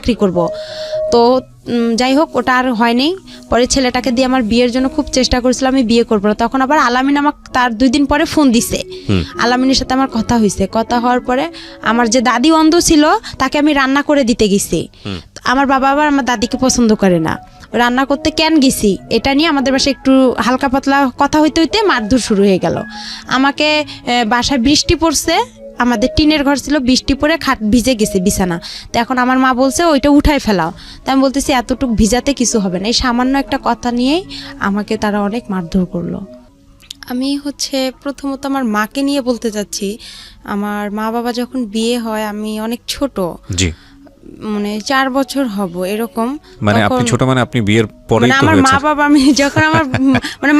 চাকরি করব। তো যাই হোক ওটা আর হয়নি। পরে ছেলেটাকে দিয়ে আমার বিয়ের জন্য খুব চেষ্টা করেছিলাম, আমি বিয়ে করবো না। তখন আবার আলামিন আমাকে তার 2 দিন পরে ফোন দিছে। আলামিনের সাথে আমার কথা হয়েছে, কথা হওয়ার পরে আমার যে দাদি অন্ধ ছিল তাকে আমি রান্না করে দিতে গেছি। আমার বাবা আবার আমার দাদিকে পছন্দ করে না, রান্না করতে কেন গেছি এটা নিয়ে আমাদের বাসায় একটু হালকা পাতলা কথা হইতে হইতে মারধর শুরু হয়ে গেল। আমাকে বাসায় বৃষ্টি পড়ছে, আমাদের টিনের ঘর ছিল, বৃষ্টি পড়ে খাট ভিজে গেছে বিছানা। তো এখন আমার মা বলছে ওইটা উঠাই ফেলাও। তো আমি বলতেছি এতটুকু ভিজাতে কিছু হবে না। এই সামান্য একটা কথা নিয়েই আমাকে তারা অনেক মারধর করলো। আমি প্রথমত আমার মাকে নিয়ে বলতে চাচ্ছি। আমার মা বাবা যখন বিয়ে হয় আমি অনেক ছোট, জি 4 বছর হব এরকম। আপনি ছোট আপনি বিয়ের পরে আমার মা বাবা আমি যখন আমার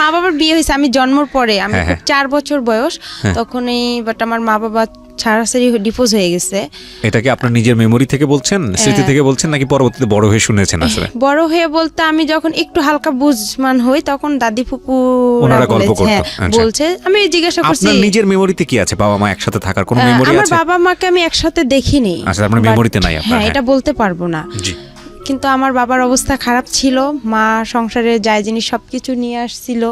মা বাবার বিয়ে হয়েছে আমি জন্মের পরে, আমি 4 বছর বয়স তখনই। বাট আমার মা বাবা ছাড়াছাড়ি ডিভোর্স হয়ে গেছে। এটা কি আপনার নিজের মেমোরি থেকে বলছেন, স্মৃতি থেকে বলছেন, নাকি পরবর্তীতে বড় হয়ে শুনেছেন? আসলে বড় হয়ে বলতে আমি যখন একটু হালকা বুঝমান হই তখন দাদি ফুপু ওনারা গল্প করতো বলছে, আমি জিজ্ঞাসা করছি আপনার নিজের মেমোরিতে কি আছে? বাবা মা একসাথে থাকার কোনো মেমোরি আছে? আমার বাবা মাকে আমি একসাথে দেখিনি। আচ্ছা, আপনার মেমোরিতে নাই আপনার? হ্যাঁ, এটা বলতে পারবো না। জি। কিন্তু আমার বাবার অবস্থা খারাপ ছিল, মা সংসারে যায় জিনিস সবকিছু নিয়ে আসছিল।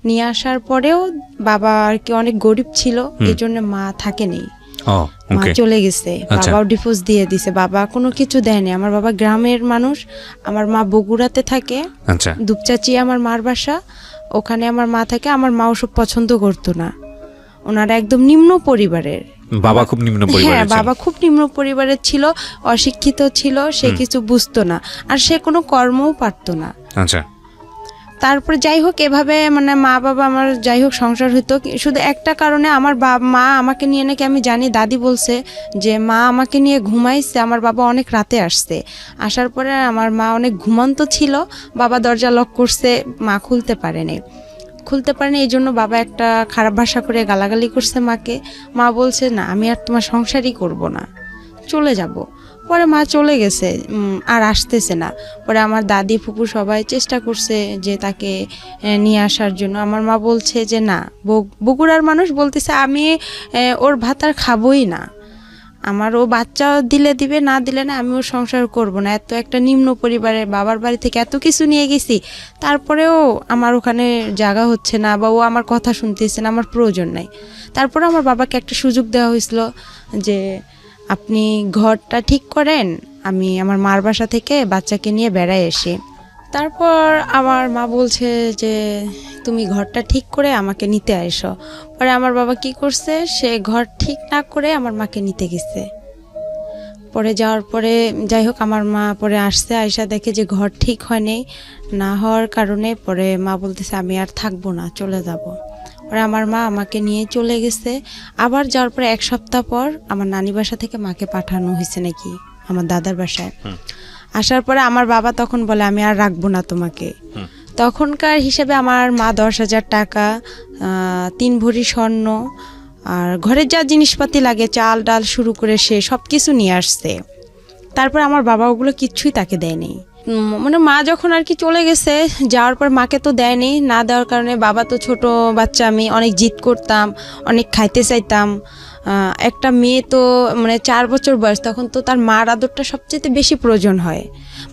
নিয়ে আসার পরেও বাবা আর কি অনেক গরিব ছিল, এই জন্য মা থাকেনি, মা চলে গেছে। বাবাও ডিভোর্স দিয়ে দিছে, বাবা কোনো কিছু দেয়নি। আমার বাবা গ্রামের মানুষ, আমার মা বগুড়াতে থাকে। আচ্ছা। দুপচাচি আমার মার বাসা, ওখানে আমার মা থাকে। আমার মা ওসব পছন্দ করতো না, ওনারা একদম নিম্ন পরিবারের। বাবা খুব নিম্ন পরিবারের? হ্যাঁ, বাবা খুব নিম্ন পরিবারের ছিল, অশিক্ষিত ছিল, সে কিছু বুঝতো না, আর সে কোনো কর্মও পারতো না। আচ্ছা। তারপরে যাই হোক এভাবে মা বাবা আমার যাই হোক সংসার হইতো। শুধু একটা কারণে আমার মা আমাকে নিয়ে নাকি আমি জানি, দাদি বলছে যে মা আমাকে নিয়ে ঘুমাইছে, আমার বাবা অনেক রাতে আসছে। আসার পরে আমার মা অনেক ঘুমন্ত ছিল, বাবা দরজা লক করছে, মা খুলতে পারেনি। এই জন্য বাবা একটা খারাপ ভাষা করে গালাগালি করছে মাকে। মা বলছে না আমি আর তোমার সংসারই করব না, চলে যাব। পরে মা চলে গেছে, আর আসতেছে না। পরে আমার দাদি ফুপু সবাই চেষ্টা করছে যে তাকে নিয়ে আসার জন্য। আমার মা বলছে যে না, বগুড়ার মানুষ বলতেছে আমি ওর ভাত আর খাবোই না, আমার ও বাচ্চা দিলে দিবে, না দিলে না, আমি ওর সংসার করব না। এত একটা নিম্ন পরিবারে বাবার বাড়ি থেকে এত কিছু নিয়ে গেছি, তারপরেও আমার ওখানে জায়গা হচ্ছে না, বা ও আমার কথা শুনতেছে না, আমার প্রয়োজন নাই। তারপরে আমার বাবাকে একটা সুযোগ দেওয়া হয়েছিল যে আপনি ঘরটা ঠিক করেন, আমি আমার মার বাসা থেকে বাচ্চাকে নিয়ে বেড়ায় আসি। তারপর আমার মা বলছে যে তুমি ঘরটা ঠিক করে আমাকে নিতে আসো। পরে আমার বাবা কি করছে, সে ঘর ঠিক না করে আমার মাকে নিতে গেছে। পরে যাওয়ার পরে যাই হোক আমার মা পরে আসছে, আয়সা দেখে যে ঘর ঠিক হয়নি, না হওয়ার কারণে পরে মা বলতেছে আমি আর থাকবো না, চলে যাব। পরে আমার মা আমাকে নিয়ে চলে গেছে। আবার যাওয়ার পরে 1 সপ্তাহ পর আমার নানি বাসা থেকে মাকে পাঠানো হয়েছে নাকি আমার দাদার বাসায়। আসার পরে আমার বাবা তখন বলে আমি আর রাখবো না তোমাকে। তখনকার হিসেবে আমার মা 10,000 টাকা, 3 ভরি স্বর্ণ, আর ঘরের যা জিনিসপাতি লাগে চাল ডাল শুরু করে সে সব কিছু নিয়ে আসছে। তারপর আমার বাবা ওগুলো কিচ্ছুই তাকে দেয়নি। মা যখন আর কি চলে গেছে, যাওয়ার পর মাকে তো দেয়নি, না দেওয়ার কারণে বাবা তো ছোট বাচ্চা, আমি অনেক জিদ করতাম, অনেক খাইতে চাইতাম। একটা মেয়ে তো 4 বছর বয়স, তখন তো তার মার আদরটা সবচেয়ে বেশি প্রয়োজন হয়,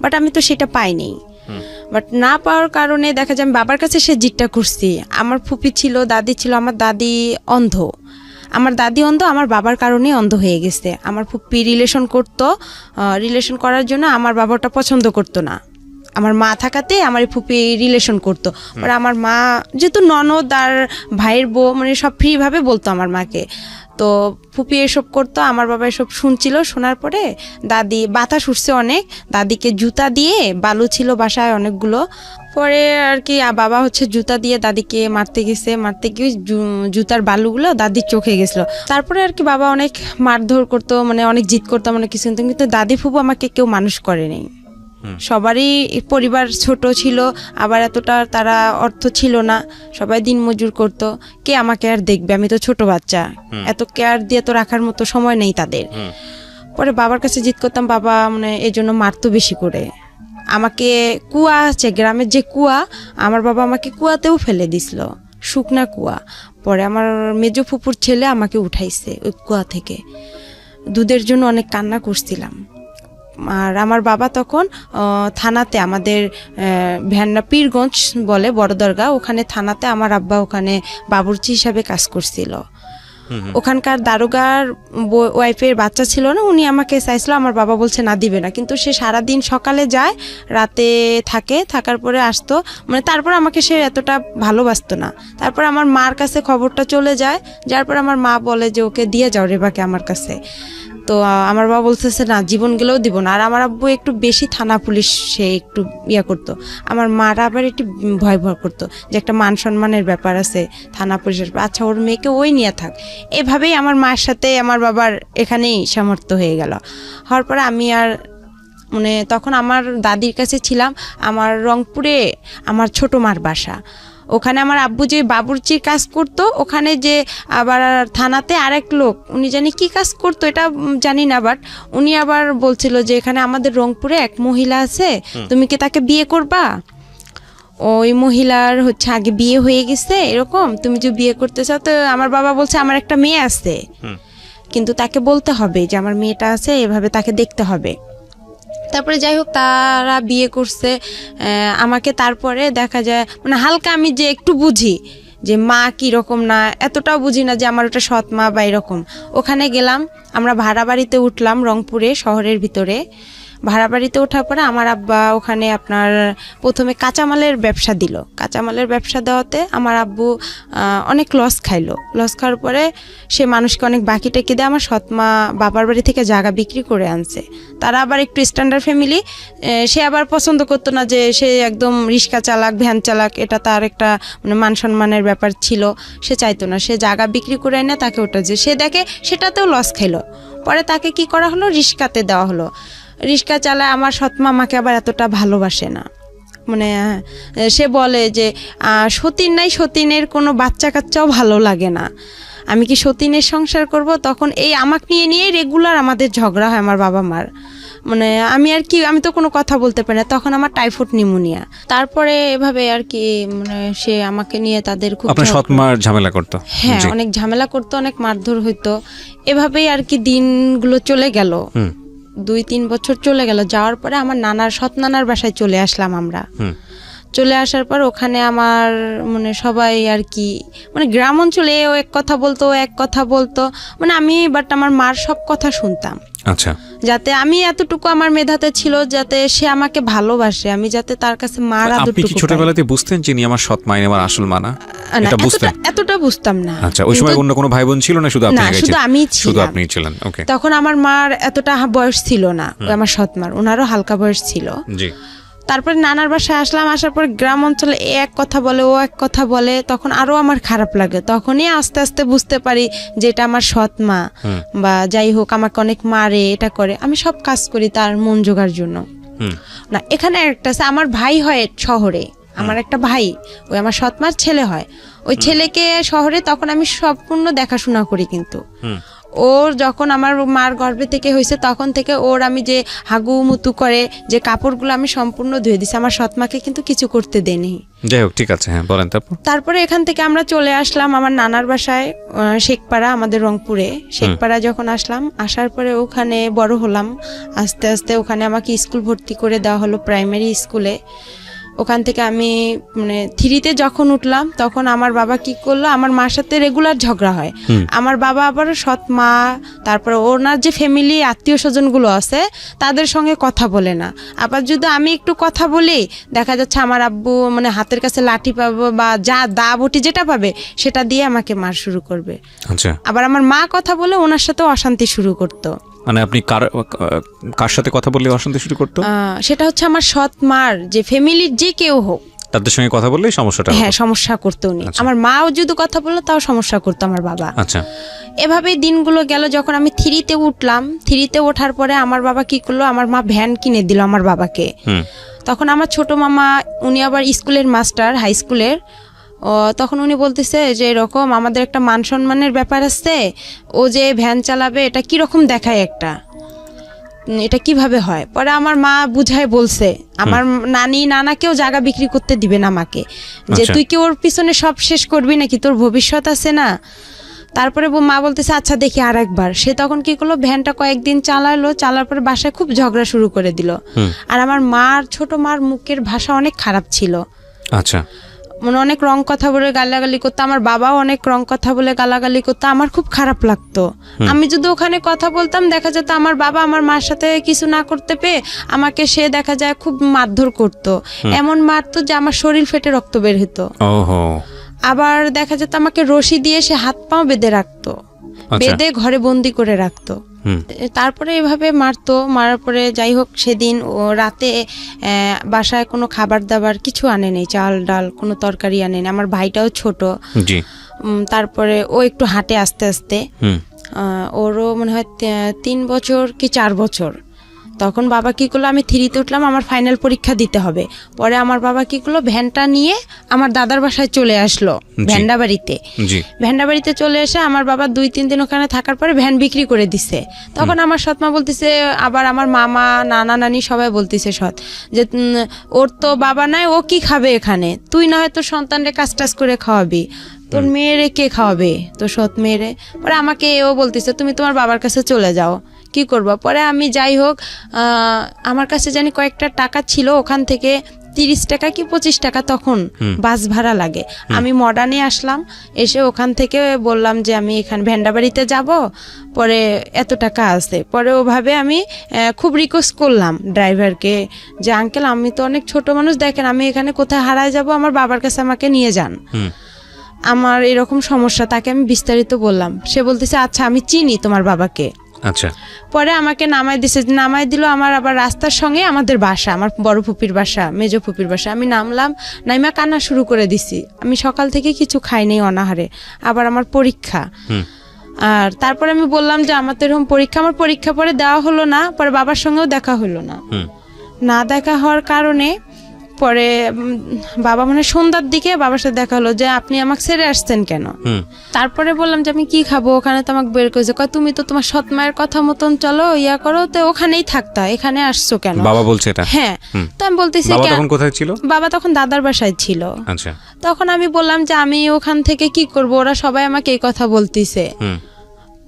বাট আমি তো সেটা পাইনি। বাট না পাওয়ার কারণে দেখা যায় আমি বাবার কাছে সে জিদটা করছি। আমার ফুপি ছিল, দাদি ছিল, আমার দাদি অন্ধ, আমার বাবার কারণেই অন্ধ হয়ে গেছে। আমার ফুপি রিলেশন করার জন্য আমার বাবাটা পছন্দ করতো না, আমার মা থাকাতে আমার ফুপি রিলেশন করতো। পরে আমার মা যেহেতু ননদ আর ভাইয়ের বউ সব ফ্রিভাবে বলতো আমার মাকে, তো ফুপি এসব করতো। আমার বাবা এসব শুনছিল, শোনার পরে দাদি বাতাস উঠছে অনেক, দাদিকে জুতা দিয়ে, বালু ছিল বাসায় অনেকগুলো, পরে আর কি বাবা জুতা দিয়ে দাদিকে মারতে গিয়ে জুতার বালুগুলো দাদির চোখে গেছিলো। তারপরে আর কি বাবা অনেক মারধর করতো, অনেক জিদ করতাম, অনেক কিছু, কিন্তু দাদি ফুপু আমাকে কেউ মানুষ করেনি। সবারই পরিবার ছোট ছিল, আবার এতটা তারা অর্থ ছিল না, সবাই দিন মজুর করতো, কে আমাকে আর দেখবে, আমি তো ছোট বাচ্চা, এত কেয়ার দিয়ে তো রাখার মতো সময় নেই তাদের। পরে বাবার কাছে জিদ করতাম, বাবা এই জন্য মারতো বেশি করে। আমাকে কুয়া আছে, গ্রামের যে কুয়া, আমার বাবা আমাকে কুয়াতেও ফেলে দিছিল, শুকনা কুয়া। পরে আমার মেজো ফুপুর ছেলে আমাকে উঠাইছে ওই কুয়া থেকে। দুধের জন্য অনেক কান্না করছিলাম। আর আমার বাবা তখন থানাতে আমাদের ভ্যান্না পীরগঞ্জ বলে বড় দরগা, ওখানে থানাতে আমার আব্বা ওখানে বাবুর্চি হিসাবে কাজ করছিল। ওখানকার দারোগার ওয়াইফের বাচ্চা ছিল না, উনি আমাকে চাইছিল, আমার বাবা বলছে না দিবে না, কিন্তু সে সারাদিন সকালে যায় রাতে থাকে, থাকার পরে আসতো, মানে তারপর আমাকে সে এতটা ভালোবাসতো না। তারপর আমার মার কাছে খবরটা চলে যায়, যার পর আমার মা বলে যে ওকে দিয়ে যাও রেবাকে আমার কাছে। তো আমার বাবা বলতেছে না জীবন গেলেও দিব না। আর আমার আব্বু একটু বেশি থানা পুলিশ সে একটু ইয়া করতো, আমার মারা আবার একটু ভয় করতো যে একটা মান সম্মানের ব্যাপার আছে থানা পুলিশের, আচ্ছা ওর মেয়েকে ওই নিয়ে থাক। এভাবেই আমার মায়ের সাথে আমার বাবার এখানেই সামর্থ্য হয়ে গেল। হওয়ার পরে আমি আর মানে তখন আমার দাদির কাছে ছিলাম। আমার রংপুরে আমার ছোট মার বাসা, ওখানে আমার আব্বু যে বাবুর্চির কাজ করতো, ওখানে যে আবার থানাতে আরেক লোক উনি জানি কি কাজ করতো এটা জানি না, বাট উনি আবার বলছিল যে এখানে আমাদের রংপুরে এক মহিলা আছে, তুমি কি তাকে বিয়ে করবা? ওই মহিলার হচ্ছে আগে বিয়ে হয়ে গেছে, এরকম তুমি যে বিয়ে করতে চাও। তো আমার বাবা বলছে আমার একটা মেয়ে আছে, কিন্তু তাকে বলতে হবে যে আমার মেয়েটা আছে, এভাবে তাকে দেখতে হবে। তারপরে যাই হোক তারা বিয়ে করছে আমাকে। তারপরে দেখা যায় মানে হালকা আমি যে একটু বুঝি যে মা কীরকম না, এতটাও বুঝি না যে আমার ওটা সৎ মা বা এরকম। ওখানে গেলাম, আমরা ভাড়া বাড়িতে উঠলাম রংপুরে শহরের ভিতরে। ভাড়া বাড়িতে ওঠার পরে আমার আব্বা ওখানে আপনার প্রথমে কাঁচামালের ব্যবসা দিল। কাঁচামালের ব্যবসা দেওয়াতে আমার আব্বু অনেক লস খাইলো। লস খাওয়ার পরে সে মানুষকে অনেক বাকি টেকে দিয়ে আমার সৎমা বাবার বাড়ি থেকে জায়গা বিক্রি করে আনছে। তারা আবার একটু স্ট্যান্ডার্ড ফ্যামিলি, সে আবার পছন্দ করতো না যে সে একদম রিক্সা চালাক ভ্যান চালাক, এটা তার একটা মানে মান সম্মানের ব্যাপার ছিল, সে চাইতো না। সে জায়গা বিক্রি করে এনে তাকে ওটা যে সে দেখে সেটাতেও লস খাইলো। পরে তাকে কি করা হলো, রিক্সাতে দেওয়া হলো। রিক্সা চালায় আমার সৎমা আমাকে আবার এতটা ভালোবাসে না, মানে সে বলে যে সতীন নাই, সতীনের কোনো বাচ্চা কাচ্চাও ভালো লাগে না, আমি কি সতীনের সংসার করব? তখন এই আমাকে নিয়ে রেগুলার আমাদের ঝগড়া হয় আমার বাবা মার। মানে আমি আর কি, আমি তো কোনো কথা বলতে পারি না, তখন আমার টাইফয়েড নিউমোনিয়া। তারপরে এভাবে আর কি মানে সে আমাকে নিয়ে তাদের খুব আপনার সৎমার ঝামেলা করতো? হ্যাঁ, অনেক ঝামেলা করতো, অনেক মারধর হইতো। এভাবেই আর কি দিনগুলো চলে গেল। 2-3 বছর চলে গেল। যাওয়ার পরে আমার সৎ নানার বাসায় চলে আসলাম আমরা। চলে আসার পর ওখানে আমার মানে সবাই আর কি মানে গ্রাম অঞ্চলে ও এক কথা বলতো, ও এক কথা বলতো, মানে আমি বাট আমার মার সব কথা শুনতাম। আচ্ছা, যাতে আমি এতটুকু আমার মেধাতে ছিল যাতে সে আমাকে ভালোবাসে, আমি যাতে তার কাছে মার আদরটুকু আপনি কি ছোটবেলাতে বুঝতেন যে ইনি আমার সৎ মা, ইনি আমার আসল মা না? এটা বুঝতেন? এতটা বুঝতাম না। আচ্ছা, ওই সময় অন্য কোনো ভাই বোন ছিল না? শুধু আপনি একাই ছিলেন? শুধু আমিই ছিলাম। শুধু আপনিই ছিলেন, ওকে। তখন আমার মার এতটা বয়স ছিল না, আমার সৎ মার ওনারও হালকা বয়স ছিল। জি। তারপরে নানার বাসায় আসলাম, আসার পর গ্রাম অঞ্চলে এক কথা বলে, ও এক কথা বলে, তখন আরো আমার খারাপ লাগে। তখনই আস্তে আস্তে বুঝতে পারি যে এটা আমার সৎ মা, বা যাই হোক আমাকে অনেক মারে, এটা করে, আমি সব কাজ করি তার মন জোগার জন্য। না, এখানে একটা আছে, আমার ভাই হয় শহরে, আমার একটা ভাই, ওই আমার সৎ মার ছেলে হয়, ওই ছেলেকে শহরে তখন আমি সম্পূর্ণ দেখাশোনা করি। কিন্তু ওর যখন আমার মার গর্ভে থেকে হয়েছে তখন থেকে ওর আমি যে হাগু মুতু করে যে কাপড়গুলো আমি সম্পূর্ণ ধুয়ে দিছি, আমার সৎমাকে কিন্তু কিছু করতে দেয়নি। যাই হোক, ঠিক আছে, হ্যাঁ বলেন। তারপরে এখান থেকে আমরা চলে আসলাম আমার নানার বাসায় শেখপাড়া, আমাদের রংপুরে শেখপাড়া। যখন আসলাম, আসার পরে ওখানে বড় হলাম আস্তে আস্তে। ওখানে আমাকে স্কুল ভর্তি করে দেওয়া হলো, প্রাইমারি স্কুলে। ওখান থেকে আমি মানে 3তে যখন উঠলাম তখন আমার বাবা কি করলো, আমার মার সাথে রেগুলার ঝগড়া হয়। আমার বাবা আবার সৎ মা, তারপরে ওনার যে ফ্যামিলি আত্মীয় স্বজনগুলো আছে তাদের সঙ্গে কথা বলে না। আবার যদি আমি একটু কথা বলি, দেখা যাচ্ছে আমার আব্বু মানে হাতের কাছে লাঠি পাবো বা যা দা বটি যেটা পাবে সেটা দিয়ে আমাকে মার শুরু করবে। আচ্ছা। আবার আমার মা কথা বলে ওনার সাথে অশান্তি শুরু করতো। মানে আপনি কার সাথে কথা বললে অশান্তি শুরু করতো? সেটা হচ্ছে আমার সৎ মার যে ফ্যামিলির যে কেউ হোক, তাদের সঙ্গে কথা বললেই সমস্যাটা? হ্যাঁ, সমস্যা করতো উনি। আমার মাও যদি কথা বললো তাও সমস্যা করতো আমার বাবা। আচ্ছা। এভাবেই দিনগুলো গেল। যখন আমি 3তে উঠলাম, 3তে ওঠার পরে আমার বাবা কি করলো, আমার মা ভ্যান কিনে দিল আমার বাবাকে। তখন আমার ছোট মামা, উনি আবার স্কুলের মাস্টার, হাই স্কুলের। তখন উনি বলতেছে যে এরকম আমাদের একটা মান সম্মানের ব্যাপার আছে, ও যে ভ্যান চালাবে এটা কিরকম দেখায়, এটা কিভাবে হয়। পরে আমার মা বুঝায় বলছে, আমার নানাকেও জায়গা বিক্রি করতে দিবে না আমাকে, যে তুই কি ওর পিছনে সব শেষ করবি নাকি, তোর ভবিষ্যৎ আছে না। তারপরে মা বলতেছে আচ্ছা দেখি আর একবার। সে তখন কি করলো, ভ্যানটা কয়েকদিন চালার পরে বাসায় খুব ঝগড়া শুরু করে দিল। আর আমার ছোট মার মুখের ভাষা অনেক খারাপ ছিল। আচ্ছা, মানে অনেক রং কথা বলে গালাগালি করতো, আমার বাবাও অনেক রং কথা বলে গালাগালি করতো, আমার খুব খারাপ লাগতো। আমি যদি ওখানে কথা বলতাম, দেখা যেত আমার বাবা আমার মার সাথে কিছু না করতে পেয়ে আমাকে সে দেখা যায় খুব মারধর করতো, এমন মারতো যে আমার শরীর ফেটে রক্ত বের হতো। আবার দেখা যেত আমাকে রশি দিয়ে সে হাত পাও বেঁধে রাখতো, বেঁধে ঘরে বন্দি করে রাখতো। তারপরে এভাবে মারার পরে যাই হোক, সেদিন ও রাতে বাসায় কোনো খাবার দাবার কিছু আনে নেই, চাল ডাল কোনো তরকারি আনে নেই। আমার ভাইটাও ছোট। তারপরে ও একটু হাঁটে আস্তে আস্তে, ওরও মনে হয় 3 বছর কি 4 বছর। তখন বাবা কি করলো, আমি 3তে উঠলাম, আমার ফাইনাল পরীক্ষা দিতে হবে। পরে আমার বাবা কি করলো, ভ্যানটা নিয়ে আমার দাদার বাসায় চলে আসলো, ভ্যান্ডাবাড়িতে চলে এসে আমার বাবা 2-3 দিন ওখানে থাকার পরে ভ্যান বিক্রি করে দিছে। তখন আমার সৎমা বলতেছে, আবার আমার মামা নানা নানি সবাই বলতেছে যে ওর তো বাবা নাই, ও কি খাবে এখানে, তুই না হয় তোর সন্তানরে কাজ টাজ করে খাওয়াবি, তোর মেয়েরে কে খাওয়াবে, তোর সৎ মেয়েরে। পরে আমাকে ও বলতেছে তুমি তোমার বাবার কাছে চলে যাও, কি করবো। পরে আমি যাই হোক, আমার কাছে জানি কয়েকটা টাকা ছিল, ওখান থেকে 30 টাকা কি 25 টাকা তখন বাস ভাড়া লাগে। আমি মডার্নে আসলাম, এসে ওখান থেকে বললাম যে আমি এখানে ভ্যান্ডাবাড়িতে যাব, পরে এত টাকা আছে। পরে ওভাবে আমি খুব রিকোয়েস্ট করলাম ড্রাইভারকে যে আঙ্কেল আমি তো অনেক ছোট মানুষ, দেখেন আমি এখানে কোথায় হারায় যাব, আমার বাবার কাছে আমাকে নিয়ে যান, আমার এরকম সমস্যা। তাকে আমি বিস্তারিত বললাম, সে বলতেছে আচ্ছা আমি চিনি তোমার বাবাকে। আচ্ছা। পরে আমাকে নামাই দিল আমার আবার রাস্তার সঙ্গে আমাদের বাসা, আমার বড় ফুপির বাসা, মেজো ফুপির বাসা। আমি নামলাম, নাইমা কান্না শুরু করে দিছি। আমি সকাল থেকে কিছু খাই নাই অনাহারে, আবার আমার পরীক্ষা। আর তারপরে আমি বললাম যে আমার তো এরকম পরীক্ষা, আমার পরীক্ষা পরে দেওয়া হলো না, পরে বাবার সঙ্গেও দেখা হলো না দেখা হওয়ার কারণে পরে বাবা মানে সন্ধ্যার দিকে বাবার সাথে দেখা হলো যে আপনি আমাকে ছেড়ে আসছেন কেন। তারপরে বললাম যে আমি কি খাবো, ওখানে তো আমাকে বের করেছে, তুমি তো তোমার সৎ মায়ের কথা মতন চলো ইয়া করো, তো ওখানেই থাকতা, এখানে আসছো কেন বাবা বলছে এটা। হ্যাঁ, তো আমি বলতেছি তখন কোথায় ছিল? বাবা তখন দাদার বাসায় ছিল। আচ্ছা। তখন আমি বললাম যে আমি ওখান থেকে কি করব, ওরা সবাই আমাকে এই কথা বলতিছে।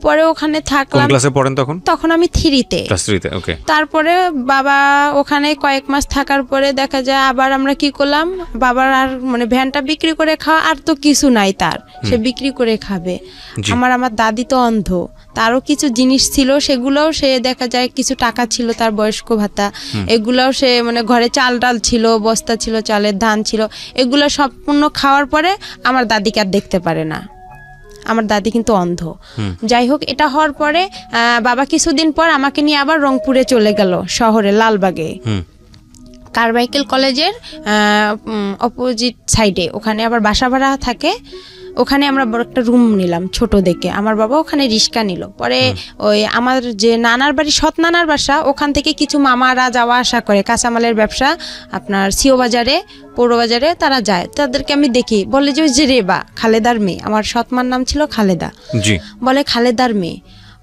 পরে ওখানে থাকলাম। কোন ক্লাসে পড়েন তখন? তখন আমি 3তে। ক্লাস 3তে, ওকে। তারপরে বাবা ওখানে কয়েক মাস থাকার পরে দেখা যায় আবার আমরা কি করলাম, বাবার আর মানে ভ্যানটা বিক্রি করে খাওয়া আর তো কিছু নাই তার, সে বিক্রি করে খাবে। আমার দাদি তো অন্ধ, তারও কিছু জিনিস ছিল, সেগুলোও সে দেখা যায় কিছু টাকা ছিল তার বয়স্ক ভাতা, এগুলোও সে মানে ঘরে চাল ডাল ছিল, বস্তা ছিল চালের, ধান ছিল, এগুলো সম্পূর্ণ খাওয়ার পরে আমার দাদিকে আর দেখতে পারে না। আমার দাদি কিন্তু অন্ধ। যাই হোক, এটা হওয়ার পরে বাবা কিছুদিন পর আমাকে নিয়ে আবার রংপুরে চলে গেল, শহরে লালবাগে, কারমাইকেল কলেজের অপোজিট সাইডে। ওখানে আবার বাসা ভাড়া থাকে, ওখানে আমরা বড় একটা রুম নিলাম ছোট দেখে। আমার বাবা ওখানে রিক্সা নিল। পরে ওই আমার যে নানার বাড়ি, সৎ নানার বাসা, ওখান থেকে কিছু মামারা যাওয়া আসা করে, কাঁচামালের ব্যবসা আপনার সিও বাজারে, পৌর বাজারে তারা যায়, তাদেরকে আমি দেখি, বলে যে ওই যে রেবা, খালেদার মেয়ে, আমার সৎমার নাম ছিল খালেদা, বলে খালেদার মেয়ে।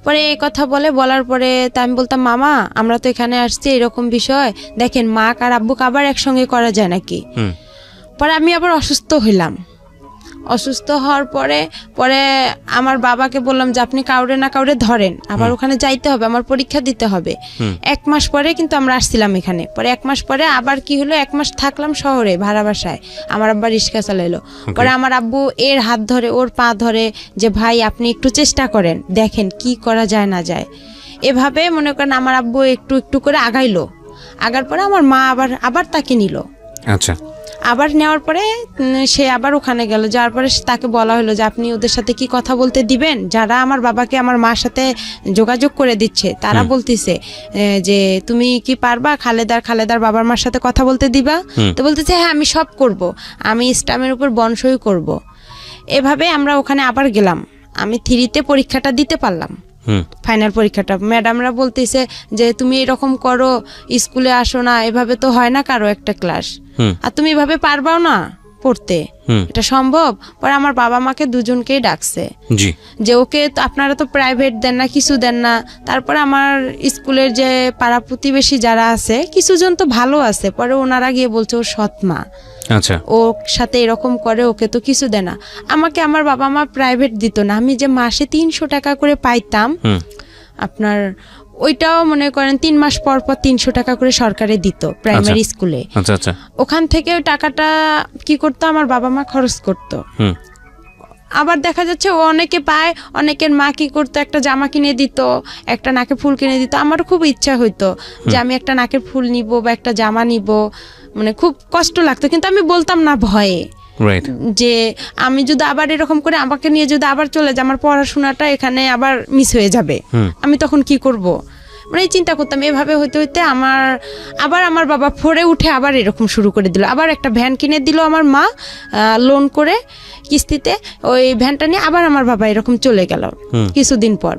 পরে এই কথা বলার পরে তা আমি বলতাম মামা আমরা তো এখানে আসছি, এরকম বিষয় দেখেন মা আর আব্বুকে আবার একসঙ্গে করা যায় নাকি। পরে আমি আবার অসুস্থ হইলাম। অসুস্থ হওয়ার পরে আমার বাবাকে বললাম যে আপনি কাউরে না কাউরে ধরেন, আবার ওখানে যাইতে হবে, আমার পরীক্ষা দিতে হবে। 1 মাস পরে কিন্তু আমরা আসছিলাম এখানে। পরে 1 মাস পরে আবার কি হলো, 1 মাস থাকলাম শহরে ভাড়া বাসায়, আমার আব্বা রিক্সা চালাইলো। পরে আমার আব্বু এর হাত ধরে, ওর পা ধরে যে ভাই আপনি একটু চেষ্টা করেন, দেখেন কি করা যায় না যায়। এভাবে মনে করেন আমার আব্বু একটু একটু করে আগাইলো। আগার পরে আমার মা আবার তাকে নিল। আচ্ছা। আবার নেওয়ার পরে সে আবার ওখানে গেল, যাওয়ার পরে তাকে বলা হলো যে আপনি ওদের সাথে কি কথা বলতে দিবেন, যারা আমার বাবাকে আমার মার সাথে যোগাযোগ করে দিচ্ছে তারা বলতেছে যে তুমি কি পারবা খালেদার বাবার মার সাথে কথা বলতে দিবা। তো বলতেছে হ্যাঁ আমি সব করব, আমি স্টামের উপর বনসই করব। এভাবে আমরা ওখানে আবার গেলাম। আমি 3তে পরীক্ষাটা দিতে পারলাম, ফাইনাল পরীক্ষাটা। ম্যাডামরা বলতেছে যে তুমি এরকম করো, স্কুলে আসো না, এভাবে তো হয় না কারো একটা ক্লাস, আর তুমি এভাবে পারবাও না পড়তে, এটা সম্ভব। পরে আমার বাবা মাকে দুজনকেই ডাকছে যে ওকে আপনারা তো প্রাইভেট দেন না, কিছু দেন না। তারপরে আমার স্কুলের যে পাড়া প্রতিবেশী যারা আছে, কিছুজন তো ভালো আছে, পরে ওনারা গিয়ে বলছে ওর সৎ মা, আচ্ছা ওর সাথে এরকম করে, ওকে তো কিছু দেয় না। আমাকে আমার বাবা মা প্রাইভেট দিত না, আমি যে মাসে 300 টাকা করে পাইতাম আপনার, ওইটাও মনে করেন 3 মাস পর পর 300 টাকা করে সরকারে দিত প্রাইমারি স্কুলে। আচ্ছা আচ্ছা ওখান থেকে ওই টাকাটা কি করতো আমার বাবা মা খরচ করতো। আবার দেখা যাচ্ছে ও অনেকে পায়, অনেকের মা কি করতো একটা জামা কিনে দিত, একটা নাকের ফুল কিনে দিত। আমারও খুব ইচ্ছা হইতো যে আমি একটা নাকের ফুল নিব বা একটা জামা নিব, মানে খুব কষ্ট লাগতো, কিন্তু আমি বলতাম না ভয়ে যে আমি যদি আবার এরকম করে আমাকে নিয়ে যদি আবার চলে যায়, আমার পড়াশোনাটা এখানে আবার মিস হয়ে যাবে, আমি তখন কি করব, মানে চিন্তা করতাম। এভাবে হইতে হইতে আমার বাবা 4-এ উঠে আবার এরকম শুরু করে দিল। আবার একটা ভ্যান কিনে দিল আমার মা লোন করে কিস্তিতে, ওই ভ্যানটা নিয়ে আবার আমার বাবা এরকম চলে গেল। কিছুদিন পর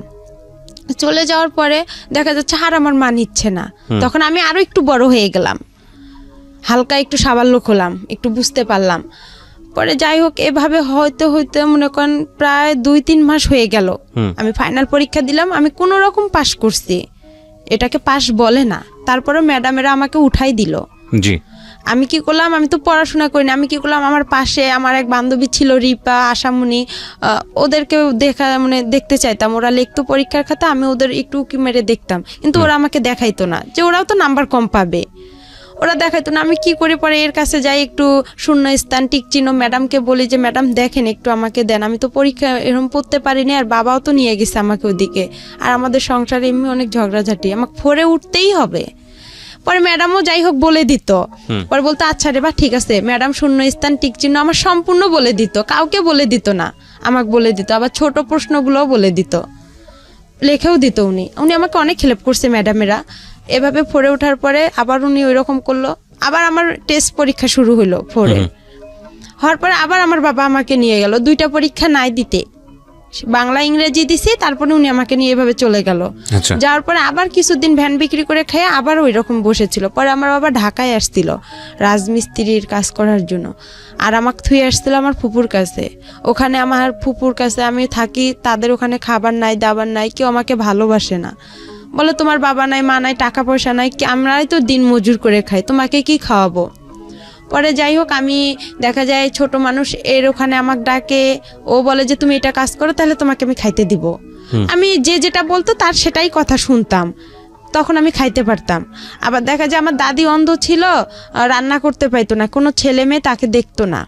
চলে যাওয়ার পরে দেখা যাচ্ছে আর আমার মা নিচ্ছে না, তখন আমি আরো একটু বড় হয়ে গেলাম, হালকা একটু সাবাল্যক হলাম, একটু বুঝতে পারলাম। পরে যাই হোক এভাবে হইতে হইতে মনে করেন প্রায় 2-3 মাস হয়ে গেল। আমি ফাইনাল পরীক্ষা দিলাম, আমি কোনো রকম পাশ করছি, এটাকে পাশ বলে না। তারপরে ম্যাডামেরা আমাকে উঠাই দিল। জি আমি কি করলাম, আমি তো পড়াশোনা করিনি, আমি কি করলাম, আমার পাশে আমার এক বান্ধবী ছিল রিপা, আশামণি, ওদেরকে দেখতে চাইতাম। ওরা লিখতো পরীক্ষার খাতা, আমি ওদের একটু উকি মেরে দেখতাম, কিন্তু ওরা আমাকে দেখাইতো না, যে ওরাও তো নাম্বার কম পাবে, ওরা দেখাইতো না। আমি কি করি, পরে এর কাছে যাই, একটু শূন্য স্থান টিক চিহ্ন ম্যাডামকে বলি যে ম্যাডাম দেখেন একটু আমাকে দেন, আমি তো পরীক্ষা এরকম পড়তে পারিনি, আর বাবাও তো নিয়ে গেছে আমাকে ওদিকে, আর আমাদের সংসারে এমনি অনেক ঝগড়াঝাটি, আমাকে 4-এ উঠতেই হবে। পরে ম্যাডামও যাই হোক বলে দিত, পরে বলতো আচ্ছা রে বা ঠিক আছে। ম্যাডাম শূন্য স্থান টিক চিহ্ন আমার সম্পূর্ণ বলে দিত, কাউকে বলে দিত না, আমাকে বলে দিত। আবার ছোট প্রশ্নগুলোও বলে দিত, লেখেও দিত। উনি আমাকে অনেক হেল্প করছে ম্যাডামেরা। এভাবে 4-এ ওঠার পরে আবার উনি ওই রকম করলো, আবার আমার টেস্ট পরীক্ষা শুরু হলো 4-এ হওয়ার পরে আবার আমার বাবা আমাকে নিয়ে গেল 2টা পরীক্ষা নাই দিতে, বাংলা ইংরেজি দিছি, তারপরে উনি আমাকে নিয়ে এভাবে চলে গেল। যাওয়ার পরে আবার কিছুদিন ভ্যান বিক্রি করে খেয়ে আবার ওই রকম বসেছিল। পরে আমার বাবা ঢাকায় আসছিল রাজমিস্ত্রির কাজ করার জন্য, আর আমাকে থুয়ে আসছিল আমার ফুপুর কাছে। ওখানে আমার ফুপুর কাছে আমি থাকি, তাদের ওখানে খাবার নাই, দাবার নাই, কেউ আমাকে ভালোবাসে না, বলে তোমার বাবা নাই, মা নাই, টাকা পয়সা নাই, আমরাই তো দিন মজুর করে খাই, তোমাকে কি খাওয়াবো। পরে যাই হোক আমি দেখা যায় ছোট মানুষ, এর ওখানে আমাকে ডাকে, ও বলে যে তুমি এটা কাজ করো, তাহলে তোমাকে আমি খাইতে দিব। আমি যেটা বলতো তার সেটাই কথা শুনতাম, তখন আমি খাইতে পারতাম। আবার দেখা যায় আমার দাদি অন্ধ ছিল, রান্না করতে পাইতো না, কোনো ছেলে মেয়ে তাকে দেখতো না।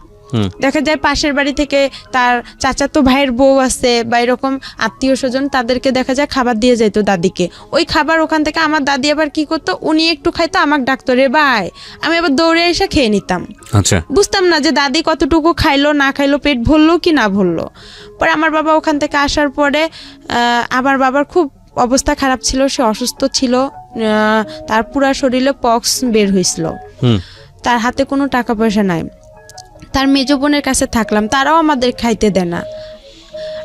দেখা যায় পাশের বাড়ি থেকে তার চাচাতো ভাইয়ের বউ আছে বা এরকম আত্মীয় স্বজন, তাদেরকে দেখা যায় খাবার দিয়ে যাইতো দাদিকে। ওই খাবার ওখান থেকে আমার দাদি আবার কি করতো, উনি একটু খাইতো, আমাকে ডাকতো রে ভাই, আমি আবার দৌড়ে এসে খেয়ে নিতাম। আচ্ছা, বুঝতাম না যে দাদি কতটুকু খাইলো না খাইলো, পেট ভরলো কি না ভরলো। পরে আমার বাবা ওখান থেকে আসার পরে আমার বাবার খুব অবস্থা খারাপ ছিল, সে অসুস্থ ছিল, তার পুরা শরীরে পক্স বের হয়েছিল, তার হাতে কোনো টাকা পয়সা নাই। তার মেজো বোনের কাছে থাকলাম, তারাও আমাদের খাইতে দেয় না।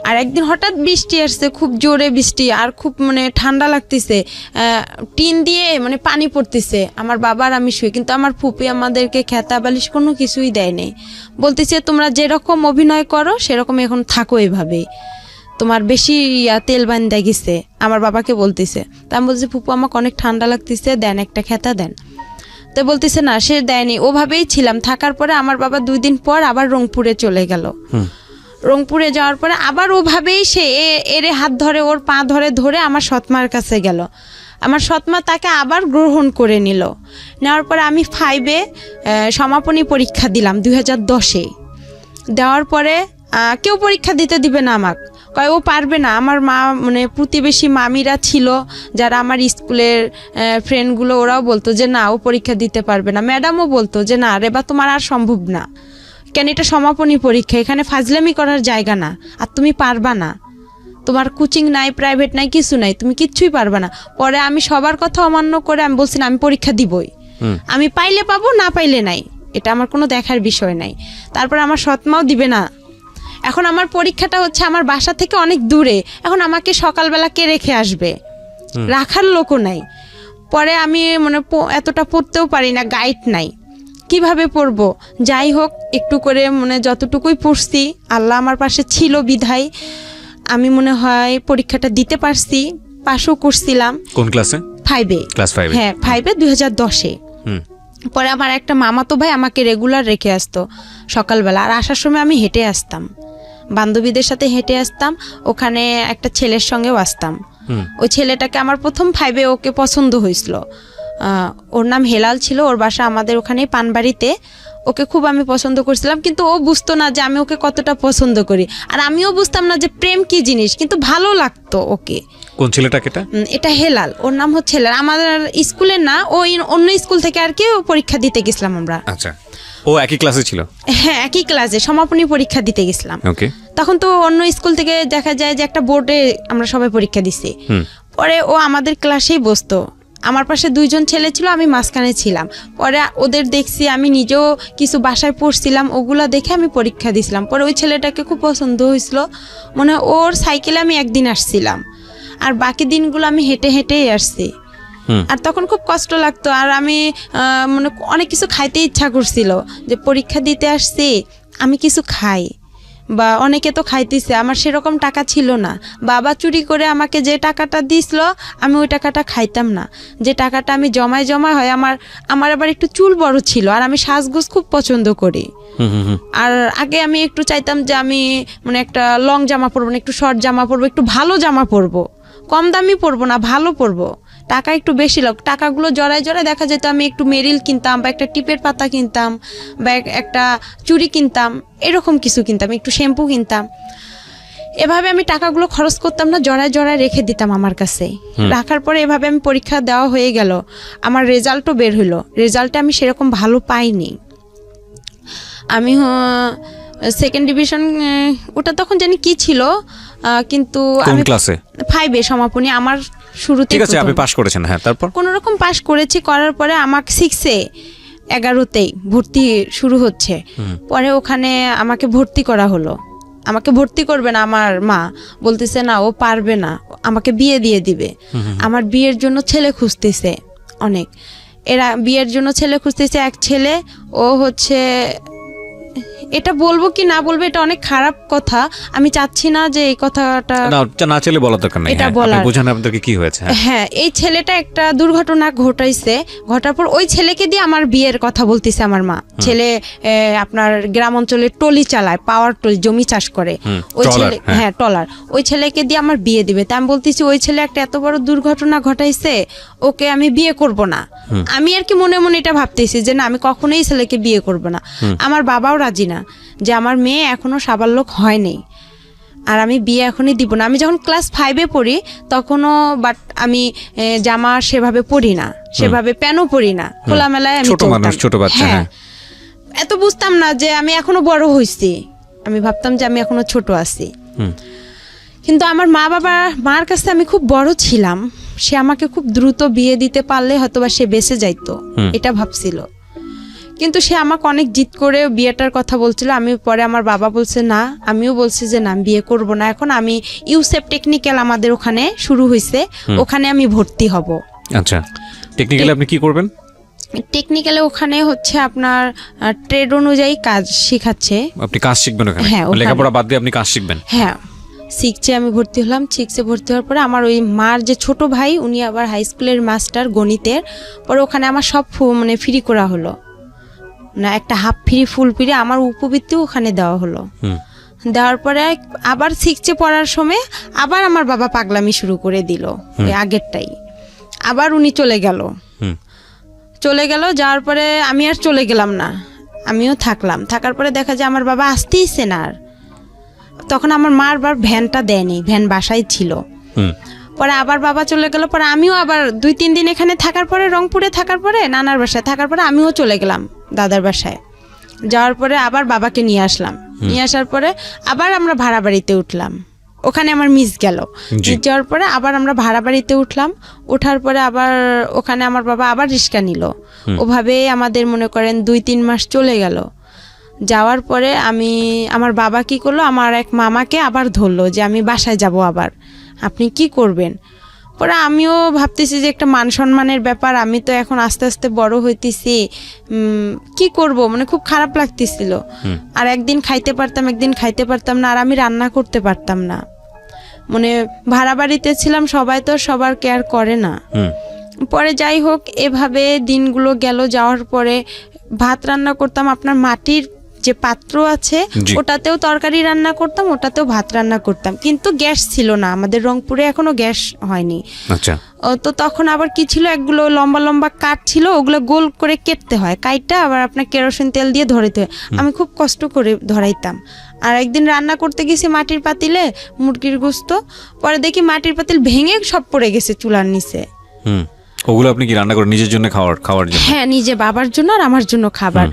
আর একদিন হঠাৎ বৃষ্টি আসছে, খুব জোরে বৃষ্টি, আর খুব ঠান্ডা লাগতেছে, টিন দিয়ে পানি পড়তেছে। আমার বাবার আমি শুই, কিন্তু আমার ফুপি আমাদেরকে খেতা বালিশ কোনো কিছুই দেয়নি, বলতেছে তোমরা যেরকম অভিনয় করো সেরকম এখন থাকো, এভাবে তোমার বেশি তেল বান্ধা গেছে, আমার বাবাকে বলতেছে। তা আমি বলছি ফুপু আমাকে অনেক ঠান্ডা লাগতেছে, দেন একটা খেতা দেন। তো বলতেছে না, সে দেয়নি। ওভাবেই ছিলাম। থাকার পরে আমার বাবা 2 দিন পর আবার রংপুরে চলে গেল। রংপুরে যাওয়ার পরে আবার ওভাবেই সে এরে হাত ধরে, ওর পা ধরে আমার সৎমার কাছে গেল। আমার সৎমা তাকে আবার গ্রহণ করে নিল। নেওয়ার পরে আমি 5-এ সমাপনী পরীক্ষা দিলাম 2010-এ। দেওয়ার পরে কেউ পরীক্ষা দিতে দিবে না আমাকে, কয় ও পারবে না। আমার মা প্রতিবেশী মামিরা ছিল যারা আমার স্কুলের ফ্রেন্ডগুলো, ওরাও বলতো যে না ও পরীক্ষা দিতে পারবে না। ম্যাডামও বলতো যে না রে বা তোমার আর সম্ভব না, কেন এটা সমাপনী পরীক্ষা, এখানে ফাজলামি করার জায়গা না, আর তুমি পারবা না, তোমার কোচিং নাই, প্রাইভেট নাই, কিছু নাই, তুমি কিচ্ছুই পারবা না। পরে আমি সবার কথা অমান্য করে আমি বলছি না আমি পরীক্ষা দিবই, আমি পাইলে পাবো, না পাইলে নাই, এটা আমার কোনো দেখার বিষয় নাই। তারপরে আমার সৎমাও দিবে না। এখন আমার পরীক্ষাটা হচ্ছে আমার বাসা থেকে অনেক দূরে, এখন আমাকে সকালবেলা কে রেখে আসবে, রাখার লোকও নাই। পরে আমি এতটা পড়তেও পারি না, গাইড নাই, কিভাবে পড়বো। যাই হোক একটু করে যতটুকুই পড়ছি, আল্লাহ আমার পাশে ছিল বিধায় আমি মনে হয় পরীক্ষাটা দিতে পারছি, পাশও করছিলাম। কোন ক্লাসে? 5-এ। ক্লাস 5-এ? হ্যাঁ 5-এ 2010-এ। পরে আমার একটা মামাতো ভাই আমাকে রেগুলার রেখে আসতো সকালবেলা, আর আসার সময় আমি হেঁটে আসতাম, বান্ধবীদের সাথে হেঁটে আসতাম, ওখানে একটা ছেলের সঙ্গেও আসতাম। ওই ছেলেটাকে আমার প্রথম 5-এ ওকে পছন্দ হয়েছিল, ওর নাম হেলাল ছিল, ওর বাসা আমাদের ওখানে পানবাড়িতে। ওকে খুব আমি পছন্দ করছিলাম, কিন্তু ও বুঝতো না যে আমি ওকে কতটা পছন্দ করি, আর আমিও বুঝতাম না যে প্রেম কি জিনিস, কিন্তু ভালো লাগতো ওকে। কোন ছেলেটাকে এটা? এটা হেলাল, ওর নাম হচ্ছে হেলাল। আমাদের স্কুলের না, ও অন্য স্কুল থেকে আর কি পরীক্ষা দিতে গেছিলাম আমরা। আচ্ছা, ও একই ক্লাসে ছিল? হ্যাঁ, একই ক্লাসে সমাপনী পরীক্ষা দিতে গেছিলাম। ওকে। তখন তো অন্য স্কুল থেকে দেখা যায় যে একটা বোর্ডে আমরা সবাই পরীক্ষা দিছি। পরে ও আমাদের ক্লাসেই বসতো, আমার পাশে 2জন ছেলে ছিল, আমি মাঝখানে ছিলাম। পরে ওদের দেখছি, আমি নিজেও কিছু বাসায় পড়ছিলাম, ওগুলা দেখে আমি পরীক্ষা দিছিলাম। পরে ওই ছেলেটাকে খুব পছন্দ হয়েছিল, মানে ওর সাইকেলে আমি একদিন আসছিলাম, আর বাকি দিনগুলো আমি হেঁটে হেঁটেই আসছি। আর তখন খুব কষ্ট লাগতো, আর আমি মানে অনেক কিছু খাইতে ইচ্ছা করছিল, যে পরীক্ষা দিতে আসছি আমি কিছু খাই, বা অনেকে তো খাইতেছে, আমার সেরকম টাকা ছিল না। বাবা চুরি করে আমাকে যে টাকাটা দিছিল, আমি ওই টাকাটা খাইতাম না। যে টাকাটা আমি জমায় হয়, আমার আবার একটু চুল বড় ছিল, আর আমি সাজগোজ খুব পছন্দ করি। আর আগে আমি একটু চাইতাম যে আমি মানে একটা লং জামা পরবো না, একটু শর্ট জামা পরবো, একটু ভালো জামা পরবো, কম দামি পরবো না, ভালো পরবো। টাকা একটু বেশি লোক, টাকাগুলো জড়ায় দেখা যেত আমি একটু মেরিল কিনতাম, বা একটা টিপের পাতা কিনতাম, বা একটা চুড়ি কিনতাম, এরকম কিছু কিনতাম, একটু শ্যাম্পু কিনতাম। এভাবে আমি টাকাগুলো খরচ করতাম না, জড়ায় রেখে দিতাম আমার কাছে। রাখার পরে এভাবে আমি পরীক্ষা দেওয়া হয়ে গেল, আমার রেজাল্টও বের হলো। রেজাল্টে আমি সেরকম ভালো পাইনি, আমি 2nd ডিভিশন, ওটা তখন জানি কি ছিল, কিন্তু কোন ক্লাসে? 5-এ সমাপনী আমার শুরুতে। ঠিক আছে, আপনি পাস করেছেন। হ্যাঁ, তারপর? কোনো রকম পাস করেছি, করার পরে আমাকে 6-এ 11তেই ভর্তি শুরু হচ্ছে। পরে ওখানে আমাকে ভর্তি করা হলো। আমাকে ভর্তি করবে না, আমার মা বলতেছে না ও পারবে না, আমাকে বিয়ে দিয়ে দিবে। আমার বিয়ের জন্য ছেলে খুঁজতেছে অনেক, এরা বিয়ের জন্য ছেলে খুঁজতেছে। এক ছেলে, ও হচ্ছে, এটা বলবো কি না বলবো এটা অনেক খারাপ কথা, আমি চাচ্ছি না যে এই কথাটা না চাইলে বলা দরকার নেই। এটা আপনি বুঝান আপনাদেরকে কি হয়েছে। হ্যাঁ, এই ছেলেটা একটা দুর্ঘটনা ঘটাইছে, ঘটার পর ওই ছেলেকে দিয়ে আমার বিয়ের কথা বলতেছে আমার মা। ছেলে আপনার গ্রাম অঞ্চলে টলি চালায়, পাওয়ার টলি, জমি চাষ করে। ওই ছেলে, হ্যাঁ টলার, ওই ছেলেকে দিয়ে আমার বিয়ে দিবে। তা আমি বলতেছি ওই ছেলে একটা এত বড় দুর্ঘটনা ঘটাইছে, ওকে আমি বিয়ে করব না। আমি আর কি মনে মনে এটা ভাবতেছি যে না, আমি কখনোই ছেলেকে বিয়ে করব না। আমার বাবাও রাজি না, যে আমার মেয়ে এখনো সাবালক হয়নি, আর আমি বিয়ে এখনই দিব না। আমি যখন ক্লাস 5-এ পড়ি তখনও, বাট আমি জামা সেভাবে পরি না, সেভাবে প্যান্টও পরি না, খোলামেলায় আমি চলতাম। ছোট বাচ্চা, হ্যাঁ, এত বুঝতাম না যে আমি এখনো বড় হইছি, আমি ভাবতাম যে আমি এখনো ছোট আছি। কিন্তু আমার মার কাছে আমি খুব বড় ছিলাম, সে আমাকে খুব দ্রুত বিয়ে দিতে পারলে হয়তোবা সে বেঁচে যাইতো, এটা ভাবছিল। কিন্তু সে আমাকে অনেক জিদ করে বিয়েটার কথা বলছিল। আমি পরে আমার বাবা বলছে না, আমিও বলছি যে না, বিয়ে করব না এখন। আমি ইউসেপ টেকনিক্যাল আমাদের ওখানে শুরু হয়েছে, ওখানে আমি ভর্তি হব। আচ্ছা, টেকনিক্যালে আপনি কি করবেন? টেকনিক্যালে ওখানে হচ্ছে আপনার ট্রেড অনুযায়ী কাজ শেখাচ্ছে। আপনি কাজ শিখবেন ওখানে? হ্যাঁ, লেখাপড়া বাদ দিয়ে আপনি কাজ শিখবেন? হ্যাঁ, 6-এ আমি ভর্তি হলাম। 6-এ ভর্তি হওয়ার পরে আমার ওই মার যে ছোট ভাই, উনি আবার হাই স্কুলের মাস্টার গণিতের। পরে ওখানে আমার সব মানে ফ্রি করা হলো না, একটা হাফ ফ্রি ফুল ফ্রি আমার উপবৃত্তিও ওখানে দেওয়া হলো। দেওয়ার পরে আবার 6-এ পড়ার সময় আবার আমার বাবা পাগলামি শুরু করে দিল, ওই আগেরটাই। আবার উনি চলে গেল, যাওয়ার পরে আমি আর চলে গেলাম না, আমিও থাকলাম। থাকার পরে দেখা যায় আমার বাবা আসতেইছে না। আর তখন আমার মা আবার ভ্যানটা দেয়নি, ভ্যান বাসায় ছিল। পরে আবার বাবা চলে গেল, পরে আমিও আবার 2-3 দিন এখানে থাকার পরে, রংপুরে থাকার পরে, নানার বাসায় থাকার পরে আমিও চলে গেলাম দাদার বাসায়। যাওয়ার পরে আবার বাবাকে নিয়ে আসলাম, নিয়ে আসার পরে আবার আমরা ভাড়া বাড়িতে উঠলাম। ওখানে আমার মিস গেল, যাওয়ার পরে আবার আমরা ভাড়া বাড়িতে উঠলাম। ওঠার পরে আবার ওখানে আমার বাবা আবার রিক্সা নিল। ওভাবে আমাদের মনে করেন 2-3 মাস চলে গেল। যাওয়ার পরে আমার বাবা কি করলো, আমার এক মামাকে আবার ধরলো যে আমি বাসায় যাব, আবার আপনি কি করবেন? পরে আমিও ভাবতেছি যে একটা মান সম্মানের ব্যাপার, আমি তো এখন আস্তে আস্তে বড় হইতেছি, কি করব, মানে খুব খারাপ লাগতেছিল। আর একদিন খাইতে পারতাম, একদিন খাইতে পারতাম না, আর আমি রান্না করতে পারতাম না। মানে ভাড়া বাড়িতে ছিলাম, সবাই তো সবার কেয়ার করে না। পরে যাই হোক এভাবে দিনগুলো গেল, যাওয়ার পরে ভাত রান্না করতাম আপনার মাটির যে পাত্র আছে জি। ওটাতেও তরকারি রান্না করতাম, ওটাতেও ভাত রান্না করতাম, কিন্তু গ্যাস ছিল না আমাদের রংপুরে, এখনো গ্যাস হয়নি। আচ্ছা, তো তখন আবার কি ছিল, একগুলো লম্বা লম্বা কাঠ ছিল, ওগুলো গোল করে কেটতে হয়, কাইটটা আবার আপনার কেরোসিন তেল দিয়ে ধরাইতে হয়। আমি খুব কষ্ট করে ধরাইতাম। আর একদিন রান্না করতে গেছি মাটির পাতিলে মুরগির গোস্ত, পরে দেখি মাটির পাতিল ভেঙে সব পড়ে গেছে চুলার নিচে। ওগুলো আপনি কি রান্না করেন নিজের জন্য খাওয়ার জন্য? হ্যাঁ, নিজে বাবার জন্য আর আমার জন্য খাবার।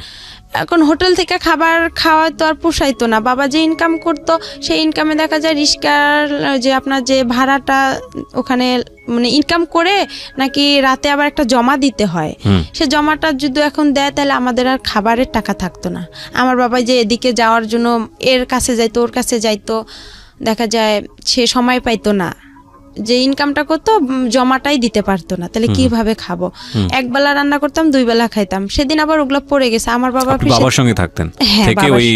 এখন হোটেল থেকে খাবার খাওয়া তো আর পোষাইতো না, বাবা যে ইনকাম করতো সেই ইনকামে দেখা যায় রিস্কার যে আপনার যে ভাড়াটা ওখানে মানে ইনকাম করে নাকি রাতে আবার একটা জমা দিতে হয়, সে জমাটা যদি এখন দেয় তাহলে আমাদের আর খাবারের টাকা থাকতো না। আমার বাবা যে এদিকে যাওয়ার জন্য এর কাছে যাইতো ওর কাছে যাইতো, দেখা যায় সে সময় পাইতো না, যে ইনকামটা করতো জমাটাই দিতে পারতো না, তাহলে কিভাবে খাবো? একবেলা রান্না করতাম, 2 বেলা খাইতাম। সেদিন আবার ওগুলো পড়ে গেছে। আমার বাবা বাবার সঙ্গে থাকতেন হ্যাঁ, থেকে ওই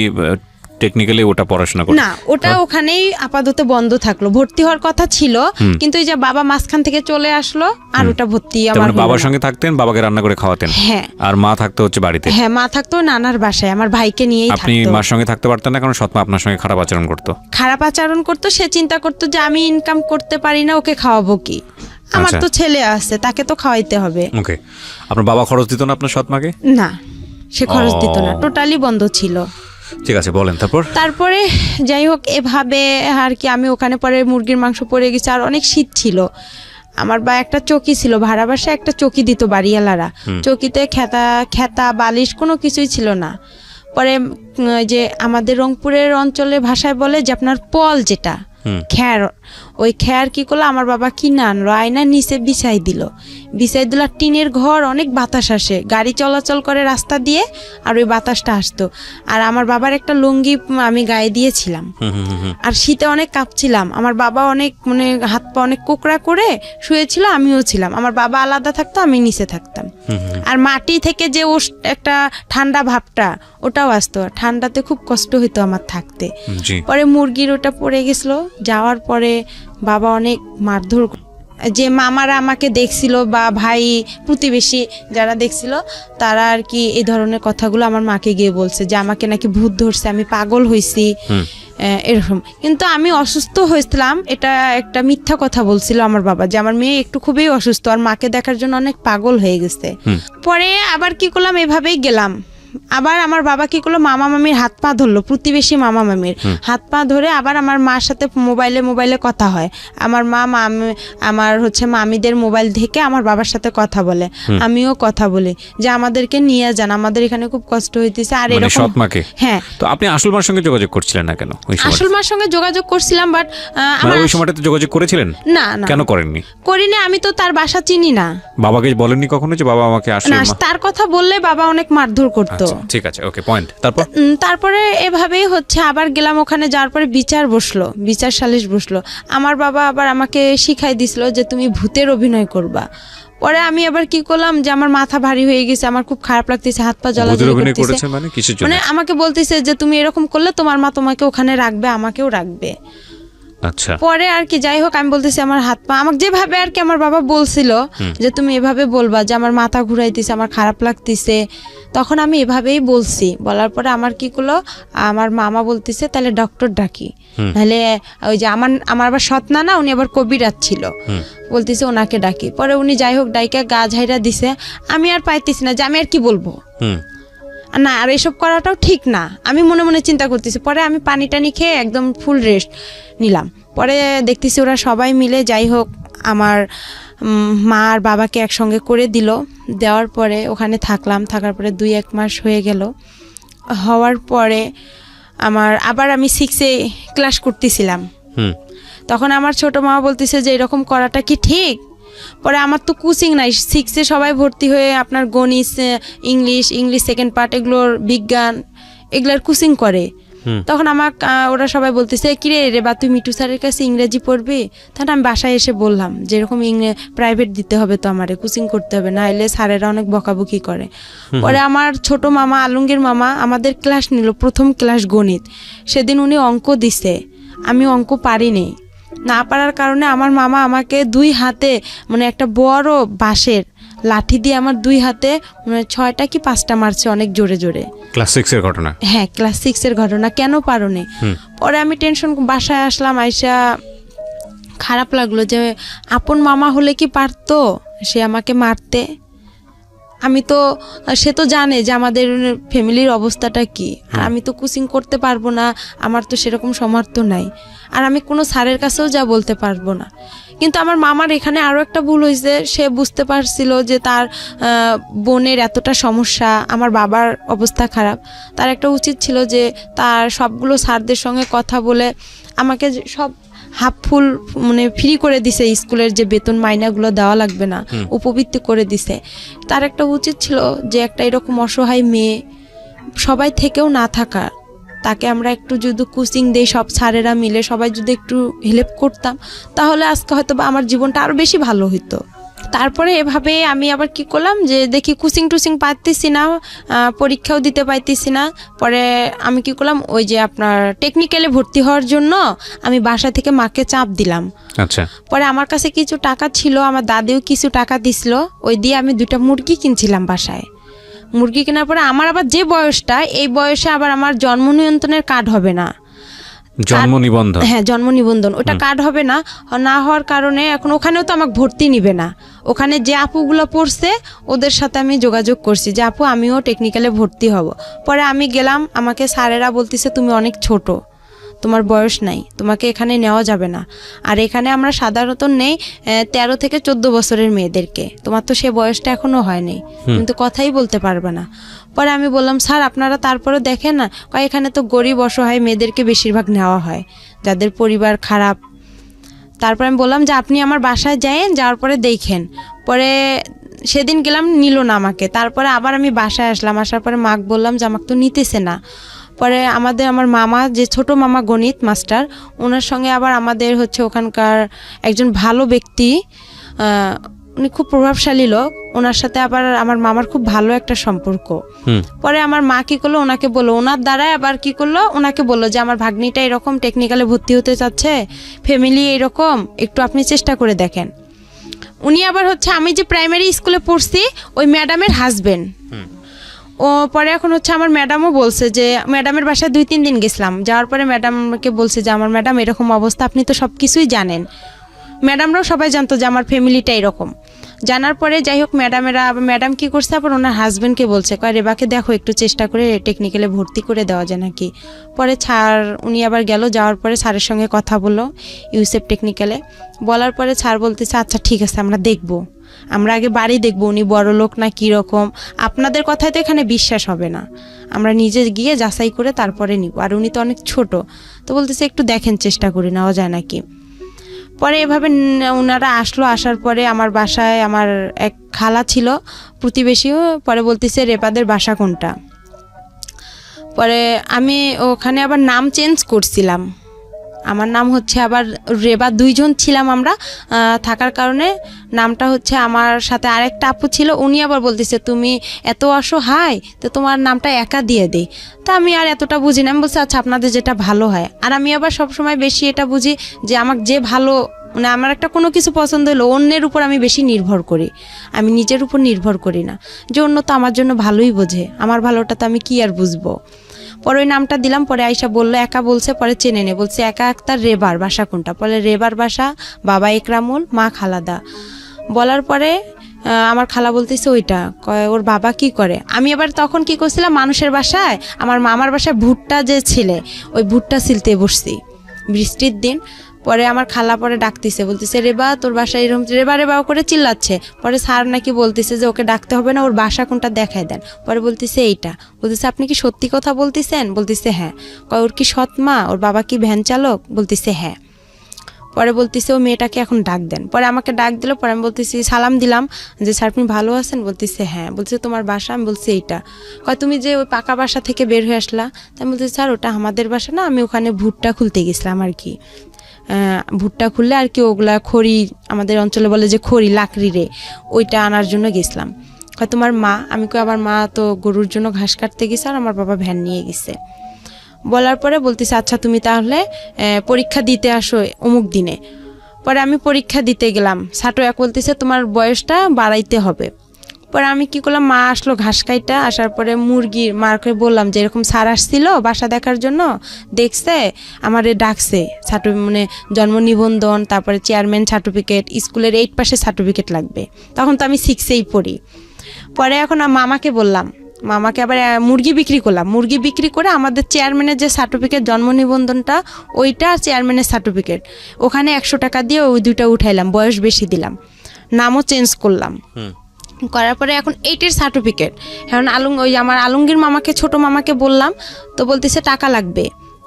টেকনিক্যালি ওটা পড়াশোনা করতেন? না, ওটা ওখানেই আপাতত বন্ধ থাকলো, ভর্তি হওয়ার কথা ছিল, কিন্তু এই যে বাবা মাঝখান থেকে চলে আসলো আর ওটা ভর্তি আমার হলো বাবার না। সঙ্গে থাকতেন, বাবাকে রান্না করে খাওয়াতেন? হ্যাঁ। আর মা থাকতো হচ্ছে বাড়িতে? হ্যাঁ, মা থাকতো নানার বাসায়, আমার ভাইকে নিয়েই আপনি থাকতো। মার সঙ্গে থাকতে পারতেন না কারণ সৎমা আপনার সঙ্গে খারাপ আচরণ করতো? খারাপ আচরণ করতো, সে চিন্তা করতো যে আমি ইনকাম করতে পারি না, ওকে খাওয়াবো কি, আমার তো ছেলে আছে, তাকে তো খাওয়াইতে হবে। ওকে, আপনার বাবা খরচ দিত না আপনার সৎমাকে? না, সে খরচ দিত না, টোটালি বন্ধ ছিল। ঠিক আছে, বলেন তারপরে যাই হোক এভাবে আর কি আমি ওখানে পরে মুরগির মাংস পড়ে গেছে, আর অনেক শীত ছিল। আমার বা একটা চকি ছিল, ভাড়া বাসায় একটা চকি দিত বাড়িওয়ালারা, চকিতে খেতা বালিশ কোনো কিছুই ছিল না। পরে যে আমাদের রংপুরের অঞ্চলে ভাষায় বলে যে আপনার পল যেটা খ্যার, ওই খ্যার কি করলো আমার বাবা কিনে আনলো, আয়নার নিচে বিছাই দিল আর টিনের ঘর, অনেক বাতাস আসে, গাড়ি চলাচল করে রাস্তা দিয়ে, আর ওই বাতাসটা আসতো। আর আমার বাবার একটা লুঙ্গি আমি গায়ে দিয়েছিলাম, আর শীতে অনেক কাঁপছিলাম। আমার বাবা অনেক মানে হাত পা অনেক কোকড়া করে শুয়েছিল, আমিও ছিলাম। আমার বাবা আলাদা থাকতো, আমি নিচে থাকতাম। আর মাটি থেকে যে একটা ঠান্ডা ভাবটা ওটাও আসতো, ঠান্ডাতে খুব কষ্ট হইতো আমার থাকতে। পরে মুরগির ওটা পড়ে গেছিল, যাওয়ার পরে বাবা অনেক মারধর, যে মামারা আমাকে দেখছিল বা ভাই প্রতিবেশী যারা দেখছিল তারা আর কি এই ধরনের কথাগুলো আমার মাকে গিয়ে বলছে যে আমাকে নাকি ভূত ধরছে, আমি পাগল হয়েছি এরকম। কিন্তু আমি অসুস্থ হয়েছিলাম, এটা একটা মিথ্যা কথা বলছিল আমার বাবা, যে আমার মেয়ে একটু খুবই অসুস্থ আর মাকে দেখার জন্য অনেক পাগল হয়ে গেছে। পরে আবার কি করলাম, এভাবেই গেলাম। আবার আমার বাবা কি করলো, মামা মামির হাত পা ধরলো, প্রতিবেশী মামা মামির হাত পা ধরে আবার আমার মার সাথে মোবাইলে কথা হয়। আমার মা আমার হচ্ছে মামিদের মোবাইল থেকে আমার বাবার সাথে কথা বলে, আমিও কথা বলি যে আমাদেরকে নিয়ে যান, আমাদের এখানে খুব কষ্ট হইতেছে। আর এরকম সৎমাকে? হ্যাঁ। তো আপনি আসল মার সঙ্গে যোগাযোগ করছিলেন না কেন? আসল মার সঙ্গে যোগাযোগ করছিলাম, বাট আমার ওই সময়টাতে যোগাযোগ করেছিলেন? না না, কেন করেননি? করিনি, আমি তো তার বাসা চিনি না। বাবাকে বলেননি কখনো যে বাবা আমাকে আসলে? না, তার কথা বললে বাবা অনেক মারধর করতো। ঠিক আছে, ওকে, পয়েন্ট। তারপরে এভাবেই হচ্ছে আবার গেলাম, ওখানে যাওয়ার পরে বিচার সালিশ বসলো। আমার বাবা আবার আমাকে শিখাই দিছিল যে তুমি ভূতের অভিনয় করবা। পরে আমি আবার কি করলাম, যে আমার মাথা ভারী হয়ে গেছে, আমার খুব খারাপ লাগতেছে, হাত পা জ্বলাজ্বলি করতেছে। মানে আমাকে বলতেছে যে তুমি এরকম করলে তোমার মা তোমাকে ওখানে রাখবে, আমাকেও রাখবে। আচ্ছা। পরে আর কি যাই হোক আমি বলতেছি আমার হাত পা, আমাকে যেভাবে আর কি আমার বাবা বলছিল যে তুমি এভাবে বলবা যে আমার মাথা ঘুরাইতেছে, আমার খারাপ লাগতেছে, তখন আমি এভাবেই বলছি। বলার পরে আমার কি করলো, আমার মামা বলতেছে তাহলে ডক্টর ডাকি, নাহলে ওই যে আমার আবার সৎ না, উনি আবার কবিরাজ ছিল, বলতেছে ওনাকে ডাকি। পরে উনি যাই হোক ডাইকা গা ঝাইরা দিছে। আমি আর পাইতেছি না যে আমি আর কি বলবো না, আর এসব করাটাও ঠিক না, আমি মনে মনে চিন্তা করতেছি। পরে আমি পানি টানি খেয়ে একদম ফুল রেস্ট নিলাম। পরে দেখতেছি ওরা সবাই মিলে যাই হোক আমার মা আর বাবাকে একসঙ্গে করে দেওয়ার পরে ওখানে থাকার পরে 2-1 মাস হয়ে গেল। হওয়ার পরে আবার আমি 6-এ ক্লাস করতেছিলাম, তখন আমার ছোট মা বলতেছে যে এরকম করাটা কি ঠিক? পরে আমার তো কোচিং নাই, 6-এ সবাই ভর্তি হয়ে আপনার গণিত, ইংলিশ সেকেন্ড পার্ট, এগুলোর বিজ্ঞান, এগুলোর কোচিং করে। তখন ওরা সবাই বলতেছে কিরে রে বা তুই মিটু স্যারের কাছে ইংরেজি পড়বি? তাহলে আমি বাসায় এসে বললাম যে এরকম প্রাইভেট দিতে হবে, তো আমারে কোচিং করতে হবে, না হলে স্যারেরা অনেক বকাবকি করে। পরে আমার ছোট মামা আলমগীর মামা আমাদের ক্লাস নিল, প্রথম ক্লাস গণিত। সেদিন উনি অঙ্ক দিছে, আমি অঙ্ক পারিনি। না পারার কারণে আমার মামা আমাকে 2 হাতে মানে একটা বড় বাঁশের লাঠি দিয়ে আমার 2 হাতে মানে 6টা কি 5টা মারছে অনেক জোরে জোরে। ক্লাস 6 এর ঘটনা? হ্যাঁ, ক্লাস 6 এর ঘটনা। কেন পারোনি? পরে আমি টেনশন, বাসায় আসলাম, আইসা খারাপ লাগলো যে আপন মামা হলে কি পারতো সে আমাকে মারতে। আমি তো, সে তো জানে যে আমাদের ফ্যামিলির অবস্থাটা কি, আর আমি তো কোচিং করতে পারবো না, আমার তো সেরকম সামর্থ্য নাই, আর আমি কোনো স্যারের কাছেও যা বলতে পারবো না। কিন্তু আমার মামার এখানে আরও একটা ভুল হয়েছে, সে বুঝতে পারছিল যে তার বোনের এতটা সমস্যা, আমার বাবার অবস্থা খারাপ, তার একটা উচিত ছিল যে তার সবগুলো স্যারদের সঙ্গে কথা বলে আমাকে সব হাফ ফুল মানে ফ্রি করে দিছে, স্কুলের যে বেতন মাইনাগুলো দেওয়া লাগবে না, উপবৃত্তি করে দিছে। তার একটা উচিত ছিল যে একটা এরকম অসহায় মেয়ে সবাই থেকেও না থাকা, তাকে আমরা একটু যদি কোচিং দেই, সব স্যারেরা মিলে সবাই যদি একটু হেল্প করতাম, তাহলে আজকে হয়তো বা আমার জীবনটা আরও বেশি ভালো হতো। তারপরে এভাবে আমি আবার কি করলাম যে দেখি কোচিং টুচিং পাইতেছি না, পরীক্ষাও দিতে পাইতেছি না। পরে আমি কি করলাম, ওই যে আপনার টেকনিক্যালে ভর্তি হওয়ার জন্য আমি বাসা থেকে মাকে চাপ দিলাম। আচ্ছা। পরে আমার কাছে কিছু টাকা ছিল, আমার দাদিও কিছু টাকা দিছিল, ওই দিয়ে আমি 2টা মুরগি কিনছিলাম বাসায়। মুরগি কেনার পরে আমার আবার যে বয়সটা, এই বয়সে আবার আমার জন্ম নিয়ন্ত্রণের কার্ড হবে না, জন্ম নিবন্ধন। হ্যাঁ, জন্ম নিবন্ধন, ওটা কার্ড হবে না। না হওয়ার কারণে এখন ওখানেও তো আমাকে ভর্তি নিবে না। ওখানে যে আপুগুলো পড়ছে ওদের সাথে আমি যোগাযোগ করছি যে আপু আমিও টেকনিক্যালে ভর্তি হব। পরে আমি গেলাম, আমাকে স্যারেরা বলতেছে তুমি অনেক ছোট, তোমার বয়স নাই, তোমাকে এখানে নেওয়া যাবে না। আর এখানে আমরা সাধারণত নেই 13 থেকে 14 বছরের মেয়েদেরকে, তোমার তো সে বয়সটা এখনো হয়নি, কিন্তু কথাই বলতে পারবে না। পরে আমি বললাম স্যার আপনারা তারপরে দেখেন না, এখানে তো গরিব অসহায় মেয়েদেরকে বেশিরভাগ নেওয়া হয়, যাদের পরিবার খারাপ। তারপর আমি বললাম যে আপনি আমার বাসায় যায়েন, যাওয়ার পরে দেখেন। পরে সেদিন গেলাম, নিল না আমাকে। তারপরে আবার আমি বাসায় আসলাম, আসার পরে মাকে বললাম যে আমাকে তো নিতেছে না। পরে আমার মামা, যে ছোট মামা গণিত মাস্টার, ওনার সঙ্গে আবার আমাদের হচ্ছে ওখানকার একজন ভালো ব্যক্তি, উনি খুব প্রভাবশালী লোক, ওনার সাথে আবার আমার মামার খুব ভালো একটা সম্পর্ক। পরে আমার মা কি করলো, ওনাকে বললো, ওনার দ্বারাই আবার কি করলো, ওনাকে বললো যে আমার ভাগ্নিটা এরকম টেকনিক্যালে ভর্তি হতে চাচ্ছে, ফ্যামিলি এরকম, একটু আপনি চেষ্টা করে দেখেন। উনি আবার হচ্ছে আমি যে প্রাইমারি স্কুলে পড়ছি ওই ম্যাডামের হাজবেন্ড। ও পরে এখন হচ্ছে আমার ম্যাডামও বলছে যে, ম্যাডামের বাসায় 2-3 দিন গেছিলাম, যাওয়ার পরে ম্যাডামকে বলছে যে আমার ম্যাডাম এরকম অবস্থা, আপনি তো সব কিছুই জানেন। ম্যাডামরাও সবাই জানতো যে আমার ফ্যামিলিটা এরকম। জানার পরে যাই হোক, ম্যাডাম কি করছে, আবার ওনার হাজবেন্ডকে বলছে, রেবাকে দেখো একটু চেষ্টা করে টেকনিক্যালে ভর্তি করে দেওয়া যায় নাকি। পরে স্যার, উনি আবার গেল, যাওয়ার পরে স্যারের সঙ্গে কথা বললো ইউসেফ টেকনিক্যালে। বলার পরে স্যার বলতেছে আচ্ছা ঠিক আছে, আমরা দেখবো, আমরা আগে বাড়ি দেখবো, উনি বড় লোক না কীরকম, আপনাদের কথায় তো এখানে বিশ্বাস হবে না, আমরা নিজে গিয়ে যাচাই করে তারপরে নিব, আর উনি তো অনেক ছোট। তো বলতেছে একটু দেখেন, চেষ্টা করে নেওয়া যায় নাকি। পরে এভাবে ওনারা আসলো, আসার পরে আমার বাসায় আমার এক খালা ছিল প্রতিবেশীও, পরে বলতেছে রেবাদের বাসা কোনটা। পরে আমি ওখানে আবার নাম চেঞ্জ করছিলাম, আমার নাম হচ্ছে আবার রেবা, 2 জন ছিলাম আমরা, থাকার কারণে নামটা হচ্ছে, আমার সাথে আরেকটা আপু ছিল, উনি আবার বলতেছে তুমি এত অসহায়, তো তোমার নামটা একা দিয়ে দেই। তা আমি আর এতটা বুঝি না, আমি বলছি আচ্ছা আপনাদের যেটা ভালো হয়। আর আমি আবার সবসময় বেশি এটা বুঝি যে আমাকে যে ভালো, মানে আমার একটা কোনো কিছু পছন্দ হলো অন্যের উপর আমি বেশি নির্ভর করি, আমি নিজের উপর নির্ভর করি না, যে অন্য তো আমার জন্য ভালোই বোঝে, আমার ভালোটা তো আমি কি আর বুঝবো। পরে ওই নামটা দিলাম, পরে আয়শা বললো, একা বলছে, পরে চেনে নে, বলছে একা আক্তার রেবার বাসা কোনটা। পরে রেবার বাসা, বাবা একরামুল, মা খালাদা। বলার পরে আমার খালা বলতেছে ওইটা, ওর বাবা কি করে। আমি আবার তখন কি করছিলাম, মানুষের বাসায়, আমার মামার বাসায় ভুট্টা যে ছিলে, ওই ভুট্টা ছিলতে বসছি বৃষ্টির দিন। পরে আমার খালা পরে ডাকতেছে, বলতেছে রেবা তোর বাসায় এরকম, রেবা রেবা করে চিল্লাচ্ছে। পরে স্যার নাকি বলতেছে যে ওকে ডাকতে হবে না, ওর বাসা কোনটা দেখায় দেন। পরে বলতেছে এইটা, বলতেছে আপনি কি সত্যি কথা বলতেছেন, বলতেছে হ্যাঁ। ওর কি সৎ মা, ওর বাবা কি ভ্যান চালক, বলতেছে হ্যাঁ। পরে বলতেছে ও মেয়েটাকে এখন ডাক দেন। পরে আমাকে ডাক দিল, পরে আমি বলতেছি, সালাম দিলাম যে স্যার আপনি ভালো আছেন, বলতেছে হ্যাঁ। বলছে তোমার বাসা, আমি বলছি এইটা। তুমি যে ওই পাকা বাসা থেকে বের হয়ে আসলা, তাই বলতেছি স্যার ওটা আমাদের বাসা না, আমি ওখানে ভুট্টা খুলতে গেছিলাম আর কি, ভুট্টা খুললে আর কি ওগুলা খড়ি, আমাদের অঞ্চলে বলে যে খড়ি, লাকড়ি রে, ওইটা আনার জন্য গেছিলাম। তোমার মা, আমি আমার মা তো গরুর জন্য ঘাস কাটতে গেছে, আর আমার বাবা ভ্যান নিয়ে গেছে। বলার পরে বলতেছে আচ্ছা তুমি তাহলে পরীক্ষা দিতে আসো অমুক দিনে। পরে আমি পরীক্ষা দিতে গেলাম, ছাটো এক বলতেছে তোমার বয়সটা বাড়াইতে হবে। পরে আমি কি করলাম, মা আসলো ঘাস কাইটা, আসার পরে মুরগির মাকে বললাম যে এরকম স্যার আসছিল বাসা দেখার জন্য, দেখছে আমারে ডাকছে, মানে জন্ম নিবন্ধন, তারপরে চেয়ারম্যান সার্টিফিকেট, স্কুলের 8 পাসের সার্টিফিকেট লাগবে। তখন তো আমি 6-এই পড়ি। পরে এখন মামাকে বললাম, মামাকে আবার মুরগি বিক্রি করলাম, মুরগি বিক্রি করে আমাদের চেয়ারম্যানের যে সার্টিফিকেট জন্ম নিবন্ধনটা ওইটা, চেয়ারম্যানের সার্টিফিকেট, ওখানে 100 টাকা দিয়ে ওই দুইটা উঠাইলাম, বয়স বেশি দিলাম, নামও চেঞ্জ করলাম। করার পরে এখন 8-এর সার্টিফিকেট, এখন ওই আমার আলমগীর মামাকে, ছোট মামাকে বললাম, তো বলতেছে টাকা লাগবে।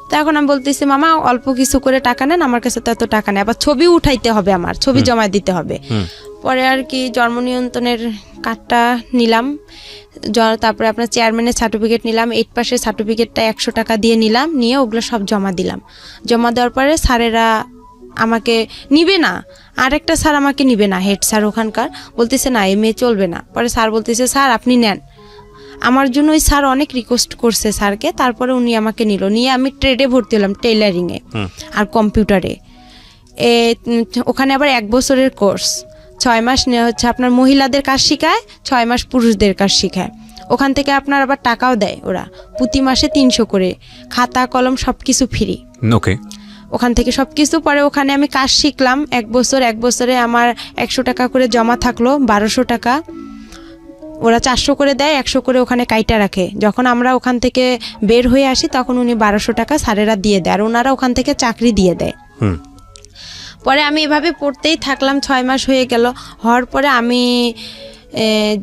তো এখন আমি বলতেছি মামা অল্প কিছু করে টাকা নেন, আমার কাছে তো এত টাকা নেই, আবার ছবি উঠাইতে হবে, আমার ছবি জমা দিতে হবে। পরে আর কি জন্ম নিয়ন্ত্রণের কার্ডটা নিলাম, তারপরে আপনার চেয়ারম্যানের সার্টিফিকেট নিলাম, 8 পাসের সার্টিফিকেটটা 100 টাকা দিয়ে নিলাম, নিয়ে ওগুলো সব জমা দিলাম। জমা দেওয়ার পরে স্যারেরা আমাকে নিবে না, আরেকটা স্যার আমাকে নিবে না, হেড স্যার ওখানকার, বলতেছে না এ মেয়ে চলবে না। পরে স্যার বলতেছে স্যার আপনি নেন। আমার জন্য ওই স্যার অনেক রিকোয়েস্ট করছে স্যারকে, তারপরে উনি আমাকে নিল, নিয়ে আমি ট্রেডে ভর্তি হলাম, টেইলারিংয়ে আর কম্পিউটারে। ওখানে আবার 1 বছরের কোর্স, 6 মাস হচ্ছে আপনার মহিলাদের কাজ শেখায়, 6 মাস পুরুষদের কাজ শেখায়। ওখান থেকে আপনার আবার টাকাও দেয় ওরা, প্রতি মাসে 300 করে, খাতা কলম সব কিছু ফ্রি। ওকে, ওখান থেকে সব কিছু। পরে ওখানে আমি কাজ শিখলাম 1 বছর, 1 বছরে আমার 100 টাকা করে জমা থাকলো, 1200 টাকা। ওরা 400 করে দেয়, 100 করে ওখানে কাইটা রাখে। যখন আমরা ওখান থেকে বের হয়ে আসি তখন উনি 1200 টাকা স্যারেরা দিয়ে দেয়, আর ওনারা ওখান থেকে চাকরি দিয়ে দেয়। পরে আমি এভাবে পড়তেই থাকলাম, 6 মাস হয়ে গেল। হওয়ার পরে আমি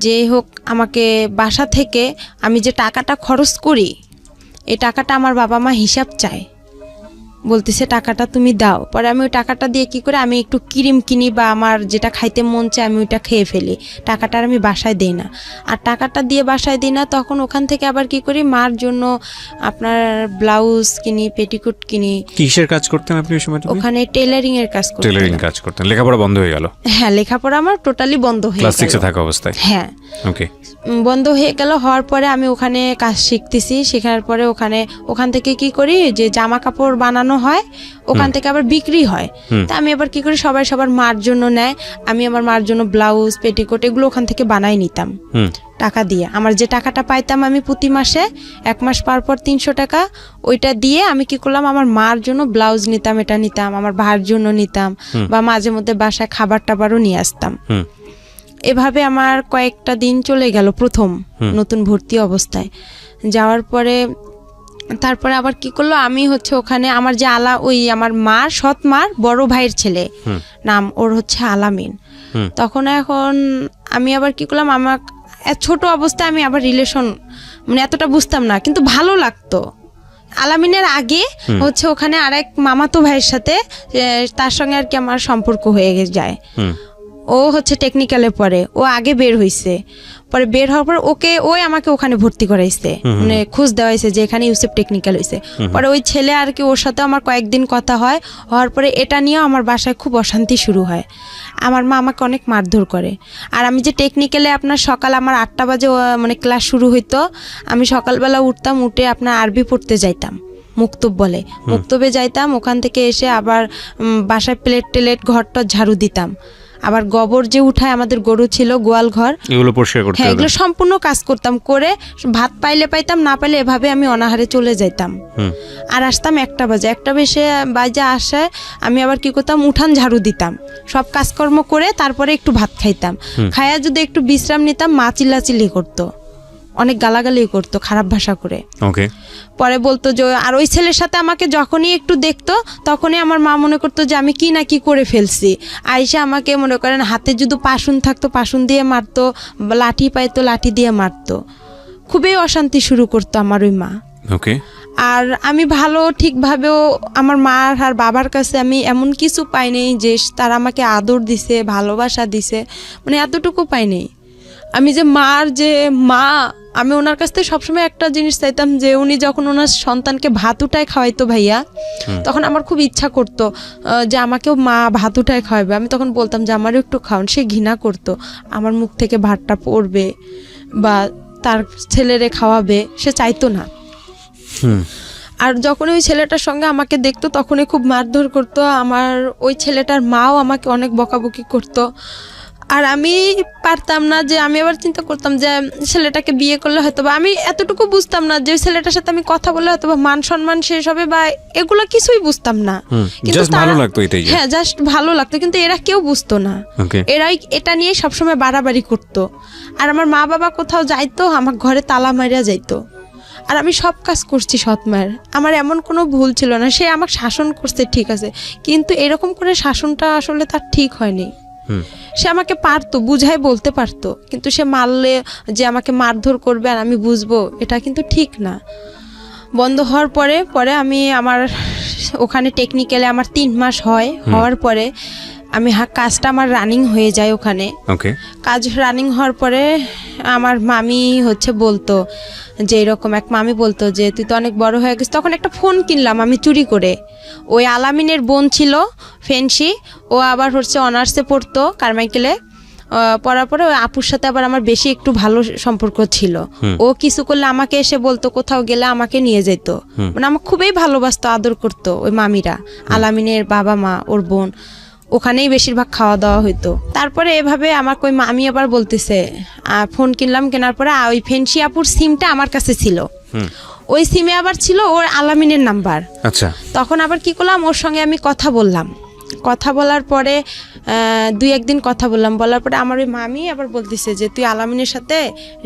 যে হোক আমাকে বাসা থেকে আমি যে টাকাটা খরচ করি, এই টাকাটা আমার বাবা মা হিসাব চায়, বলতেছে টাকাটা তুমি দাও। পরে আমি ওই টাকাটা দিয়ে কি করে আমি একটু ক্রিম কিনি বা আমার যেটা খাইতে মন চায় আমি ওইটা খেয়ে ফেলি, টাকাটা আমি বাসায় দিই না। আর টাকাটা দিয়ে বাসায় দিই না, তখন ওখান থেকে আবার কি করি, মার জন্য আপনার ব্লাউজ কিনি, পেটিকোট কিনি। কিসের কাজ করতেন আপনি ওই সময়? ওখানে টেইলারিং এর কাজ করতেন। টেইলারিং কাজ করতেন, লেখাপড়া বন্ধ হয়ে গেল? হ্যাঁ, লেখাপড়া আমার টোটালি বন্ধ হয়ে গেল, ক্লাস 6 এ থাকা অবস্থায়। হ্যাঁ, ওকে, বন্ধ হয়ে গেল। হওয়ার পরে আমি ওখানে কাজ শিখতেছি, শেখার পরে ওখান থেকে কি করি, যে জামা কাপড় বানানো হয়, ওখান থেকে আবার বিক্রি হয়। তা আমি আবার কি করি, সবার মার জন্য নেয়, আমি আমার মার জন্য ব্লাউজ, পেটিকোট এগুলো ওখান থেকে বানাই নিতাম টাকা দিয়ে। আমার যে টাকাটা পাইতাম আমি প্রতি মাসে, 1 মাস পর 300 টাকা, ওইটা দিয়ে আমি কি করলাম, আমার মার জন্য ব্লাউজ নিতাম, এটা নিতাম, আমার ভাইয়ের জন্য নিতাম, বা মাঝে মধ্যে বাসায় খাবার টাবারও নিয়ে আসতাম। এভাবে আমার কয়েকটা দিন চলে গেল প্রথম নতুন ভর্তি অবস্থায়। যাওয়ার পরে তারপরে আবার কি করলো, আমি হচ্ছে ওখানে আমার যে ওই আমার মার সৎ মার বড় ভাইয়ের ছেলে, নাম ওর হচ্ছে আলামিন। তখন এখন আমি আবার কি করলাম, আমার ছোট অবস্থায় আমি আবার রিলেশন মানে এতটা বুঝতাম না, কিন্তু ভালো লাগতো। আলামিনের আগে হচ্ছে ওখানে আরেক মামাতো ভাইয়ের সাথে, তার সঙ্গে আর কি আমার সম্পর্ক হয়ে যায়। ও হচ্ছে টেকনিক্যালে পড়ে, ও আগে বের হইছে। পরে বের হওয়ার পর ওই আমাকে ওখানে ভর্তি করাইছে, মানে খোঁজ দেওয়াইছে যে এখানে ইউসেফ টেকনিক্যাল হইছে। পরে ওই ছেলে আর কি, ওর সাথে আমার কয়েকদিন কথা হয়, হওয়ার পরে এটা নিয়েও আমার বাসায় খুব অশান্তি শুরু হয়। আমার মা আমাকে অনেক মারধর করে। আর আমি যে টেকনিক্যালে আপনার সকাল আমার 8টা বাজে মানে ক্লাস শুরু হইতো, আমি সকালবেলা উঠতাম, উঠে আপনার আরবি পড়তে যাইতাম, মুক্তব বলে, মুক্তবে যাইতাম। ওখান থেকে এসে আবার বাসায় প্লেট ঘরটা ঝাড়ু দিতাম, আবার গোবর যে উঠায়, আমাদের গরু ছিল, গোয়াল ঘর, এগুলো পরিষ্কার করতে, হ্যাঁ, এগুলো সম্পূর্ণ কাজ করতাম। করে ভাত পাইলে পাইতাম, না পাইলে এভাবে আমি অনাহারে চলে যাইতাম। আর আসতাম 1টা বাজে, 1টা বাজে আসায় আমি আবার কি করতাম, উঠান ঝাড়ু দিতাম, সব কাজকর্ম করে তারপরে একটু ভাত খাইতাম। খাইয়া যদি একটু বিশ্রাম নিতাম, মা চিল্লাচিল্লি করতো, অনেক গালাগালি করতো খারাপ ভাষা করে। ওকে, পরে বলতো যে, আর ওই ছেলের সাথে আমাকে যখনই একটু দেখতো তখনই আমার মা মনে করতো যে আমি কি না কি করে ফেলছি। আইসা আমাকে মনে করেন হাতে যদি পাশুন থাকতো পাশুন দিয়ে মারতো, লাঠি পাইতো লাঠি দিয়ে মারতো। খুবই অশান্তি শুরু করতো আমার ওই মা। ওকে, আর আমি ভালো ঠিকভাবেও আমার মা আর বাবার কাছে আমি এমন কিছু পাইনি যে তারা আমাকে আদর দিছে, ভালোবাসা দিছে, মানে এতটুকু পাইনি। আমি যে মার যে মা, আমি ওনার কাছ থেকে সবসময় একটা জিনিস চাইতাম, যে উনি যখন ওনার সন্তানকে ভাত উঠায় খাওয়াইতো ভাইয়া, তখন আমার খুব ইচ্ছা করতো যে আমাকেও মা ভাত উঠায় খাওয়াবে। আমি তখন বলতাম যে আমারও একটু খাওয়ান। সে ঘৃণা করতো, আমার মুখ থেকে ভাতটা পড়বে বা তার ছেলেরে খাওয়াবে, সে চাইতো না। আর যখন ওই ছেলেটার সঙ্গে আমাকে দেখতো তখনই খুব মারধর করতো। আমার ওই ছেলেটার মাও আমাকে অনেক বকাবকি করতো। আর আমি পারতাম না, যে আমি আবার চিন্তা করতাম যে ছেলেটাকে বিয়ে করলে হয়তো বা, আমি এতটুকু বুঝতাম না যে ওই ছেলেটার সাথে আমি কথা বলে হয়তো বা মান সম্মান শেষ হবে বা এগুলো কিছুই বুঝতাম না। জাস্ট ভালো লাগতো এটাই। হ্যাঁ, জাস্ট ভালো লাগতো, কিন্তু এরা কেউ বুঝতো না। এরাই এটা নিয়ে সবসময় বাড়াবাড়ি করতো। আর আমার মা বাবা কোথাও যাইতো, আমার ঘরে তালা মারিয়া যাইতো। আর আমি সব কাজ করছি সৎ মায়ের, আমার এমন কোনো ভুল ছিল না। সে আমাকে শাসন করছে ঠিক আছে, কিন্তু এরকম করে শাসনটা আসলে তার ঠিক হয়নি। সে আমাকে পারতো, বুঝাই বলতে পারতো, কিন্তু সে মারলে যে আমাকে মারধর করবে আর আমি বুঝবো, এটা কিন্তু ঠিক না। বন্ধ হওয়ার পরে আমি আমার ওখানে টেকনিক্যালে আমার 3 মাস হওয়ার পরে আমি কাজটা আমার রানিং হয়ে যায় ওখানে। কাজ রানিং হওয়ার পরে আমার মামি বলতো যে, এরকম এক মামি বলতো যে তুই তো অনেক বড় হয়ে গেছিস। তখন একটা ফোন কিনলাম আমি চুরি করে। ওই আলামিনের বোন ছিল ফেন্সি, ও আবার অনার্সে পড়তো কারমাইকেলে। পড়ার পরে ওই আপুর সাথে আবার আমার বেশি একটু ভালো সম্পর্ক ছিল। ও কিছু করলে আমাকে এসে বলতো, কোথাও গেলে আমাকে নিয়ে যেত। মানে আমাকে খুবই ভালোবাসতো, আদর করতো ওই মামিরা, আলামিনের বাবা মা, ওর বোন। ওখানেই বেশিরভাগ খাওয়া দাওয়া হইতো। তারপরে এভাবে আমাকে ওই মামি আবার বলতেছে, ফোন কিনলাম, কেনার পরে ওই ফেন্সি আপুর সিমটা আমার কাছে ছিল। ওই সিমে আবার ছিল ওর আলামিনের নাম্বার। আচ্ছা, তখন আবার কি করলাম, ওর সঙ্গে আমি কথা বললাম। কথা বলার পরে 2-1 দিন কথা বলার পরে আমার ওই মামি আবার বলতেছে যে তুই আলামিনের সাথে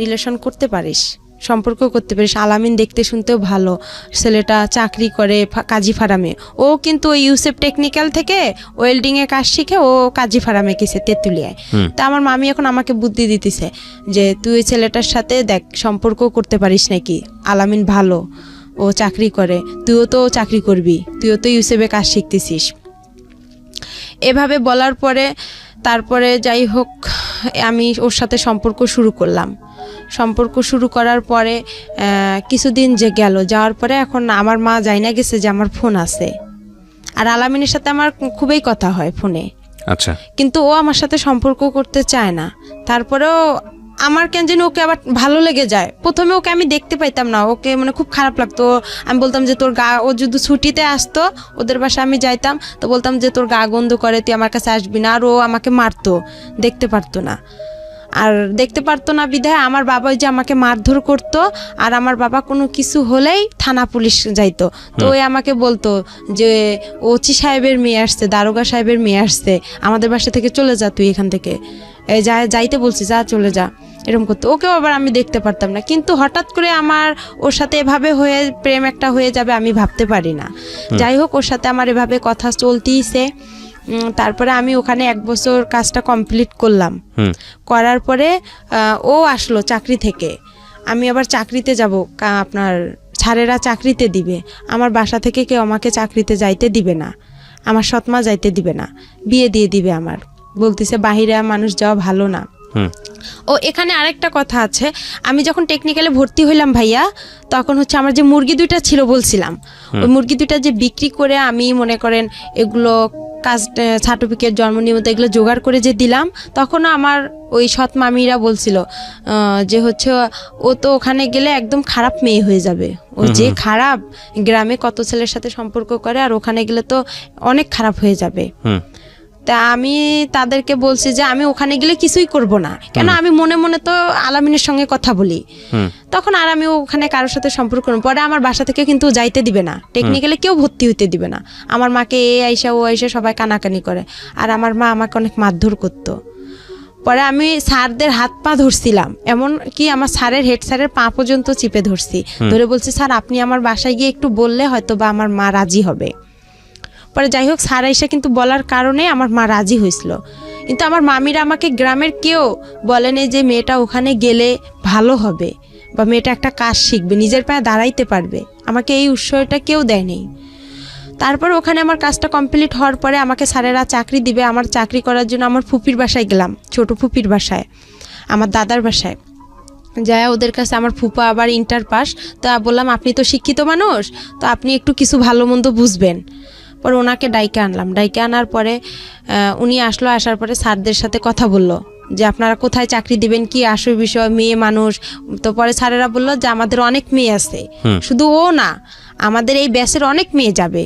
রিলেশন করতে পারিস, সম্পর্ক করতে পারিস। আলামিন দেখতে শুনতেও ভালো, ছেলেটা চাকরি করে কাজী ফার্মে। ও কিন্তু ওই ইউসেফ টেকনিক্যাল থেকে ওয়েল্ডিংয়ে কাজ শিখে ও কাজী ফার্মে গেছে তেঁতুলিয়ায়। তা আমার মামি এখন আমাকে বুদ্ধি দিতেছে যে তুই ওই ছেলেটার সাথে দেখ সম্পর্ক করতে পারিস নাকি, আলামিন ভালো, ও চাকরি করে, তুইও তো চাকরি করবি, তুইও তো ইউসেফে কাজ শিখতেছিস। এভাবে বলার পরে তারপরে যাই হোক আমি ওর সাথে সম্পর্ক শুরু করলাম। সম্পর্ক শুরু করার পরে কিছুদিন যাওয়ার পরে এখন আমার মা যাই না গেছে যে আমার ফোন আছে। আর আলামিনের সাথে আমার খুবই কথা হয় ফোনে। আচ্ছা, কিন্তু ও আমার সাথে সম্পর্ক করতে চায় না। তারপরেও আমার কেন যেন ওকে আবার ভালো লেগে যায়। প্রথমে ওকে আমি দেখতে পাইতাম না, ওকে মানে খুব খারাপ লাগতো। আমি বলতাম যে তোর গা, ও যদি ছুটিতে আসতো ওদের বাসায় আমি যাইতাম, তো বলতাম যে তোর গা গন্ধ করে, তুই আমার কাছে আসবি না। আর ও আমাকে মারতো, দেখতে পারতো না। আর দেখতে পারতো না বিধায় আমার বাবা যে আমাকে মারধর করতো। আর আমার বাবা কোনো কিছু হলেই থানা পুলিশ যাইতো। তো ওই আমাকে বলতো যে ওচি সাহেবের মেয়ে আসছে, দারোগা সাহেবের মেয়ে আসছে, আমাদের বাসা থেকে চলে যা, তুই এখান থেকে যাইতে বলছি, যা চলে যা, এরকম করতো। ওকেও আবার আমি দেখতে পারতাম না। কিন্তু হঠাৎ করে আমার ওর সাথে এভাবে প্রেম একটা হয়ে যাবে আমি ভাবতে পারি না। যাই হোক, ওর সাথে আমার এভাবে কথা চলতেইছে। তারপরে আমি ওখানে 1 বছর কাজটা কমপ্লিট করলাম। করার পরে ও আসলো চাকরি থেকে। আমি আবার চাকরিতে যাব, আপনার স্যারেরা চাকরিতে দিবে। আমার বাসা থেকে কেউ আমাকে চাকরিতে যাইতে দিবে না, আমার সৎমা যাইতে দিবে না, বিয়ে দিয়ে দিবে। আমার বলতেছে বাহিরে মানুষ যাওয়া ভালো না। ও এখানে আরেকটা কথা আছে, আমি যখন টেকনিক্যালে ভর্তি হইলাম ভাইয়া, তখন আমার যে মুরগি 2টা ছিল বলছিলাম, ওই মুরগি 2টা যে বিক্রি করে আমি মনে করেন এগুলো কাজ সার্টিফিকেট, জন্ম নিবন্ধন এগুলো জোগাড় করে যে দিলাম, তখনও আমার ওই সৎ মামিরা বলছিল যে ও তো ওখানে গেলে একদম খারাপ মেয়ে হয়ে যাবে। ও যে খারাপ, গ্রামে কত ছেলের সাথে সম্পর্ক করে, আর ওখানে গেলে তো অনেক খারাপ হয়ে যাবে। তা আমি তাদেরকে বলছি যে আমি ওখানে গেলে কিছুই করব না, কেন আমি মনে মনে তো আলামিনের সঙ্গে কথা বলি। তখন আর আমি ওখানে কারোর সাথে সম্পর্ক করব। পরে আমার বাসা থেকে কিন্তু যাইতে দিবে না, টেকনিক্যালে কেউ ভর্তি হইতে দিবে না। আমার মাকে ও আইসা সবাই কানাকানি করে। আর আমার মা আমাকে অনেক মারধর করতো। পরে আমি স্যারদের হাত পা ধরছিলাম, এমন কি আমার হেড স্যারের পা পর্যন্ত চিপে ধরছি, ধরে বলছি স্যার আপনি আমার বাসায় গিয়ে একটু বললে হয়তো বা আমার মা রাজি হবে। পরে যাই হোক, স্যার আইসা কিন্তু বলার কারণে আমার মা রাজি হয়েছিল। কিন্তু আমার মামিরা আমাকে গ্রামের কেউ বলেনি যে মেয়েটা ওখানে গেলে ভালো হবে বা মেয়েটা একটা কাজ শিখবে, নিজের পায়ে দাঁড়াইতে পারবে। আমাকে এই উৎসাহটা কেউ দেয়নি। তারপর ওখানে আমার কাজটা কমপ্লিট হওয়ার পরে আমাকে স্যারেরা চাকরি দিবে। আমার চাকরি করার জন্য আমার ফুপির বাসায় গেলাম, ছোট ফুপির বাসায়, আমার দাদার বাসায়। যায় ওদের কাছে আমার ফুপা আবার ইন্টার পাস। তা বললাম আপনি তো শিক্ষিত মানুষ, তো আপনি একটু কিছু ভালো মন্দ বুঝবেন। পরে ওনাকে ডাইকে আনলাম। ডাইকে আনার পরে উনি আসলো। আসার পরে স্যারদের সাথে কথা বললো, যে আপনারা কোথায় চাকরি দিবেন, কি আসল বিষয়, মেয়ে মানুষ। তো পরে স্যারেরা বললো যে আমাদের অনেক মেয়ে আছে, শুধু ও না, আমাদের এই ব্যাচের অনেক মেয়ে যাবে।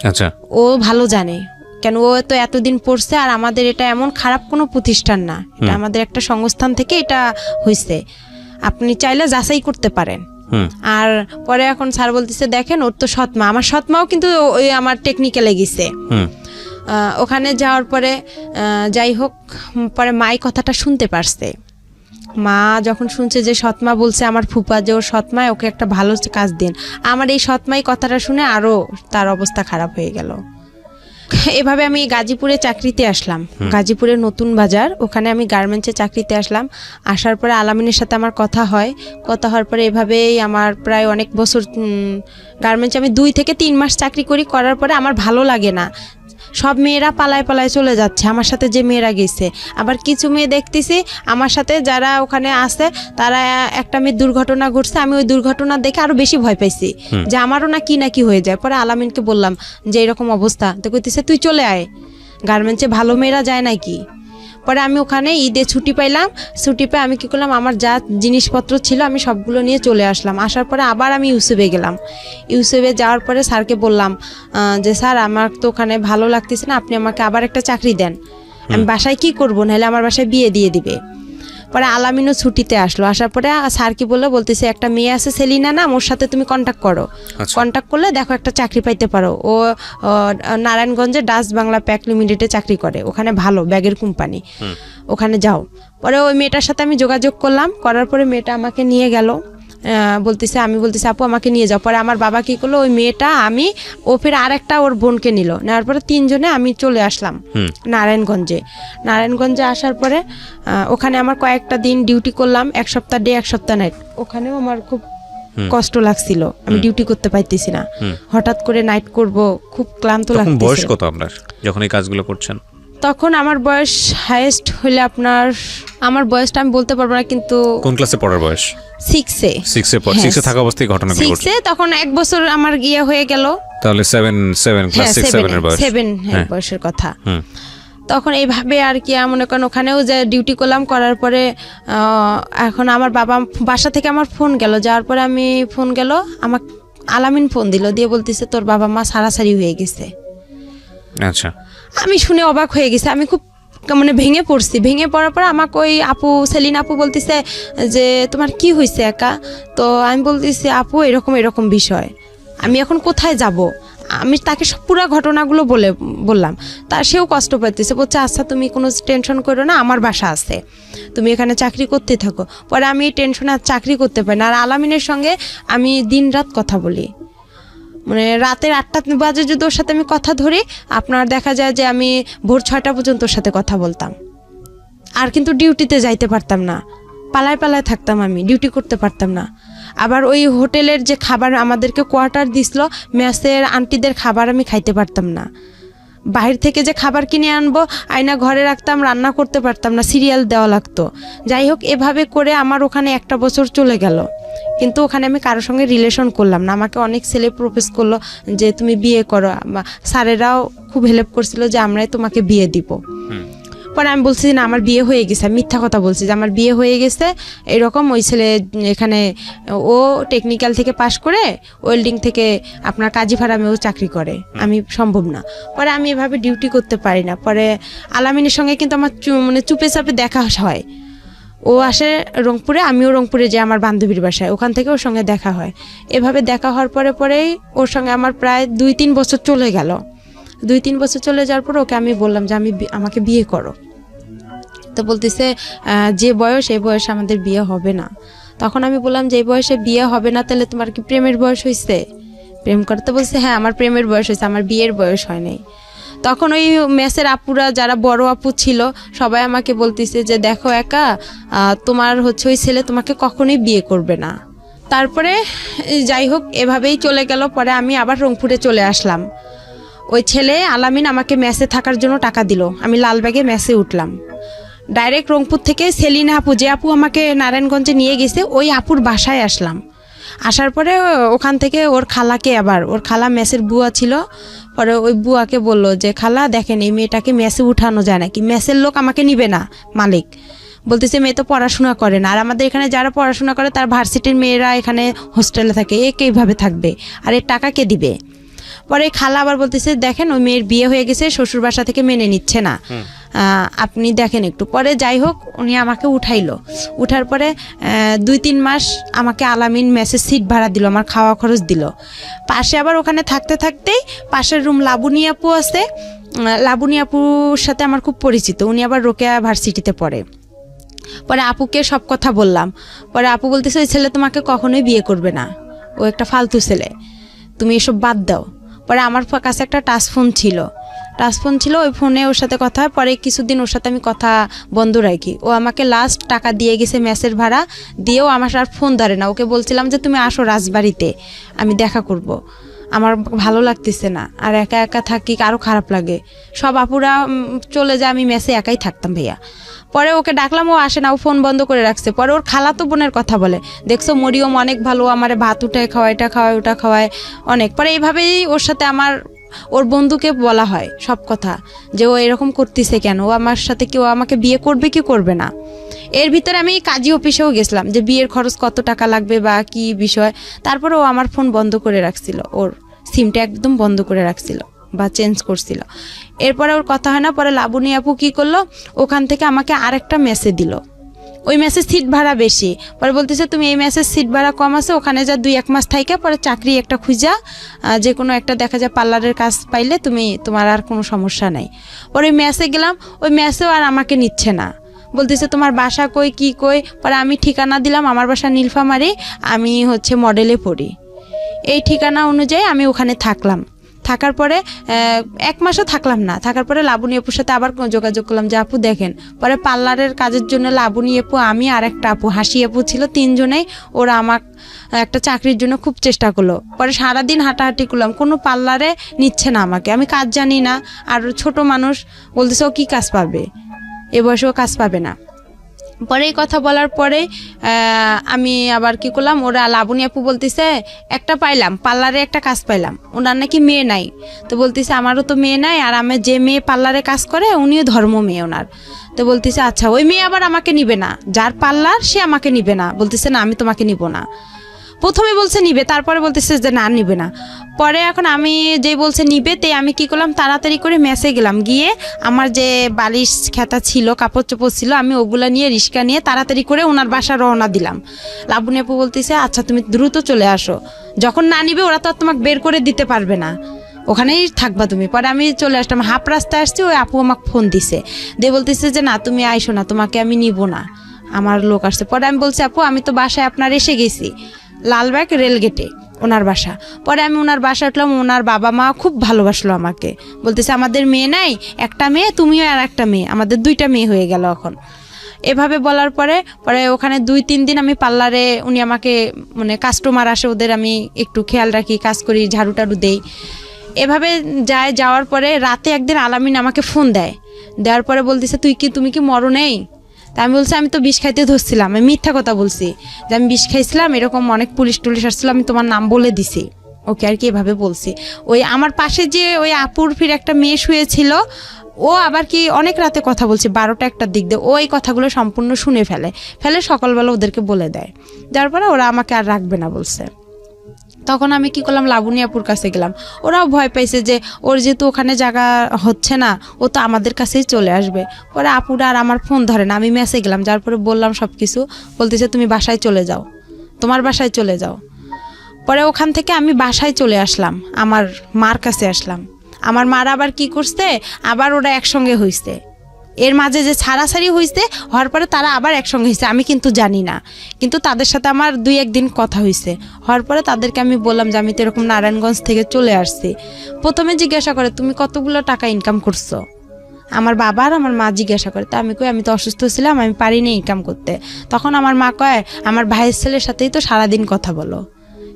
আচ্ছা, ও ভালো জানে, কেন ও তো এতদিন পড়ছে, আর আমাদের এটা এমন খারাপ কোনো প্রতিষ্ঠান না, এটা আমাদের একটা সংস্থান থেকে এটা হয়েছে, আপনি চাইলে যাচাই করতে পারেন। আর পরে এখন স্যার বলতেছে দেখেন ওর তো সৎমা, আমার সৎমাও কিন্তু ওই আমার টেকনিক্যালে গেছে। ওখানে যাওয়ার পরে যাই হোক, পরে মাই কথাটা শুনতে পারছে। মা যখন শুনছে যে সৎমা বলছে আমার ফুপা যে ওর সৎমায় ওকে একটা ভালো কাজ দিন, আমার এই সৎমাই কথাটা শুনে আরও তার অবস্থা খারাপ হয়ে গেল। এভাবে আমি গাজীপুরে চাকরিতে আসলাম, গাজীপুরের নতুন বাজার, ওখানে আমি গার্মেন্টসে চাকরিতে আসলাম। আসার পরে আলামিনের সাথে আমার কথা হয়, কথা হওয়ার পরে এভাবেই আমার প্রায় অনেক বছর গার্মেন্টসে আমি 2 থেকে 3 মাস চাকরি করার পরে আমার ভালো লাগে না, সব মেয়েরা পালায় পালায় চলে যাচ্ছে, আমার সাথে যে মেয়েরা গেছে। আবার কিছু মেয়ে দেখতেছি আমার সাথে যারা ওখানে আছে, তারা একটা মেয়ের দুর্ঘটনা ঘটছে, আমি ওই দুর্ঘটনা দেখে আরো বেশি ভয় পাইছি যে আমারও না কি হয়ে যায়। পরে আলামিনকে বললাম যে এরকম অবস্থা, তো কইতেছে তুই চলে আয়, গার্মেন্টসে ভালো মেয়েরা যায় নাকি। পরে আমি ওখানে ঈদে ছুটি পাইলাম, ছুটি পেয়ে আমি কী করলাম, আমার যা জিনিসপত্র ছিল আমি সবগুলো নিয়ে চলে আসলাম। আসার পরে আবার আমি ইউসুফে গেলাম। ইউসুফে যাওয়ার পরে স্যারকে বললাম যে স্যার আমার তো ওখানে ভালো লাগতেছে না, আপনি আমাকে আবার একটা চাকরি দেন, আমি বাসায় কি করবো, নাহলে আমার বাসায় বিয়ে দিয়ে দিবে। পরে আলামিনও ছুটিতে আসলো, আসার পরে স্যার কি বলতেছে একটা মেয়ে আছে সেলিনা নাম, ওর সাথে তুমি কন্ট্যাক্ট করো, কন্ট্যাক্ট করলে দেখো একটা চাকরি পাইতে পারো। ও নারায়ণগঞ্জে ডাচ বাংলা প্যাক লিমিটেডে চাকরি করে, ওখানে ভালো ব্যাগের কোম্পানি, ওখানে যাও। পরে ওই মেয়েটার সাথে আমি যোগাযোগ করলাম, করার পরে মেয়েটা আমাকে নিয়ে গেল, আমি বলতেছি আপু আমাকে নিয়ে যাও। পরে আমার বাবা কি করলো, ওই মেয়েটা আমি ও ফের আর একটা ওর বোনকে নিল, নেওয়ার পরে 3 জনে আমি চলে আসলাম নারায়ণগঞ্জে আসার পরে ওখানে আমার কয়েকটা দিন ডিউটি করলাম, 1 সপ্তাহ ডে 1 সপ্তাহ নাইট। ওখানেও আমার খুব কষ্ট লাগছিল, আমি ডিউটি করতে পাইতেছি না, হঠাৎ করে নাইট করব, খুব ক্লান্ত লাগতেছিল। বয়স কত আপনার যখন এই কাজগুলো করছেন? তখন আমার বয়স হাইয়েস্ট হলে আমার বয়সটা আমি বলতে পারবো না, কিন্তু কোন ক্লাসে পড়ার বয়স? 6-এ। 6-এ থাকা অবস্থায় ঘটনাগুলো ঘটছে। 6-এ তখন 1 বছর আমার গিয়ে হয়ে গেল, তাহলে 7 ক্লাস 6-7 এর বয়স, 7 বয়সের কথা। তখন এইভাবে আর কি মনে করেন ওখানেও যে ডিউটি করলাম, করার পরে এখন আমার বাসা থেকে আমার ফোন গেল, যাওয়ার পরে আমি ফোন গেল, আমার আলামিন ফোন দিল, দিয়ে বলতেছে তোর বাবা মা সারাসারি হয়ে গেছে। আচ্ছা, আমি শুনে অবাক হয়ে গেছি, আমি খুব মানে ভেঙে পড়ছি। ভেঙে পড়ার পর আমাকে ওই আপু সেলিনা আপু বলতেছে যে তোমার কি হয়েছে একা। তো আমি বলতেছি আপু এরকম বিষয়, আমি এখন কোথায় যাব। আমি তাকে সব পুরো ঘটনাগুলো বললাম, তা সেও কষ্ট পাইতেছে, বলছে আচ্ছা তুমি কোনো টেনশন করো না, আমার বাসা আছে, তুমি এখানে চাকরি করতে থাকো। পরে আমি এই টেনশনে আর চাকরি করতে পারি না। আর আলামিনের সঙ্গে আমি দিন রাত কথা বলি, মানে রাতের 8টা বাজে যদি ওর সাথে আমি কথা ধরি, আপনার দেখা যায় যে আমি ভোর 6টা পর্যন্ত ওর সাথে কথা বলতাম। আর কিন্তু ডিউটিতে যাইতে পারতাম না, পালায় থাকতাম, আমি ডিউটি করতে পারতাম না। আবার ওই হোটেলের যে খাবার আমাদেরকে কোয়ার্টার দিছিল, মেসের আন্টিদের খাবার আমি খাইতে পারতাম না। বাইরে থেকে যে খাবার কিনে আনবো, আয়না ঘরে রাখতাম, রান্না করতে পারতাম না, সিরিয়াল দেওয়া লাগতো। যাই হোক এভাবে করে আমার ওখানে 1টা বছর চলে গেল, কিন্তু ওখানে আমি কারোর সঙ্গে রিলেশন করলাম না। আমাকে অনেক ছেলে প্রপোজ করলো যে তুমি বিয়ে করো, স্যারেরাও খুব হেল্প করছিল যে আমরাই তোমাকে বিয়ে দিব। পরে আমি বলছি না আমার বিয়ে হয়ে গেছে, আমি মিথ্যা কথা বলছি যে আমার বিয়ে হয়ে গেছে এরকম। ওই ছেলে এখানে ও টেকনিক্যাল থেকে পাশ করে ওয়েল্ডিং থেকে আপনার কাজী ফার্মেও চাকরি করে, আমি সম্ভব না। পরে আমি এভাবে ডিউটি করতে পারি না। পরে আলামিনের সঙ্গে কিন্তু আমার মানে চুপে চাপে দেখা হয়, ও আসে রংপুরে, আমিও রংপুরে যাই আমার বান্ধবীর বাসায়, ওখান থেকে ওর সঙ্গে দেখা হয়। এভাবে দেখা হওয়ার পরেই ওর সঙ্গে আমার প্রায় 2-3 বছর চলে গেল। 2-3 বছর চলে যাওয়ার পর ওকে আমি বললাম যে আমাকে বিয়ে করো। তো বলতেছে যে বয়স এই বয়সে আমাদের বিয়ে হবে না। তখন আমি বললাম যে এই বয়সে বিয়ে হবে না, তাহলে তোমার কি প্রেমের বয়স হয়েছে? প্রেম করতে বলছে হ্যাঁ আমার প্রেমের বয়স হয়েছে, আমার বিয়ের বয়স হয় নাই। তখন ওই মেসের আপুরা যারা বড় আপু ছিল সবাই আমাকে বলতেছে যে দেখো একা, তোমার ওই ছেলে তোমাকে কখনোই বিয়ে করবে না। তারপরে যাই হোক এভাবেই চলে গেল। পরে আমি আবার রংপুরে চলে আসলাম। ওই ছেলে আলামিন আমাকে মেসে থাকার জন্য টাকা দিল, আমি লালবাগে মেসে উঠলাম। ডাইরেক্ট রংপুর থেকে সেলিনা আপু, যে আপু আমাকে নারায়ণগঞ্জে নিয়ে গেছে, ওই আপুর বাসায় আসলাম। আসার পরে ওখান থেকে ওর খালাকে, আবার ওর খালা মেসের বুয়া ছিল, পরে ওই বুয়াকে বললো যে খালা দেখেন এই মেয়েটাকে মেসে উঠানো যায় নাকি, মেসের লোক আমাকে নিবে না মালিক, বলতেছে মেয়ে তো পড়াশোনা করে না, আর আমাদের এখানে যারা পড়াশোনা করে তার ভার্সিটির মেয়েরা এখানে হোস্টেলে থাকে, এ এইভাবে থাকবে আর এর টাকা কে দিবে। পরে খালা আবার বলতেছে দেখেন ওই মেয়ের বিয়ে হয়ে গেছে, শ্বশুর বাসা থেকে মেনে নিচ্ছে না, আপনি দেখেন একটু। পরে যাই হোক উনি আমাকে উঠাইলো, উঠার পরে 2-3 মাস আমাকে আলামিন মেসের সিট ভাড়া দিল, আমার খাওয়া খরচ দিল। পাশে আবার ওখানে থাকতে থাকতেই পাশের রুম লাবণী আপু আছে, লাবণী আপুর সাথে আমার খুব পরিচিত, উনি আবার রোকেয়া ভার্সিটিতে পড়ে। পরে আপুকে সব কথা বললাম, পরে আপু বলতেছে ওই ছেলে তোমাকে কখনোই বিয়ে করবে না, ও একটা ফালতু ছেলে, তুমি এসব বাদ দাও। পরে আমার কাছে একটা টাচ ফোন ছিল, ওই ফোনে ওর সাথে কথা হয়। পরে কিছুদিন ওর সাথে আমি কথা বন্ধ রাখি, ও আমাকে লাস্ট টাকা দিয়ে গেছে মেসের ভাড়া দিয়েও আমার আর ফোন ধরে না। ওকে বলছিলাম যে তুমি আসো রাজবাড়িতে, আমি দেখা করব, আমার ভালো লাগতেছে না, আর একা একা থাকি আরও খারাপ লাগে, সব আপুরা চলে যায়, আমি মেসে একাই থাকতাম ভাইয়া। পরে ওকে ডাকলাম, ও আসে না, ও ফোন বন্ধ করে রাখছে। পরে ওর খালাতো বোনের কথা বলে, দেখছো মরিয়ম অনেক ভালো, আমার ভাত উঠায় খাওয়ায়, এটা খাওয়ায় ওটা খাওয়ায় অনেক। পরে এইভাবেই ওর সাথে আমার ওর বন্ধুকে বলা হয় সব কথা, যে ও এরকম করতেছে কেন, ও আমার সাথে কি, ও আমাকে বিয়ে করবে কি করবে না। এর ভিতরে আমি কাজী অফিসেও গেছিলাম যে বিয়ের খরচ কত টাকা লাগবে বা কি বিষয়। তারপরে ও আমার ফোন বন্ধ করে রাখছিল, ওর সিমটা একদম বন্ধ করে রাখছিল বা চেঞ্জ করছিল। এরপরে ওর কথা হয় না। পরে লাবণী আপু কী করলো, ওখান থেকে আমাকে আরেকটা মেসেজ দিল, ওই মেসেজ সিট ভাড়া বেশি। পরে বলতেছে তুমি এই মেসেজ সিট ভাড়া কম আছে, ওখানে যা 2-1 মাস থাইকা পরে চাকরি একটা খুঁজা, যে কোনো একটা দেখা যায় পার্লারের কাজ পাইলে তুমি, তোমার আর কোনো সমস্যা নাই। পরে ওই মেসে গেলাম, ওই মেসেও আর আমাকে নিচ্ছে না, বলতেছে তোমার বাসা কই কি কই। পরে আমি ঠিকানা দিলাম, আমার বাসা নীলফামারী, আমি হচ্ছে মডেলে পড়ি, এই ঠিকানা অনুযায়ী আমি ওখানে থাকলাম। থাকার পরে 1 মাসও থাকলাম না, থাকার পরে লাবণী আপুর সাথে আবার যোগাযোগ করলাম যে আপু দেখেন। পরে পার্লারের কাজের জন্য লাবণী আপু, আমি আর একটা আপু, হাসি আপু ছিল, 3 জনেই ওরা আমার একটা চাকরির জন্য খুব চেষ্টা করলো। পরে সারাদিন হাঁটাহাঁটি করলাম, কোনো পার্লারে নিচ্ছে না আমাকে, আমি কাজ জানি না, আর ছোট মানুষ, বলতেছে ও কী কাজ পাবে, এ বয়সেও কাজ পাবে না। পরে এই কথা বলার পরে আমি আবার কি করলাম, ওরা লাবণী আপু বলতেছে একটা পাইলাম, পার্লারে একটা কাজ পাইলাম, ওনার নাকি মেয়ে নাই। তো বলতেছে আমারও তো মেয়ে নাই, আর আমি যে মেয়ে পার্লারে কাজ করে উনিও ধর্ম মেয়ে ওনার। তো বলতেছে আচ্ছা ওই মেয়ে আবার আমাকে নিবে না, যার পার্লার সে আমাকে নিবে না, বলতেছে না আমি তোমাকে নিব না। প্রথমে বলছে নিবে, তারপরে বলতেছে যে না নিবে না। পরে এখন আমি যে বলছে নিবে, তে আমি কি করলাম, তাড়াতাড়ি করে মেসে গেলাম, গিয়ে আমার যে বালিশ খেতা ছিল, কাপড় চোপড় ছিল, আমি ওগুলা নিয়ে রিক্সা নিয়ে তাড়াতাড়ি করে ওনার বাসা রওনা দিলাম। লাবণী আপু বলতেছে আচ্ছা তুমি দ্রুত চলে আসো, যখন না নিবে ওরা তো আর তোমাকে বের করে দিতে পারবে না, ওখানেই থাকবা তুমি। পরে আমি চলে আসলাম, হাফ রাস্তায় আসছি, ওই আপু আমাকে ফোন দিছে, দিয়ে বলতেছে যে না তুমি আইসো না, তোমাকে আমি নিব না, আমার লোক আসছে। পরে আমি বলছি আপু আমি তো বাসায় আপনার এসে গেছি, লালবাগ রেলগেটে ওনার বাসা। পরে আমি ওনার বাসা উঠলাম, ওনার বাবা মা খুব ভালোবাসলো আমাকে, বলতেছে আমাদের মেয়ে নাই, একটা মেয়ে তুমিও আর একটা মেয়ে, আমাদের 2টা মেয়ে হয়ে গেল এখন। এভাবে বলার পরে ওখানে 2-3 দিন আমি পার্লারে, উনি আমাকে মানে কাস্টমার আসে ওদের আমি একটু খেয়াল রাখি, কাজ করি, ঝাড়ু টাড়ু দেই, এভাবে যাওয়ার পরে রাতে একদিন আলামিন আমাকে ফোন দেওয়ার পরে বলতেছে তুমি কি মরো নেই? তা আমি বলছি আমি তো বিষ খাইতে ধরছিলাম, আমি মিথ্যা কথা বলছি যে আমি বিষ খাইছিলাম, এরকম অনেক পুলিশ টুলিশ আসছিল, আমি তোমার নাম বলে দিছি ওকে আর কি, এভাবে বলছি। ওই আমার পাশে যে ওই আপুর ফির একটা মেয়ে শুয়েছিল, ও আবার কি অনেক রাতে কথা বলছে, 12টা-1টার দিক দিয়ে, ও এই কথাগুলো সম্পূর্ণ শুনে ফেলে সকালবেলা ওদেরকে বলে দেয়, যার পরে ওরা আমাকে আর রাখবে না বলছে। তখন আমি কি করলাম, লাবণী আপুর কাছে গেলাম, ওরাও ভয় পাইছে যে ওর যেহেতু ওখানে জায়গা হচ্ছে না, ও তো আমাদের কাছেই চলে আসবে। পরে আপুরা আর আমার ফোন ধরে না, আমি মেসে গেলাম, যার পরে বললাম সব কিছু, বলতেছে তুমি বাসায় চলে যাও, তোমার বাসায় চলে যাও। পরে ওখান থেকে আমি বাসায় চলে আসলাম, আমার মার কাছে আসলাম। আমার মার আবার কি করছে, আবার ওরা একসঙ্গে হইছে, এর মাঝে যে ছাড়াছাড়ি হয়েছে, হওয়ার পরে তারা আবার একসঙ্গে হয়েছে, আমি কিন্তু জানি না, কিন্তু তাদের সাথে আমার 2-1 দিন কথা হয়েছে। হওয়ার পরে তাদেরকে আমি বললাম যে আমি তো এরকম নারায়ণগঞ্জ থেকে চলে আসছি। প্রথমে জিজ্ঞাসা করে তুমি কতগুলো টাকা ইনকাম করছো, আমার বাবা আর আমার মা জিজ্ঞাসা করে। তা আমি কই আমি তো অসুস্থ ছিলাম, আমি পারিনি ইনকাম করতে। তখন আমার মা কয় আমার ভাইয়ের ছেলের সাথেই তো সারাদিন কথা বলো,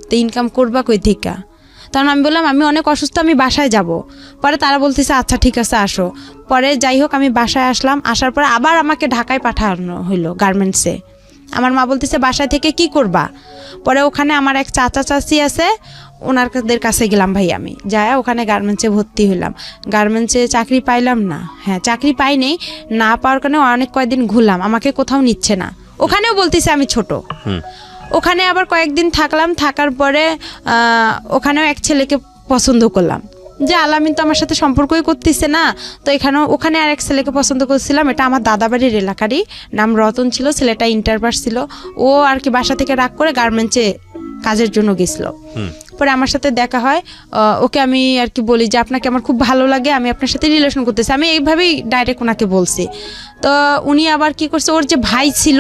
তো ইনকাম করবা কই থেকে? তখন আমি বললাম আমি অনেক অসুস্থ, আমি বাসায় যাব। পরে তারা বলতেছে আচ্ছা ঠিক আছে আসো। পরে যাই হোক আমি বাসায় আসলাম, আসার পরে আবার আমাকে ঢাকায় পাঠানো হইলো গার্মেন্টসে। আমার মা বলতেছে বাসায় থেকে কি করবা? পরে ওখানে আমার এক চাচা চাচি আছে, ওনারদের কাছে গেলাম ভাই, আমি যাই ওখানে গার্মেন্টসে ভর্তি হইলাম। গার্মেন্টসে চাকরি পাইলাম না, হ্যাঁ চাকরি পাইনি, না পাওয়ার কারণে অনেক কয়েকদিন ঘুরলাম, আমাকে কোথাও নিচ্ছে না। ওখানেও বলতেছে আমি ছোট। ওখানে আবার কয়েকদিন থাকলাম, থাকার পরে ওখানেও এক ছেলেকে পছন্দ করলাম, যে আলামিন তো আমার সাথে সম্পর্কই করতেছে না, তো ওখানে আর এক ছেলেকে পছন্দ করছিলাম। এটা আমার দাদাবাড়ির এলাকারই, নাম রতন ছিল, ছেলেটা ইন্টার পাস ছিল। ও আর কি বাসা থেকে রাগ করে গার্মেন্টসে কাজের জন্য গেছিল। পরে আমার সাথে দেখা হয়, ওকে আমি আর কি বলি যে আপনাকে আমার খুব ভালো লাগে, আমি আপনার সাথে রিলেশন করতেছি, আমি এইভাবেই ডাইরেক্ট ওনাকে বলছি। তো উনি আবার কি করছে, ওর যে ভাই ছিল,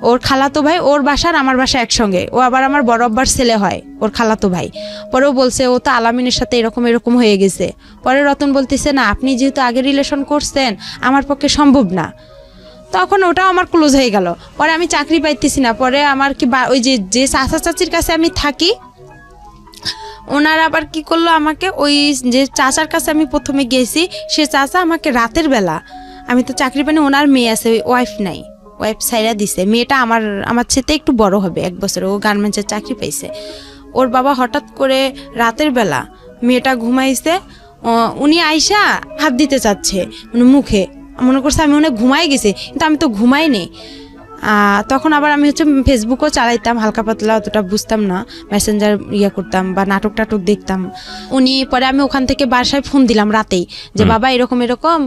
ওর খালাতো ভাই, ওর বাসার আমার বাসা একসঙ্গে, ও আবার আমার বড় আব্বার ছেলে হয়, ওর খালাতো ভাই। পরেও বলছে ও তো আলামিনের সাথে এরকম এরকম হয়ে গেছে। পরে রতন বলতেছে না, আপনি যেহেতু আগে রিলেশন করছেন আমার পক্ষে সম্ভব না। তখন ওটাও আমার ক্লোজ হয়ে গেল। পরে আমি চাকরি পাইতেছি না। পরে আমার কি ওই যে চাচা চাচির কাছে আমি থাকি, ওনারা আবার কি করলো, আমাকে ওই যে চাচার কাছে আমি প্রথমে গেছি, সে চাচা আমাকে রাতের বেলা, আমি তো চাকরি পাইনি, ওনার মেয়ে আছে, ওয়াইফ নাই, ওয়াইফ সাইরা দিছে, মেয়েটা আমার সাথে একটু বড় হবে 1 বছর, ও গার্মেন্টসের চাকরি পাইছে। ওর বাবা হঠাৎ করে রাতের বেলা মেয়েটা ঘুমাইছে, উনি আইসা হাত দিতে চাচ্ছে মানে মুখে, মনে করছে আমি অনেক ঘুমাই গেছি, কিন্তু আমি তো ঘুমাইনি। তখন আবার আমি হচ্ছে ফেসবুকও চালাইতাম হালকা পাতলা, অতটা বুঝতাম না, মেসেঞ্জার করতাম বা নাটক টাটক দেখতাম। উনি পরে আমি ওখান থেকে বাসায় ফোন দিলাম রাতেই, যে বাবা এরকম এরকম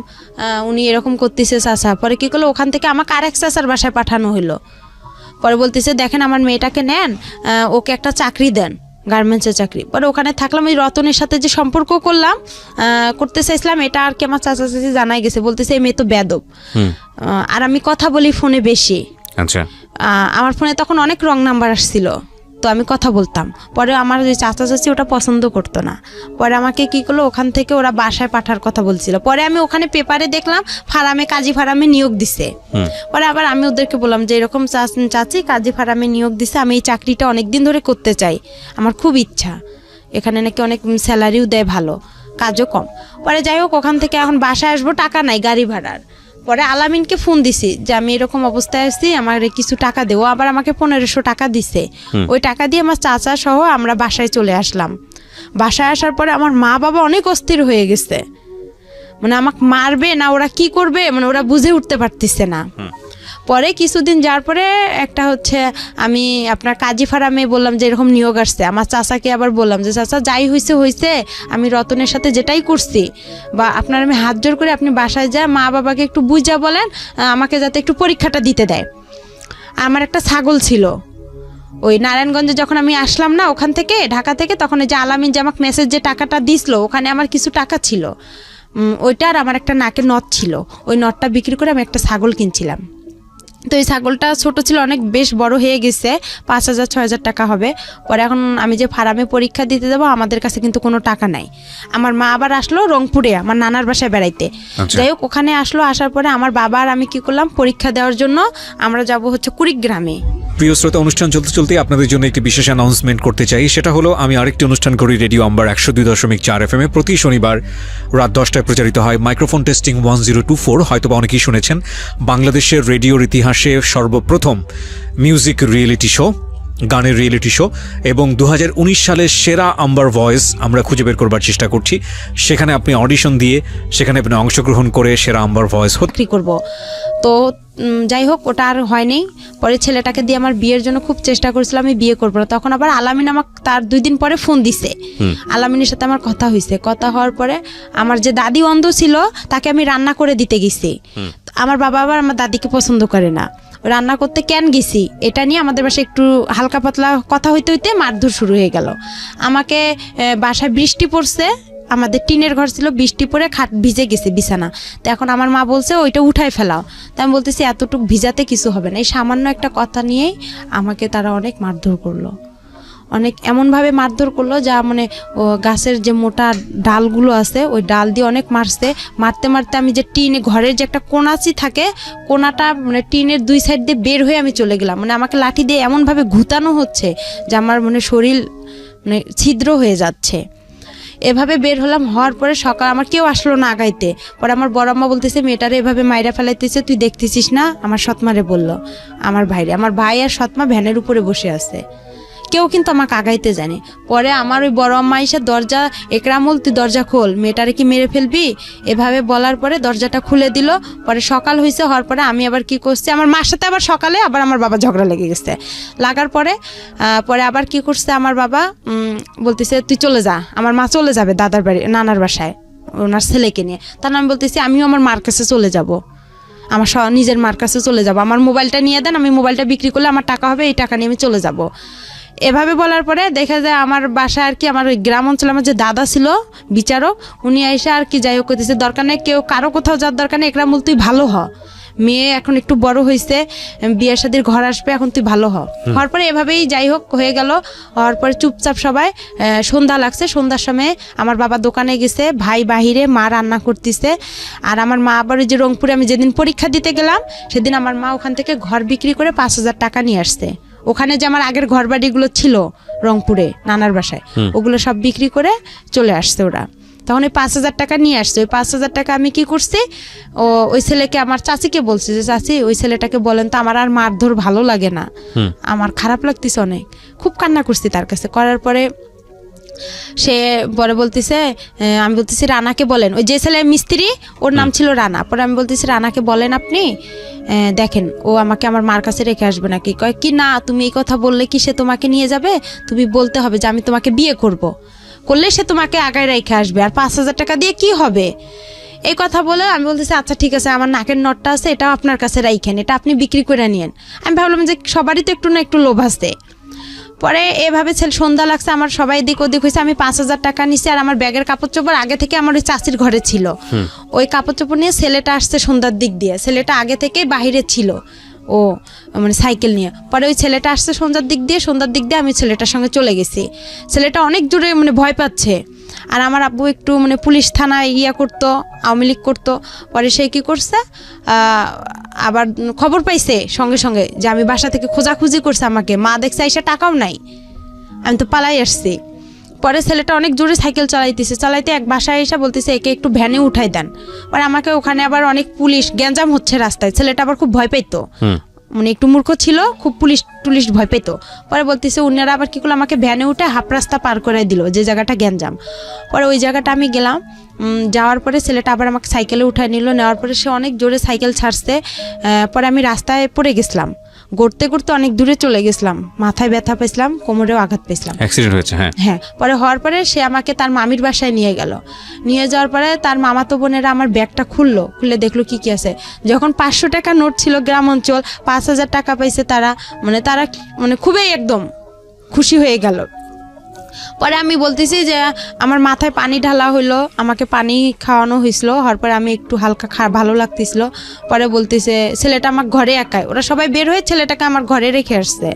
উনি এরকম করতেছে চাচা। পরে কি করলো, ওখান থেকে আমাকে আরেক চাচার বাসায় পাঠানো হলো। পরে বলতেছে দেখেন আমার মেয়েটাকে নেন, ওকে একটা চাকরি দেন, গার্মেন্টসের চাকরি। পরে ওখানে থাকলাম, ওই রতনের সাথে যে সম্পর্ক করতে চাইছিলাম, এটা আর কি আমার চাচা চাচি জানাই গেছে, বলতেছে এই মেয়ে তো বেয়াদব। আর আমি কথা বলি ফোনে বেশি, আচ্ছা আমার ফোনে তখন অনেক রং নাম্বার আসছিল, তো আমি কথা বলতাম। পরে আমার যে চাচা চাচি ওটা পছন্দ করতো না। পরে আমাকে কি করলো, ওখান থেকে ওরা বাসায় পাঠার কথা বলছিল। পরে আমি ওখানে পেপারে দেখলাম ফার্মে, কাজী ফার্মে নিয়োগ দিছে। পরে আবার আমি ওদেরকে বললাম যে এরকম চাচি কাজী ফার্মে নিয়োগ দিছে, আমি এই চাকরিটা অনেকদিন ধরে করতে চাই, আমার খুব ইচ্ছা, এখানে নাকি অনেক স্যালারিও দেয় ভালো, কাজও কম। পরে যাই হোক, ওখান থেকে এখন বাসায় আসবো, টাকা নাই গাড়ি ভাড়ার। পরে আলামিনকে ফোন দিছি যে আমি এরকম অবস্থায় আছি, আমার কিছু টাকা দেবো। আবার আমাকে 1500 টাকা দিছে। ওই টাকা দিয়ে আমার চাচা সহ আমরা বাসায় চলে আসলাম। বাসায় আসার পরে আমার মা বাবা অনেক অস্থির হয়ে গেছে, মানে আমাকে মারবে না ওরা কি করবে, মানে ওরা বুঝে উঠতে পারতেছে না। পরে কিছুদিন যাওয়ার পরে একটা হচ্ছে আমি আপনার কাজী ফার্মে বললাম যে এরকম নিয়োগ আসছে। আমার চাচাকে আবার বললাম যে চাচা যাই হয়েছে, আমি রতনের সাথে যেটাই করছি, বা আপনার আমি হাত জোর করে আপনি বাসায় যায় মা বাবাকে একটু বুঝা বলেন আমাকে যাতে একটু পরীক্ষাটা দিতে দেয়। আমার একটা ছাগল ছিল, ওই নারায়ণগঞ্জে যখন আমি আসলাম না ওখান থেকে ঢাকা থেকে, তখন ওই যে আলামিন যে আমাকে মেসেজ যে টাকাটা দিছিল, ওখানে আমার কিছু টাকা ছিল, ওইটার আমার একটা নাকের নথ ছিল, ওই নথটা বিক্রি করে আমি একটা ছাগল কিনছিলাম। তো এই ছাগলটা ছোট ছিল, অনেক বেশ বড় হয়ে গেছে, 5000-6000 টাকা হবে। পরে এখন আমি যে ফার্মে পরীক্ষা দিতে যাবো, আমাদের কাছে কিন্তু কোনো টাকা নাই। আমার মা আবার আসলো রংপুরে আমার নানার বাসায় বেড়াইতে। যাই হোক ওখানে আসলো, আসার পরে আমার বাবা আর আমি কি করলাম, পরীক্ষা দেওয়ার জন্য আমরা যাব হচ্ছে কুড়িগ্রামে। প্রিয় শ্রোতা, অনুষ্ঠান চলতে চলতে আপনাদের জন্য একটি বিশেষ অ্যানাউন্সমেন্ট করতে চাই। সেটা হলো আমি আরেকটি অনুষ্ঠান করি রেডিও আম্বার 102.4 FM প্রতি শনিবার রাত 10টায় প্রচারিত হয় মাইক্রোফোন টেস্টিং 1024। হয়তোবা অনেকেই শুনেছেন, বাংলাদেশের রেডিওর ইতিহাসে সর্বপ্রথম মিউজিক রিয়েলিটি শো, গানের রিয়েলিটি শো, এবং 2019 সালের সেরা আম্বার ভয়েস আমরা খুঁজে বের করবার চেষ্টা করছি। সেখানে আপনি অডিশন দিয়ে সেখানে আপনি অংশগ্রহণ করে সেরা আম্বার ভয়েস বিক্রি করব। তো যাই হোক ওটা আর হয়নি। পরে ছেলেটাকে দিয়ে আমার বিয়ের জন্য খুব চেষ্টা করেছিলাম, আমি বিয়ে করবো না। তখন আবার আলামিন আমাকে তার 2 দিন পরে ফোন দিছে। আলামিনের সাথে আমার কথা হয়েছে, কথা হওয়ার পরে আমার যে দাদি অন্ধ ছিল তাকে আমি রান্না করে দিতে গেছি। আমার বাবা আবার আমার দাদিকে পছন্দ করে না, রান্না করতে কেন গেছি এটা নিয়ে আমাদের বাসায় একটু হালকা পাতলা কথা হইতে হইতে মারধর শুরু হয়ে গেল। আমাকে বাসায় বৃষ্টি পড়ছে, আমাদের টিনের ঘর ছিল, বৃষ্টি পড়ে খাট ভিজে গেছে বিছানা। তো এখন আমার মা বলছে ওইটা উঠায় ফেলাও। তাই আমি বলতেছি এতটুকু ভিজাতে কিছু হবে না। এই সামান্য একটা কথা নিয়েই আমাকে তারা অনেক মারধর করলো, অনেক এমনভাবে মারধর করলো যা মানে গাছের যে মোটা ডালগুলো আছে ওই ডাল দিয়ে অনেক মারছে। মারতে মারতে আমি যে টিনে ঘরের যে একটা কোনাচি থাকে, কোনাটা মানে টিনের 2 সাইড দিয়ে বের হয়ে আমি চলে গেলাম। মানে আমাকে লাঠি দিয়ে এমনভাবে ঘুতানো হচ্ছে যে আমার মানে শরীর মানে ছিদ্র হয়ে যাচ্ছে। এভাবে বের হলাম, হওয়ার পরে সকাল আমার কেউ আসলো না আগাইতে। পরে আমার বড় আম্মা বলতেছে মেয়েটারে এভাবে মাইরা ফেলাইতেছে, তুই দেখতেছিস না? আমার সৎমারে বললো, আমার ভাই আর সৎমা ভ্যানের উপরে বসে আছে। কেউ কিন্তু আমাকে আগাইতে জানে। পরে আমার ওই বড় আম্মা এসে দরজা, একরামুল তুই দরজা খোল, মেয়েটারে কি মেরে ফেলবি, এভাবে বলার পরে দরজাটা খুলে দিল। পরে সকাল হয়েছে, হওয়ার পরে আমি আবার কি করছি, আমার মার সাথে আবার সকালে আবার আমার বাবা ঝগড়া লেগে গেছে। লাগার পরে পরে আবার কি করছে আমার বাবা, বলতেছে তুই চলে যা, আমার মা চলে যাবে দাদার বাড়ি, নানার বাসায় ওনার ছেলেকে নিয়ে। তার আমি বলতেছি আমিও আমার মার কাছে চলে যাব, আমার নিজের মার কাছে চলে যাব, আমার মোবাইলটা নিয়ে দেন, আমি মোবাইলটা বিক্রি করলে আমার টাকা হবে, এই টাকা নিয়ে আমি চলে যাব। এভাবে বলার পরে দেখা যায় আমার বাসায় আর কি, আমার ওই গ্রাম অঞ্চলে আমার যে দাদা ছিল বিচারক, উনি এসে আর কি যাই হোক করতেছে, দরকার নেই কেউ কারো কোথাও যাওয়ার দরকার নেই, একরামুল তুই ভালো হ, মেয়ে এখন একটু বড় হয়েছে, বিয়ের শাদীর ঘর আসবে, এখন তুই ভালো হওয়ার পরে এভাবেই যাই হোক হয়ে গেল। হওয়ার পরে চুপচাপ সবাই, সন্ধ্যা লাগছে, সন্ধ্যার সময় আমার বাবা দোকানে গেছে, ভাই বাহিরে, মা রান্না করতেছে। আর আমার মা আবার ওই যে রংপুরে আমি যেদিন পরীক্ষা দিতে গেলাম, সেদিন আমার মা ওখান থেকে ঘর বিক্রি করে 5,000 টাকা নিয়ে আসছে। ওখানে যে আমার আগের ঘর বাড়িগুলো ছিল রংপুরে নানার বাসায়, ওগুলো সব বিক্রি করে চলে আসছে ওরা। তখন ওই 5,000 টাকা নিয়ে আসছে। ওই 5,000 টাকা আমি কি করছি, ওই ছেলেকে, আমার চাচিকে বলছি যে চাচি ওই ছেলেটাকে বলেন তো, আমার আর মারধর ভালো লাগে না, আমার খারাপ লাগতেছে অনেক। খুব কান্না করছি তার কাছে। করার পরে সে পরে বলতেছে, আমি বলতেছি রানাকে বলেন, ওই যে ছেলে মিস্ত্রি ওর নাম ছিল রানা। পরে আমি বলতেছি রানাকে বলেন আপনি, দেখেন ও আমাকে আমার মার কাছে রেখে আসবে নাকি। কয় কি না, তুমি এই কথা বললে কি সে তোমাকে নিয়ে যাবে, তুমি বলতে হবে যে আমি তোমাকে বিয়ে করলে সে তোমাকে আগায় রেখে আসবে, আর 5,000 টাকা দিয়ে কি হবে। এই কথা বলে আমি বলতেছি আচ্ছা ঠিক আছে, আমার নাকের নটটা আছে, এটাও আপনার কাছে রাইখেন, এটা আপনি বিক্রি করে নিয়েন। আমি ভাবলাম যে সবারই তো একটু না একটু লোভ আছে। পরে এভাবে সন্ধ্যা লাগছে, আমার সবাই দিক ওদিক হয়েছে, আমি 5,000 টাকা নিছি। আর আমার ব্যাগের কাপড় চোপড় আগে থেকে আমার ওই চাচির ঘরে ছিল, ওই কাপড় চোপড় নিয়ে ছেলেটা আসছে সন্ধ্যার দিক দিয়ে। ছেলেটা আগে থেকেই বাহিরে ছিল, ও মানে সাইকেল নিয়ে। পরে ওই ছেলেটা আসছে সন্ধ্যার দিক দিয়ে আমি ছেলেটার সঙ্গে চলে গেছি। ছেলেটা অনেক জোরে মানে ভয় পাচ্ছে। আর আমার আব্বু একটু মানে পুলিশ থানায় করতো, আওয়ামী লীগ করতো। পরে সে কী করছে, আবার খবর পাইছে সঙ্গে সঙ্গে যে আমি বাসা থেকে খোঁজাখুঁজি করছে আমাকে, মা দেখছে এসে টাকাও নাই, আমি তো পালাই আসছি। পরে ছেলেটা অনেক জোরে সাইকেল চালাইতে এক বাসায় এসে বলতেছে একে একটু ভ্যানে উঠাই দেন। পরে আমাকে ওখানে আবার অনেক পুলিশ, গ্যাঞ্জাম হচ্ছে রাস্তায়, ছেলেটা আবার খুব ভয় পাইতো, মানে একটু মূর্খ ছিল, খুব পুলিশ ভয় পেতো। পরে বলতেছে উনারা আবার কি করলো, আমাকে ভ্যানে উঠে হাফ রাস্তা পার করে দিল, যে জায়গাটা গ্যাঞ্জাম। পরে ওই জায়গাটা আমি গেলাম, যাওয়ার পরে ছেলেটা আবার আমাকে সাইকেলে উঠায় নিল। নেওয়ার পরে সে অনেক জোরে সাইকেল ছাড়ছে। পরে আমি রাস্তায় পড়ে গেছিলাম, গড়তে অনেক দূরে চলে গেছিলাম, মাথায় ব্যথা পেয়েছিলাম, কোমরেও আঘাত পেয়েছিলাম, অ্যাক্সিডেন্ট হয়েছে। হ্যাঁ। পরে হওয়ার পরে সে আমাকে তার মামির বাসায় নিয়ে গেল। নিয়ে যাওয়ার পরে তার মামাতো বোনেরা আমার ব্যাগটা খুলে দেখলো কি আছে। যখন 500 টাকা নোট ছিল, গ্রাম অঞ্চল, 5,000 টাকা পাইছে তারা মানে খুবই একদম খুশি হয়ে গেল। পরে আমি বলতেছি যে আমার মাথায় পানি ঢালা হইলো, আমাকে পানি খাওয়ানো হয়েছিল। হওয়ার পরে আমি একটু হালকা ভালো লাগতেছিল। পরে বলতেছে ছেলেটা আমার ঘরে একাই, ওরা সবাই বের হয়ে ছেলেটাকে আমার ঘরে রেখে আসছে।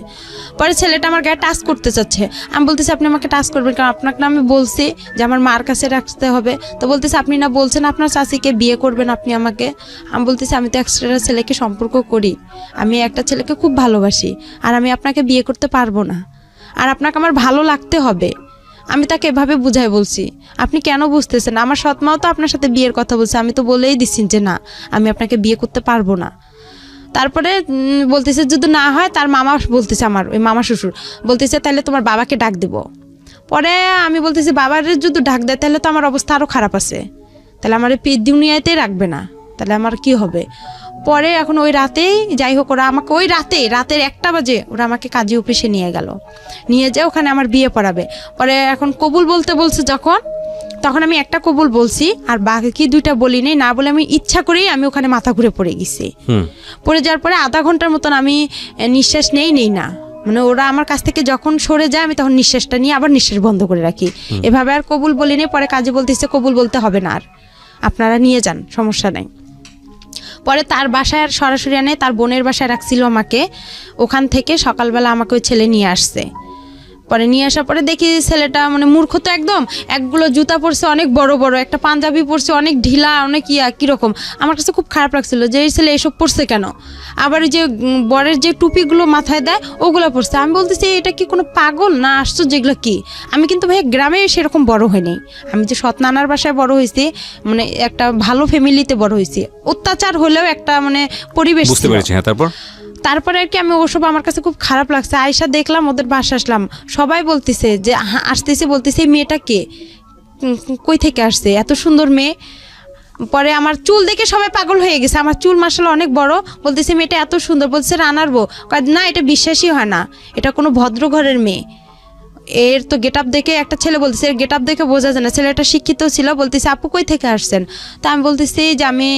পরে ছেলেটা আমার গায়ে টাচ করতে চাচ্ছে। আমি বলতেছি আপনি আমাকে টাচ করবেন কারণ আপনাকে না আমি বলছি যে আমার মার কাছে রাখতে হবে। তো বলতেছে আপনি না বলছেন আপনার চাচিকে বিয়ে করবেন আপনি আমাকে। আমি বলতেছি আমি তো একটা ছেলেকে সম্পর্ক করি, আমি একটা ছেলেকে খুব ভালোবাসি, আর আমি আপনাকে বিয়ে করতে পারবো না, আর আপনাকে আমার ভালো লাগতে হবে। আমি তাকে এভাবে বুঝাই বলছি। আপনি কেন বুঝতেছেন? আমার সৎমাও তো আপনার সাথে বিয়ের কথা বলছে, আমি তো বলেই দিচ্ছি যে না আমি আপনাকে বিয়ে করতে পারবো না। তারপরে বলতেছে যদি না হয়, তার মামা বলতেছে, আমার ওই মামা শ্বশুর বলতেছে তাহলে তোমার বাবাকে ডাক দেবো। পরে আমি বলতেছি বাবার যদি ডাক দেয় তাহলে তো আমার অবস্থা আরও খারাপ আছে, তাহলে আমার এই দুনিয়াতেই রাখবে না, তাহলে আমার কি হবে। পরে এখন ওই রাতেই যাই হোক ওরা আমাকে ওই রাতের 1টা বাজে ওরা আমাকে কাজী অফিসে নিয়ে গেল, নিয়ে যায় ওখানে আমার বিয়ে পড়াবে। পরে এখন কবুল বলতে বলছে তখন আমি একটা কবুল বলছি, আর বাকি 2টা বলিনি। না বলে আমি ইচ্ছা করেই আমি ওখানে মাথা ঘুরে পড়ে গেছি। পড়ে যাওয়ার পরে আধা ঘন্টার মতন আমি নিঃশ্বাস নেই না, মানে ওরা আমার কাছ থেকে যখন সরে যায় আমি তখন নিঃশ্বাসটা নিয়ে আবার নিঃশ্বাস বন্ধ করে রাখি। এভাবে আর কবুল বলিনি। পরে কাজী বলতেছে কবুল বলতে হবে না, আর আপনারা নিয়ে যান, সমস্যা নাই। পরে তার বাসায় আর সরাসরি আনে, তার বোনের বাসায় রাখছিল আমাকে। ওখান থেকে সকালবেলা আমাকে ওই ছেলে নিয়ে আসছে। পরে নিয়ে আসার পরে দেখি ছেলেটা মানে মূর্খ তো একদম, একগুলো জুতা পরছে অনেক বড় বড়, একটা পাঞ্জাবি পরছে অনেক ঢিলা, অনেক কীরকম। আমার কাছে খুব খারাপ লাগছিল যে এই ছেলে এসব পরছে কেন। আবার ওই যে বরের যে টুপিগুলো মাথায় দেয় ওগুলো পরছে। আমি বলতেছি এটা কি কোনো পাগল না আশ্চর্য, যেগুলো কি। আমি কিন্তু ভাই গ্রামে সেরকম বড় হইনি, আমি যে সৎ নানার বাসায় বড় হয়েছি, মানে একটা ভালো ফ্যামিলিতে বড় হয়েছি। অত্যাচার হলেও একটা মানে পরিবেশ বুঝতে পেরেছি। হ্যাঁ, তারপরে আর কি আমি ওসব আমার কাছে খুব খারাপ লাগছে। আয়সা দেখলাম, ওদের বাসা আসলাম, সবাই বলতেছে যে আসতেছে, বলতেছে এই মেয়েটা কে, কই থেকে আসছে, এত সুন্দর মেয়ে। পরে আমার চুল দেখে সবাই পাগল হয়ে গেছে, আমার চুল মাশাআল্লাহ অনেক বড়, বলতেছে মেয়েটা এত সুন্দর, বলতেছে রানার বউ। না, এটা বিশ্বাসই হয় না, এটা কোনো ভদ্র ঘরের মেয়ে। এর তো গেট আপ দেখে, একটা ছেলে বলতেছে এর গেট আপ দেখে বোঝা যায় না, ছেলেটা শিক্ষিত ছিল। বলতেছে আপু কই থেকে আসছেন, তা আমি বলতেছি যে আমি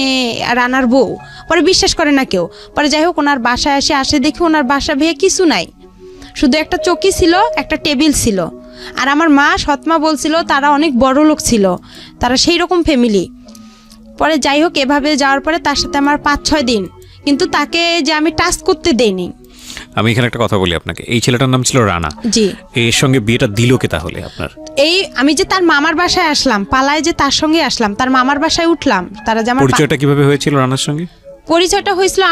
রানার বউ। পরে বিশ্বাস করে না কেউ। পরে যাই হোক, ওনার বাসায় আসে দেখি ওনার বাসা ভেয়ে কিছু নাই, শুধু একটা চৌকি ছিল, একটা টেবিল ছিল। আর আমার মা সৎমা বলছিল তারা অনেক বড় লোক ছিল, তারা সেই রকম ফ্যামিলি। পরে যাই হোক, এভাবে যাওয়ার পরে তার সাথে আমার 5-6 দিন, কিন্তু তাকে যে আমি টাচ করতে দেইনি। আমি এখানে একটা কথা বলি আপনাকে, এই ছেলেটার নাম ছিল রানা। জি। এর সঙ্গে বিয়েটা দিল কে তাহলে আপনার? আমি যে তার মামার বাসায় আসলাম, পালায় যে তার সঙ্গে আসলাম, তার মামার বাসায় উঠলাম। তারা যে আমার পরিচয়টা কিভাবে হয়েছিল রানার সঙ্গে? পরিচয়টা হয়েছিল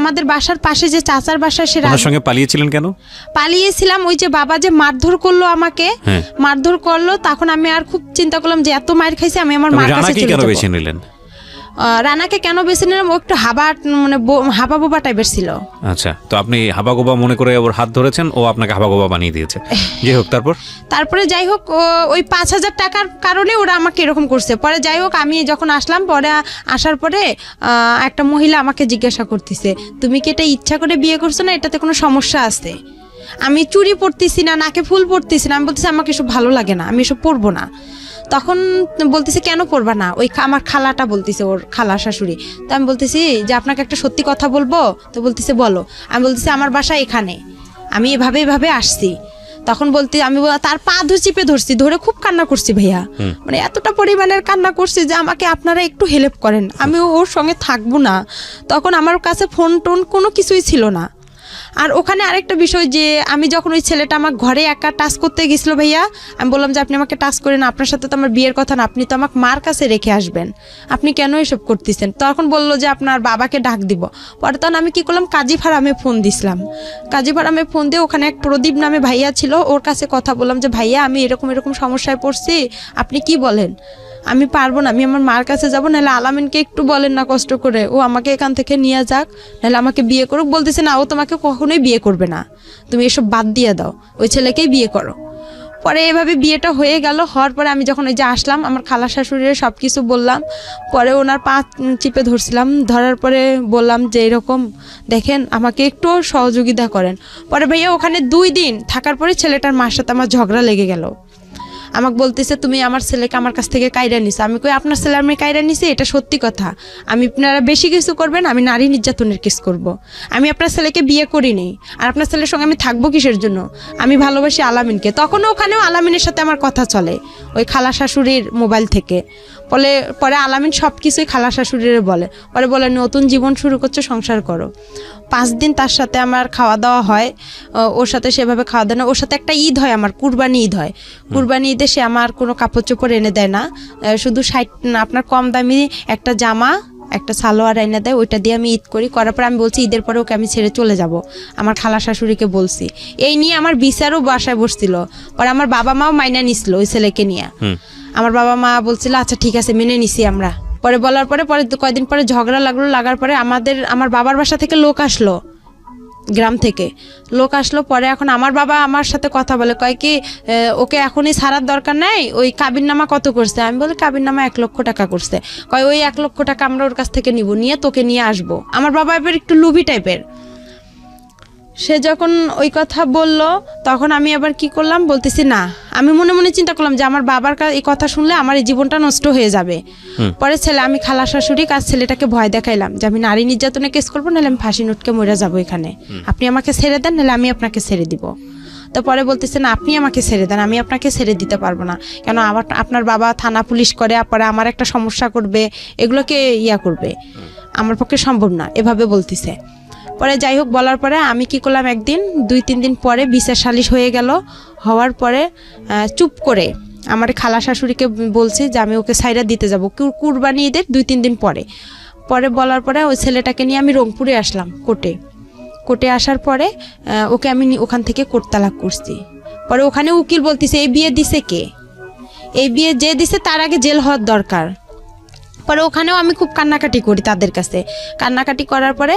আমাদের বাসার পাশে যে চাচার বাসা, সে ওনার সঙ্গে পালিয়েছিলেন কেন? পালিয়েছিলাম ওই যে বাবা যে মারধর করলো আমাকে, মারধর করলো, তখন আমি আর খুব চিন্তা করলাম যে এত মার খাইছি, আমি আমার মার কাছে চলে যাব। বেছে নিলেন রানাকে কেন বেছে নিলাম, ও একটু হাবা বোবা টাইপের ছিল। আচ্ছা, তো আপনি হাবাগোবা মনে করে ওর হাত ধরেছেন, ও আপনাকে হাবাগোবা বানিয়ে দিয়েছে। যাই হোক, তারপরে যাই হোক, ওই 5,000 টাকার কারণে ওরা আমাকে এরকম করছে। পরে যাই হোক, আমি যখন আসলাম, পরে আসার পরে একটা মহিলা আমাকে জিজ্ঞাসা করতেছে তুমি কি এটা ইচ্ছা করে বিয়ে করছো না, এটাতে কোনো সমস্যা আছে? আমি চুড়ি পরতেছি না, নাকে ফুল পরতেছি না, আমি বলতেছি আমাকে এসব ভালো লাগে না, আমি এসব পরবো না। তখন বলতেছে কেন পড়বা না, ওই আমার খালাটা বলতেছে, ওর খালা শাশুড়ি। তো আমি বলতেছি যে আপনাকে একটা সত্যি কথা বলবো? তো বলতেছে বলো। আমি বলতেছি আমার বাসা এখানে, আমি এভাবে আসছি। তখন আমি তার পা চিপে ধরছি, ধরে খুব কান্না করছি ভাইয়া, মানে এতটা পরিমাণের কান্না করছি যে আমাকে আপনারা একটু হেল্প করেন, আমি ওর সঙ্গে থাকবো না। তখন আমার কাছে ফোন টোন কোনো কিছুই ছিল না। আর ওখানে আরেকটা বিষয়, যে আমি যখন ওই ছেলেটা আমার ঘরে একা টাচ করতে গেছিলো ভাইয়া, আমি বললাম যে আপনি আমাকে টাচ করেন, আপনার সাথে তো আমার বিয়ের কথা না, আপনি তো আমাকে মার কাছে রেখে আসবেন, আপনি কেন এসব করতেছেন? তখন বললো যে আপনার বাবাকে ডাক দিব। পরে তখন আমি কি করলাম, কাজী ফার্মে ফোন দিছিলাম। কাজী ফার্মে ফোন দিয়ে ওখানে এক প্রদীপ নামে ভাইয়া ছিল, ওর কাছে কথা বললাম যে ভাইয়া আমি এরকম সমস্যায় পড়ছি, আপনি কি বলেন? আমি পারবো না, আমি আমার মার কাছে যাবো, নাহলে আলামিনকে একটু বলেন না কষ্ট করে, ও আমাকে এখান থেকে নিয়ে যাক, নাহলে আমাকে বিয়ে করুক। বলতেছে না, ও তোমাকে কখনোই বিয়ে করবে না, তুমি এসব বাদ দিয়ে দাও, ওই ছেলেকেই বিয়ে করো। পরে এভাবে বিয়েটা হয়ে গেল। হওয়ার পরে আমি যখন ওই যে আসলাম, আমার খালা শাশুড়ির সব কিছু বললাম। পরে ওনার পা চিপে ধরছিলাম, ধরার পরে বললাম যে এরকম দেখেন, আমাকে একটু সহযোগিতা করেন। পরে ভাইয়া ওখানে 2 দিন থাকার পরে ছেলেটার মার সাথে আমার ঝগড়া লেগে গেল। আমাকে বলতেছে তুমি আমার ছেলেকে আমার কাছ থেকে কাইরা নিছো। আমি কই আপনার ছেলে আমি কাইরা নিছি, এটা সত্যি কথা, আমি আপনারা বেশি কিছু করবেন, আমি নারী নির্যাতনের কেস করব। আমি আপনার ছেলেকে বিয়ে করিনি, আর আপনার ছেলের সঙ্গে আমি থাকবো কিসের জন্য? আমি ভালোবাসি আলামিনকে। তখন ওখানেও আলামিনের সাথে আমার কথা চলে ওই খালা শাশুড়ির মোবাইল থেকে। পরে আলামিন সব কিছুই খালা শাশুড়ির বলে নতুন জীবন শুরু করছো, সংসার করো। 5 দিন তার সাথে আমার খাওয়া দাওয়া হয়, ওর সাথে সেভাবে খাওয়া দাওয়া না। ওর সাথে একটা ঈদ হয়, আমার কুরবানি ঈদ হয়। কুরবানি ঈদে সে আমার কোনো কাপড় চোপড় এনে দেয় না, শুধু আপনার কম দামি একটা জামা, একটা সালোয়ার এনে দেয়, ওইটা দিয়ে আমি ঈদ করার পর আমি বলছি ঈদের পরে ওকে আমি ছেড়ে চলে যাব। আমার খালা শাশুড়িকে বলছি, এই নিয়ে আমার বিচারও বাসায় বসছিল। পরে আমার বাবা মাও মাইনা নিছিল ওই ছেলেকে নিয়ে। আমার বাবা মা বলছিল আচ্ছা ঠিক আছে, মেনে নিছি আমরা। পরে বলার পরে কয়েকদিন পরে ঝগড়া লাগার পরে আমার বাবার বাসা থেকে লোক আসলো, গ্রাম থেকে লোক আসলো। পরে এখন আমার বাবা আমার সাথে কথা বলে, কয় কি ওকে এখনই ছাড়ার দরকার নাই, ওই কাবিননামা কত করছে? আমি বলি কাবিননামা 1 লক্ষ টাকা করছে। কয় ওই 1 লক্ষ টাকা আমরা ওর কাছ থেকে নিব, নিয়ে তোকে নিয়ে আসবো। আমার বাবা এবার একটু লুভি টাইপের, সে যখন ওই কথা বলল তখন আমি আবার কি করলাম, বলতেছি না, আমি মনে মনে চিন্তা করলাম যে আমার বাবার এই কথা শুনলে আমার এই জীবনটা নষ্ট হয়ে যাবে। পরে আমি খালা শাশুড়ি কাজ ছেলেটাকে ভয় দেখাইলাম যে আমি নারী নির্যাতনে কেস করবো, নাহলে আমি ফাঁসি নোটকে মরে যাবো এখানে, আপনি আমাকে ছেড়ে দেন, নাহলে আমি আপনাকে ছেড়ে দিব। তো পরে বলতেছে না, আপনি আমাকে ছেড়ে দেন, আমি আপনাকে ছেড়ে দিতে পারবো না, কেন আপনার বাবা থানা পুলিশ করে, পরে আমার একটা সমস্যা করবে, এগুলোকে করবে, আমার পক্ষে সম্ভব না, এভাবে বলতেছে। পরে যাই হোক বলার পরে আমি কি করলাম, একদিন 2-3 দিন পরে বিচার সালিশ হয়ে গেল। হওয়ার পরে চুপ করে আমার খালা শাশুড়িকে বলছি যে আমি ওকে সাইরা দিতে যাব কুরবানি ঈদের 2-3 দিন পরে। বলার পরে ওই ছেলেটাকে নিয়ে আমি রংপুরে আসলাম কোর্টে আসার পরে ওকে আমি ওখান থেকে কোর্ট তালাক করছি। পরে ওখানে উকিল বলতেছে এই বিয়ে দিছে কে, এই বিয়ে যে দিছে তার আগে জেল হওয়ার দরকার। পরে ওখানেও আমি খুব কান্নাকাটি করি তাদের কাছে। কান্নাকাটি করার পরে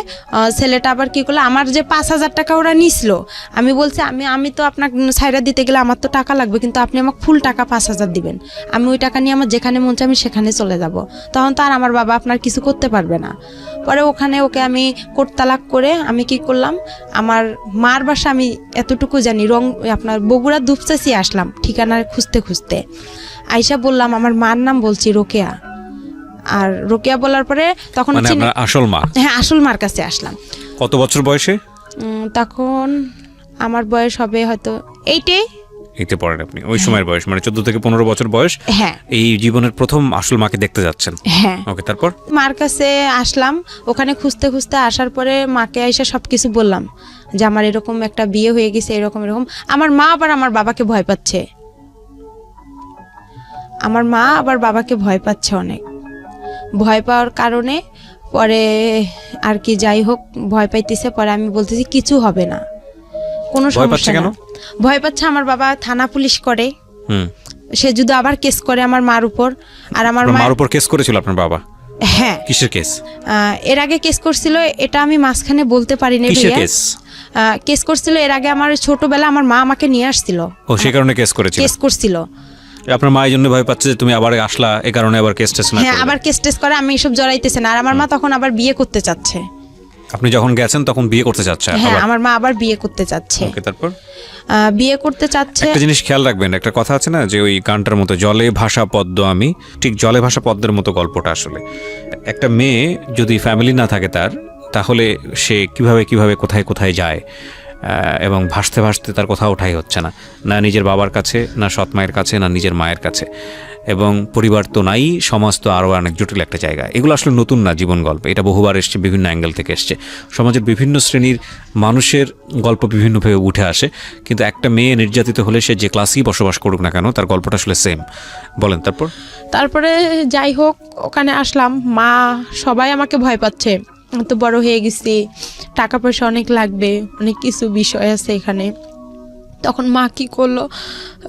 ছেলেটা আবার কী করলো, আমার যে 5,000 টাকা ওরা নিছিল, আমি বলছি আমি তো আপনাকে সাইরা দিতে গেলে আমার তো টাকা লাগবে, কিন্তু আপনি আমাকে ফুল টাকা 5,000 দিবেন, আমি ওই টাকা নিয়ে আমার যেখানে মন চায় আমি সেখানে চলে যাব। তখন তো আর আমার বাবা আপনার কিছু করতে পারবে না। পরে ওখানে ওকে আমি কোর্ট তালাক করে আমি কি করলাম, আমার মার বাসা আমি এতটুকু জানি আপনার বগুড়া দুপচাচি আসলাম ঠিকানা খুঁজতে খুঁজতে। আইসা বললাম আমার মার নাম বলছি রোকেয়া। আর রোকেয়া বলার পরে তখন মানে আপনার আসল মা? হ্যাঁ, আসল মার কাছে আসলাম। কত বছর বয়সে? তখন আমার বয়স হবে হয়তো এইটে পড়েন আপনি, ওই সময়ের বয়স মানে 14 থেকে 15 বছর বয়স। হ্যাঁ, এই জীবনের প্রথম আসল মাকে দেখতে যাচ্ছেন। হ্যাঁ, ওকে, তারপর মার কাছে আসলাম। ওখানে খুঁজতে খুঁজতে আসার পরে মাকে এসে সবকিছু বললাম যে আমার এরকম একটা বিয়ে হয়ে গেছে, এরকম। আমার মা আবার আমার বাবাকে ভয় পাচ্ছে, অনেক ভয় পাওয়ার কারণে পরে আর কি যাই হোক ভয় পাইতেছে। পরে আমি বলতেছি কিছু হবে না, কোনো সমস্যা না। ভয় পাচ্ছে আমার বাবা থানা পুলিশ করে, সে যদি আবার কেস করে আমার মার উপর। আর আমার মার উপর কেস করেছিল আপনার বাবা? হ্যাঁ। কিসের কেস? এর আগে কেস করছিল, এটা আমি মাঝখানে বলতে পারিনি। কিসের কেস? কেস করছিল এর আগে আমার ছোটবেলা আমার মা আমাকে নিয়ে আসছিল, ও সেই কারণে কেস করছিল। আপনার মা এই জন্য ভয় পাচ্ছে যে তুমি আবার আসলা, এই কারণে আবার কেস টেস না। হ্যাঁ, আবার কেস টেস করে, আমি এসব জড়াইতেছে না। আর আমার মা তখন আবার বিয়ে করতে চাচ্ছে। আপনি যখন গেছেন তখন বিয়ে করতে চাচ্ছে? হ্যাঁ, আমার মা আবার বিয়ে করতে চাচ্ছে। ওকে, তারপর বিয়ে করতে চাচ্ছে। একটা জিনিস খেয়াল রাখবেন, একটা কথা আছে না যে ওই গানটার মতো জলে ভাসা পদ্ম আমি, ঠিক জলে ভাসা পদ্মের মতো গল্পটা আসলে। একটা মেয়ে যদি ফ্যামিলি না থাকে তাহলে সে কিভাবে কোথায় কোথায় যায়, এবং ভাসতে ভাসতে তার কোথাও ওঠাই হচ্ছে না, না নিজের বাবার কাছে, না সৎ মায়ের কাছে, না নিজের মায়ের কাছে। এবং পরিবার তো নাই, সমাজ তো আরও অনেক জটিল একটা জায়গা। এগুলো আসলে নতুন না জীবন গল্প, এটা বহুবার এসছে, বিভিন্ন অ্যাঙ্গেল থেকে এসছে। সমাজের বিভিন্ন শ্রেণীর মানুষের গল্প বিভিন্নভাবে উঠে আসে, কিন্তু একটা মেয়ে নির্যাতিত হলে সে যে ক্লাসেই বসবাস করুক না কেন তার গল্পটা আসলে সেম। বলেন তারপরে যাই হোক ওখানে আসলাম, মা সবাই আমাকে ভয় পাচ্ছে, তো বড় হয়ে গেছি, টাকা পয়সা অনেক লাগবে, অনেক কিছু বিষয় আছে এখানে। তখন মা কি করলো,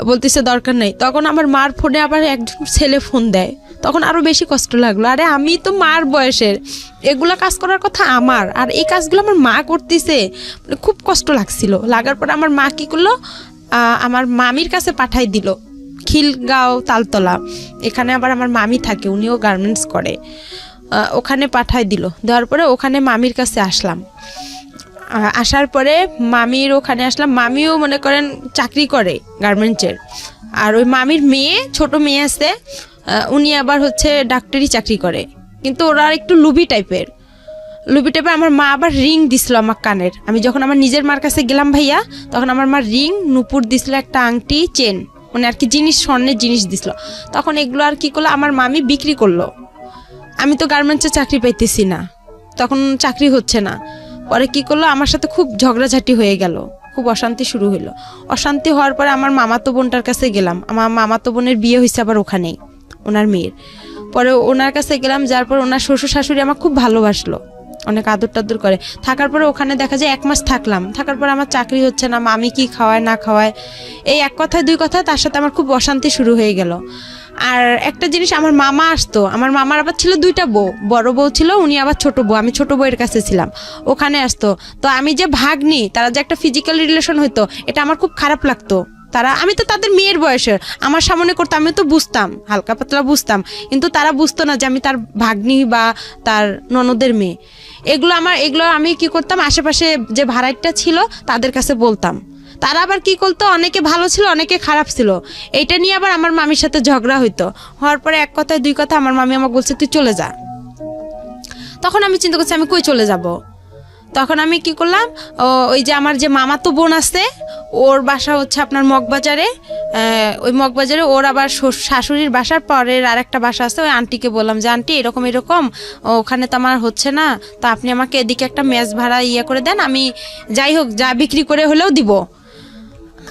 বলতেছে দরকার নেই। তখন আমার মার ফোনে আবার একজন ছেলে ফোন দেয়, তখন আরো বেশি কষ্ট লাগলো। আরে আমি তো মার বয়সের, এগুলা কাজ করার কথা আমার, আর এই কাজগুলো আমার মা করতেছে, খুব কষ্ট লাগছিল। লাগার পরে আমার মা কি করলো, আমার মামির কাছে পাঠাই দিল, খিলগাঁও তালতলা, এখানে আবার আমার মামি থাকে, উনিও গার্মেন্টস করে, ওখানে পাঠাই দিল। দেওয়ার পরে ওখানে মামির কাছে আসলাম। আসার পরে মামির ওখানে আসলাম, মামিও মনে করেন চাকরি করে গার্মেন্টসের। আর ওই মামির মেয়ে, ছোট মেয়ে আছে, উনি আবার হচ্ছে ডাক্তারি চাকরি করে, কিন্তু ওরা একটু লুবি টাইপের। আমার মা আবার রিং দিছিল আমার কানের। আমি যখন আমার নিজের মার কাছে গেলাম ভাইয়া, তখন আমার মা রিং, নুপুর দিছিল, একটা আংটি, চেন, মানে আর কি জিনিস, স্বর্ণের জিনিস দিছিল। তখন এগুলো আর কি করলো, আমার মামি বিক্রি করলো। আমি তো গার্মেন্টসে চাকরি পাইতেছি না, তখন চাকরি হচ্ছে না। পরে কি করলো, আমার সাথে খুব ঝগড়াঝাটি হয়ে গেল, খুব অশান্তি শুরু হইলো। অশান্তি হওয়ার পরে আমার মামাতো বোনটার কাছে গেলাম, আমার মামাতো বোনের বিয়ে হয়েছে আবার ওখানেই, ওনার মেয়ের। পরে ওনার কাছে গেলাম, যার পর ওনার শ্বশুর শাশুড়ি আমার খুব ভালোবাসলো, অনেক আদর টাদর করে। থাকার পরে ওখানে দেখা যায় 1 মাস থাকলাম, থাকার পরে আমার চাকরি হচ্ছে না, মামি কি খাওয়ায় না খাওয়ায়, এই এক কথায় দুই কথায় তার সাথে আমার খুব অশান্তি শুরু হয়ে গেল। আর একটা জিনিস, আমার মামা আসতো, আমার মামার আবার ছিল 2টা বউ, বড় বউ ছিল, উনি আবার ছোট বউ, আমি ছোট বউয়ের কাছে ছিলাম, ওখানে আসতো। তো আমি যে ভাগ্নি, তারা যে একটা ফিজিক্যাল রিলেশন হইতো, এটা আমার খুব খারাপ লাগতো। আমি তো তাদের মেয়ের বয়সের, আমার সামনে করতো, আমি তো বুঝতাম, হালকা পাতলা বুঝতাম, কিন্তু তারা বুঝতো না যে আমি তার ভাগ্নি বা তার ননদের মেয়ে। এগুলো আমি কি করতাম, আশেপাশে যে ভাড়াইটা ছিল তাদের কাছে বলতাম। তারা আবার কি করতো, অনেকে ভালো ছিল, অনেকে খারাপ ছিল। এইটা নিয়ে আবার আমার মামির সাথে ঝগড়া হইতো। হওয়ার পরে এক কথায় দুই কথা আমার মামি আমাকে বলছে তুই চলে যা। তখন আমি চিন্তা করছি আমি কই চলে যাব। তখন আমি কি করলাম, ওই যে আমার যে মামাতো বোন আছে, ওর বাসা হচ্ছে আপনার মগবাজারে, ওই মগবাজারে ওর আবার শাশুড়ির বাসার পরের আর একটা বাসা আছে, ওই আন্টিকে বললাম যে আন্টি এরকম ওখানে তো আমার হচ্ছে না, তো আপনি আমাকে এদিকে একটা মেস ভাড়া করে দেন, আমি যাই হোক যা বিক্রি করে হলেও দিব।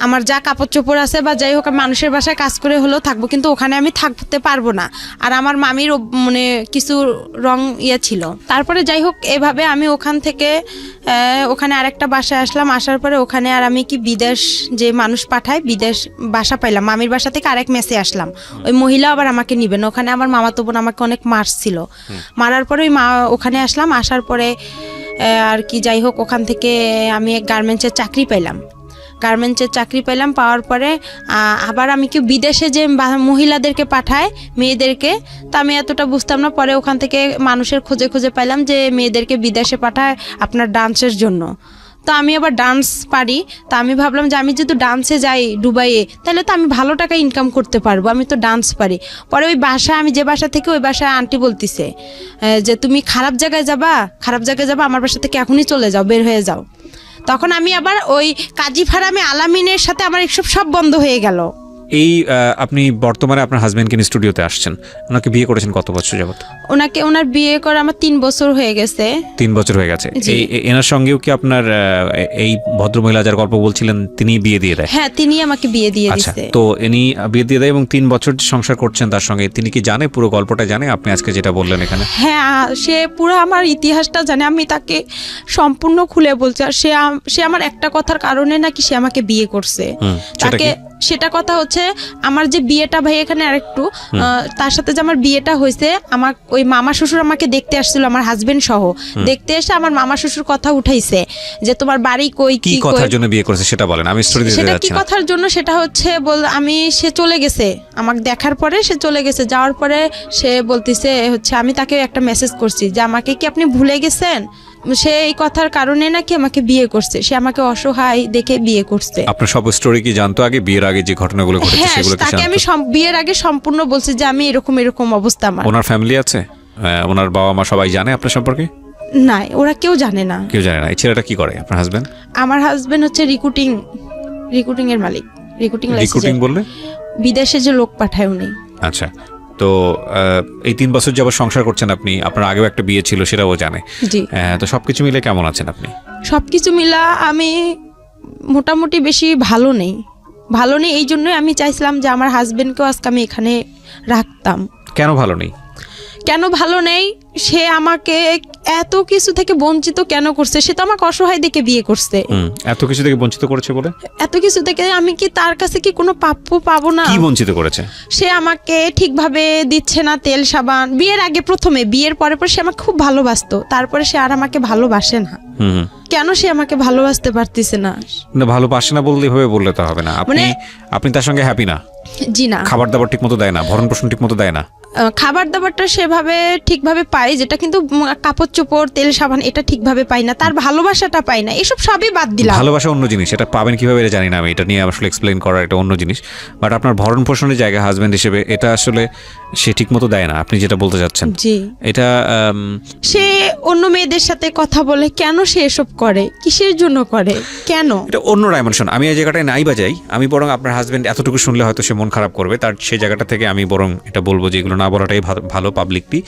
আমার যা কাপড় চোপড় আছে বা যাই হোক আমি মানুষের বাসায় কাজ করে হলেও থাকবো, কিন্তু ওখানে আমি থাকতে পারবো না। আর আমার মামির মানে কিছু রং ছিল। তারপরে যাই হোক এভাবে আমি ওখান থেকে ওখানে আরেকটা বাসায় আসলাম। আসার পরে ওখানে আর আমি কি বিদেশ যে মানুষ পাঠায়, বিদেশ বাসা পাইলাম। মামির বাসা থেকে আরেক মেসে আসলাম। ওই মহিলা আবার আমাকে নিবেন। ওখানে আমার মামাতো বোন আমাকে অনেক মারছিল। মারার পরে ওই ওখানে আসলাম। আসার পরে আর কি যাই হোক ওখান থেকে আমি এক গার্মেন্টসের চাকরি পাইলাম। পাওয়ার পরে আবার আমি কি বিদেশে যে মহিলাদেরকে পাঠায় মেয়েদেরকে, তা আমি এতটা বুঝতাম না। পরে ওখান থেকে মানুষের খোঁজে খোঁজে পাইলাম যে মেয়েদেরকে বিদেশে পাঠায় আপনার ডান্সের জন্য। তো আমি আবার ডান্স পারি। তা আমি ভাবলাম যে আমি যদি ডান্সে যাই দুবাইয়ে, তাহলে তো আমি ভালো টাকা ইনকাম করতে পারবো, আমি তো ডান্স পারি। পরে ওই বাসা, আমি যে বাসা থেকে, ওই বাসায় আন্টি বলতিছে যে তুমি খারাপ জায়গায় যাবা, আমার বাসা থেকে এখনই চলে যাও, বের হয়ে যাও। তখন আমি আবার ওই কাজী ফারামে আলামিনের সাথে আমার এসব সব বন্ধ হয়ে গেল। এই আপনি বর্তমানে আপনার হাজবেন্ডকে নিয়ে স্টুডিওতে আসছেন, ওনাকে বিয়ে করেছেন কত বছর যাবত? ওনার বিয়ে করে আমার 3 বছর হয়ে গেছে। 3 বছর হয়ে গেছে। এনার সঙ্গেও কি আপনার এই ভদ্রমহিলা যার গল্প বলছিলেন তিনি বিয়ে দিয়ে দেয়? হ্যাঁ, তিনি আমাকে বিয়ে দিয়ে দিয়েছে। তো ইনি বিয়ে দিয়ে দেয় এবং 3 বছর যে সংসার করছেন তার সঙ্গে, তিনি কি জানে পুরো গল্পটা জানে আপনি আজকে যেটা বললেন এখানে? হ্যাঁ, সে পুরো আমার ইতিহাসটা জানে। আমি তাকে সম্পূর্ণ খুলে বলছি। আর সে আমার একটা কথার কারণে নাকি সে আমাকে বিয়ে করছে। তাকে সেটা কথা হচ্ছে আমার যে বিয়েটা, ভাই এখানে আরেকটু তার সাথে যে আমার বিয়েটা হয়েছে, আমার ওই মামা শ্বশুর আমাকে দেখতে আসছিল, আমার হাজবেন্ড সহ দেখতে এসে আমার মামা শ্বশুর কথা উঠাইছে যে তোমার বাড়ি কই, কি কথার জন্য বিয়ে করেছে সেটা বলেন, আমি স্টোরি দিতে যাচ্ছি না। সেটা কি কথার জন্য, সেটা হচ্ছে সে চলে গেছে আমাকে দেখার পরে, সে চলে গেছে। যাওয়ার পরে সে বলতিছে হচ্ছে, আমি তাকে একটা মেসেজ করছি যে আমাকে কি আপনি ভুলে গেছেন। সে এই কথার কারণে নাকি আমাকে বিয়ে করছে। সে আমাকে অসহায় দেখে বিয়ে করছে। আপনার সব স্টোরি কি জানতো আগে, বিয়ের আগে যে ঘটনাগুলো ঘটেছে সেগুলো কি জানতো? তাকে আমি বিয়ের আগে সম্পূর্ণ বলছি যে আমি এরকম অবস্থা আমার। ওনার ফ্যামিলি আছে, ওনার বাবা মা সবাই জানে আপনার সম্পর্কে? না, ওরা কেউ জানে না। এই ছেলেটা কি করে আপনার হাজবেন্ড? আমার হাজবেন্ড হচ্ছে রিক্রুটিং এর মালিক। রিক্রুটিং বললে বিদেশে যে লোক পাঠায় উনি। আচ্ছা, তো এই 3 বছর যাবত সংসার করছেন আপনি, আপনার আগেও একটা বিয়ে ছিল সেটাও জানে। জি। তো সবকিছু মিলে কেমন আছেন আপনি? সবকিছু মিলা আমি মোটামুটি বেশি ভালো নেই। এই জন্যই আমি চাইছিলাম যে আমার হাজবেন্ডকেও আজকে আমি এখানে রাখতাম। কেন ভালো নেই? সে আমাকে এত কিছু থেকে বঞ্চিত কেন করছে? সে তো আমাকে অসহায় দেখে বিয়ে করছে। এত কিছু থেকে বঞ্চিত করেছে বলে? এত কিছু থেকে আমি কি তার কাছে কি কোনো প্রাপ্য পাবো না? কি বঞ্চিত করেছে? সে আমাকে ঠিকভাবে দিচ্ছে না তেল সাবান। বিয়ের আগে প্রথমে, বিয়ের পরে সে আমাকে খুব ভালোবাসতো, তারপরে সে আর আমাকে ভালোবাসে না। কেন সে আমাকে ভালোবাসতে পারতেছে না? ভালোবাসে না বললে এভাবে বললে তো হবে না। আপনি তার সঙ্গে হ্যাপি না? জি না। খাবার দাবার ঠিক মতো দেয় না, ভরণ পোষণ ঠিক মতো দেয় না? খাবার দাবারটা সেভাবে ঠিকভাবে পাই, যেটা কিন্তু কাপড় চোপড় তেল সাবান এটা ঠিকভাবে পাই না। তার ভালোবাসাটা পাই না। এসব সবই বাদ দিলাম। ভালোবাসা অন্য জিনিস, এটা পাবেন কিভাবে এটা জানি না আমি, এটা নিয়ে আসলে এক্সপ্লেইন করা এটা অন্য জিনিস। বাট আপনার ভরণ পোষণের জায়গা হাজবেন্ড হিসেবে এটা আসলে সে ঠিক মতো দেয় না, আপনি যেটা বলতে চাচ্ছেন। জি। এটা সে অন্য মেয়েদের সাথে কথা বলে, কেন সে এসব করে? কিসের জন্য করে? কেন? এটা অন্য ডাইমেনশন। আমি এই জায়গাটায় নাই বাজাই, আমি বরং আপনার হাজবেন্ড এতটুকু শুনলে হয়তো সে মন খারাপ করবে, তার সেই জায়গাটা থেকে আমি বরং এটা বলবো যে এগুলো না বলাটাই ভালো পাবলিকলি,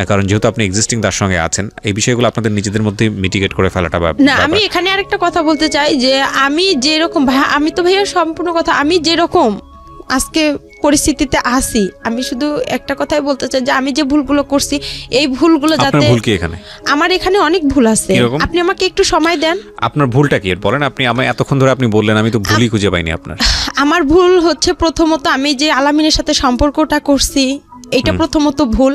কারণ যেহেতু আপনি এক্সিস্টিং তার সঙ্গে আছেন, এই বিষয়গুলো আপনাদের নিজেদের মধ্যে মিটিগেট করে ফেলাটা না। আমি এখানে আরেকটা কথা বলতে চাই যে আমি যেরকম আমি তো ভাইয়া সম্পূর্ণ কথা, আমি যেরকম আজকে পরিস্থিতিতে আসি, আমি শুধু একটা কথাই বলতে চাই যে আমি যে ভুলগুলো করছি, এই ভুলগুলো যাতে। ভুল কি এখানে? আমার এখানে অনেক ভুল আছে। আপনি আমাকে একটু সময় দেন। আপনার ভুলটা কি বলেন? আপনি আমায় এতক্ষণ ধরে আপনি বললেন, আমি তো ভুলই খুঁজে পাইনি আপনার। আমার ভুল হচ্ছে প্রথমত আমি যে আলামিনের সাথে সম্পর্কটা করছি, এটা প্রথমত ভুল।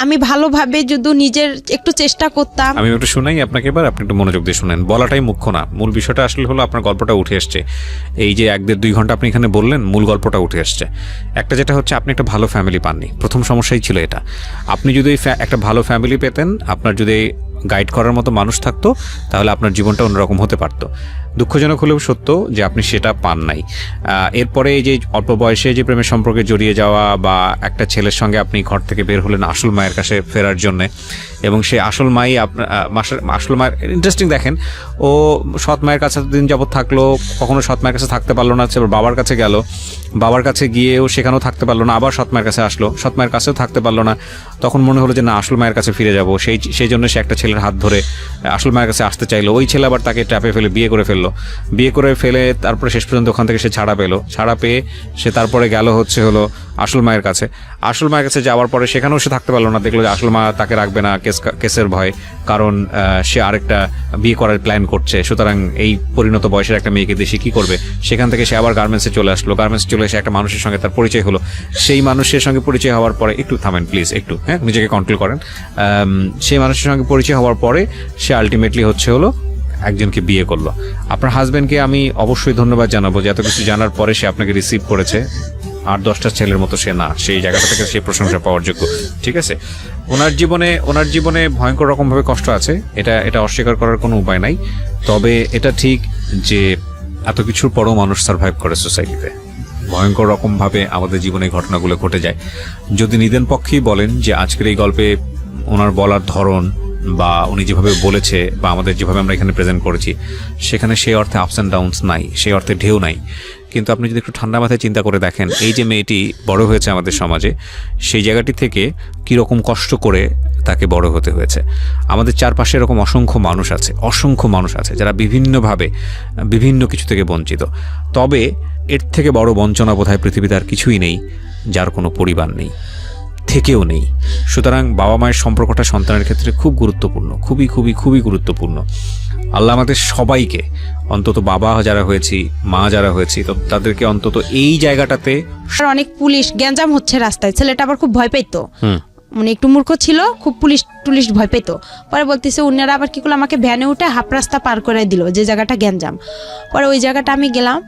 আমি ভালোভাবে যদি নিজের একটু চেষ্টা করতাম। আমি একটু শোনাই আপনাকে এবার, আপনি একটু মনোযোগ দিয়ে শুনেন। বলাটাই মুখ্য না, মূল বিষয়টা আসলে হলো আপনার গল্পটা উঠে আসছে। এই যে 1-1.5-2 ঘন্টা আপনি এখানে বললেন, মূল গল্পটা উঠে আসছে। একটা যেটা হচ্ছে আপনি একটা ভালো ফ্যামিলি পাননি, প্রথম সমস্যাই ছিল এটা। আপনি যদি একটা ভালো ফ্যামিলি পেতেন, আপনার যদি গাইড করার মতো মানুষ থাকতো, তাহলে আপনার জীবনটা অন্যরকম হতে পারতো। দুঃখজনক হলেও সত্য যে আপনি সেটা পান নাই। এরপরে এই যে অল্প বয়সে যে প্রেমের সম্পর্কে জড়িয়ে যাওয়া, বা একটা ছেলের সঙ্গে আপনি ঘর থেকে বের হলেন আসল মায়ের কাছে ফেরার জন্যে, এবং সেই আসল মাই আসল মায়ের ইন্টারেস্টিং দেখেন, ও সৎ মায়ের কাছে দিন যাবত থাকলো, কখনো সৎ মায়ের কাছে থাকতে পারলো না, বাবার কাছে গেল, বাবার কাছে গিয়েও সেখানেও থাকতে পারলো না, আবার সৎ মায়ের কাছে আসলো, সৎ মায়ের কাছেও থাকতে পারলো না। তখন মনে হলো যে না, আসল মায়ের কাছে ফিরে যাবো। সেই জন্য সে একটা ছেলের হাত ধরে আসল মায়ের কাছে আসতে চাইলো। ওই ছেলে আবার তাকে ট্র্যাপে ফেলে বিয়ে করে ফেললো। ফেললো, বিয়ে করে ফেলে তারপরে শেষ পর্যন্ত ওখান থেকে সে ছাড়া পেলো, ছাড়া পেয়ে সে তারপরে গেল হচ্ছে হলো আসল মায়ের কাছে। আসল মায়ের কাছে যাওয়ার পরে সেখানেও সে থাকতে পারলো না, দেখলো যে আসল মা তাকে রাখবে না কেসের ভয়, কারণ সে আরেকটা বিয়ে করার প্ল্যান করছে। সুতরাং এই পরিণত বয়সের একটা মেয়েকে দেশে কি করবে, সেখান থেকে সে আবার গার্মেন্টসে চলে আসলো। গার্মেন্টসে চলে এসে একটা মানুষের সঙ্গে তার পরিচয় হলো। সেই মানুষের সঙ্গে পরিচয় হওয়ার পরে, একটু থামেন প্লিজ, একটু হ্যাঁ নিজেকে কন্ট্রোল করেন। সেই মানুষের সঙ্গে পরিচয় হওয়ার পরে সে আলটিমেটলি হচ্ছে হলো একজনকে বিয়ে করলো। আপনার হাজবেন্ডকে আমি অবশ্যই ধন্যবাদ জানাবো যে এত কিছু জানার পরে সে আপনাকে রিসিভ করেছে। 8-10টা ছেলের মতো সে না, সেই জায়গাটা থেকে সে প্রশংসা পাওয়ার যোগ্য। ঠিক আছে, ওনার জীবনে ভয়ঙ্কর রকমভাবে কষ্ট আছে, এটা অস্বীকার করার কোনো উপায় নাই। তবে এটা ঠিক যে এত কিছুর পরও মানুষ সার্ভাইভ করে সোসাইটিতে। ভয়ঙ্কর রকমভাবে আমাদের জীবনে ঘটনাগুলো ঘটে যায়। যদি নিদেন পক্ষেই বলেন যে আজকের এই গল্পে ওনার বলার ধরন বা উনি যেভাবে বলেছে বা আমাদের যেভাবে আমরা এখানে প্রেজেন্ট করেছি, সেখানে সেই অর্থে আপস অ্যান্ড ডাউনস নাই, সেই অর্থে ঢেউ নাই। কিন্তু আপনি যদি একটু ঠান্ডা মাথায় চিন্তা করে দেখেন, এই যে মেয়েটি বড় হয়েছে আমাদের সমাজে, সেই জায়গাটি থেকে কীরকম কষ্ট করে তাকে বড় হতে হয়েছে। আমাদের চারপাশে এরকম অসংখ্য মানুষ আছে যারা বিভিন্নভাবে বিভিন্ন কিছু থেকে বঞ্চিত। তবে এর থেকে বড় বঞ্চনা বোধহয় পৃথিবীতে আর কিছুই নেই, যার কোনো পরিবার নেই, থেকেও নেই। সুতরাং বাবা মায়ের সম্পর্কটা সন্তানের ক্ষেত্রে খুব গুরুত্বপূর্ণ, খুবই খুবই খুবই গুরুত্বপূর্ণ। আল্লাহ আমাদের সবাইকে, অন্তত বাবা যারা হয়েছি, মা যারা হয়েছি, তো তাদেরকে অন্তত এই জায়গাটাতে। অনেক পুলিশ গ্যাঞ্জাম হচ্ছে রাস্তায়, ছেলেটা আবার খুব ভয় পেতো, মানে একটু মূর্খ ছিল, খুব পুলিশ ভয় পেত। পরে বলতেছে উনারা আবার কি করলো, আমাকে ভ্যানে উঠে হাফ রাস্তা পার করে দিল, যে জায়গাটা গ্যাঞ্জাম। পরে ওই জায়গাটা আমি গেলাম,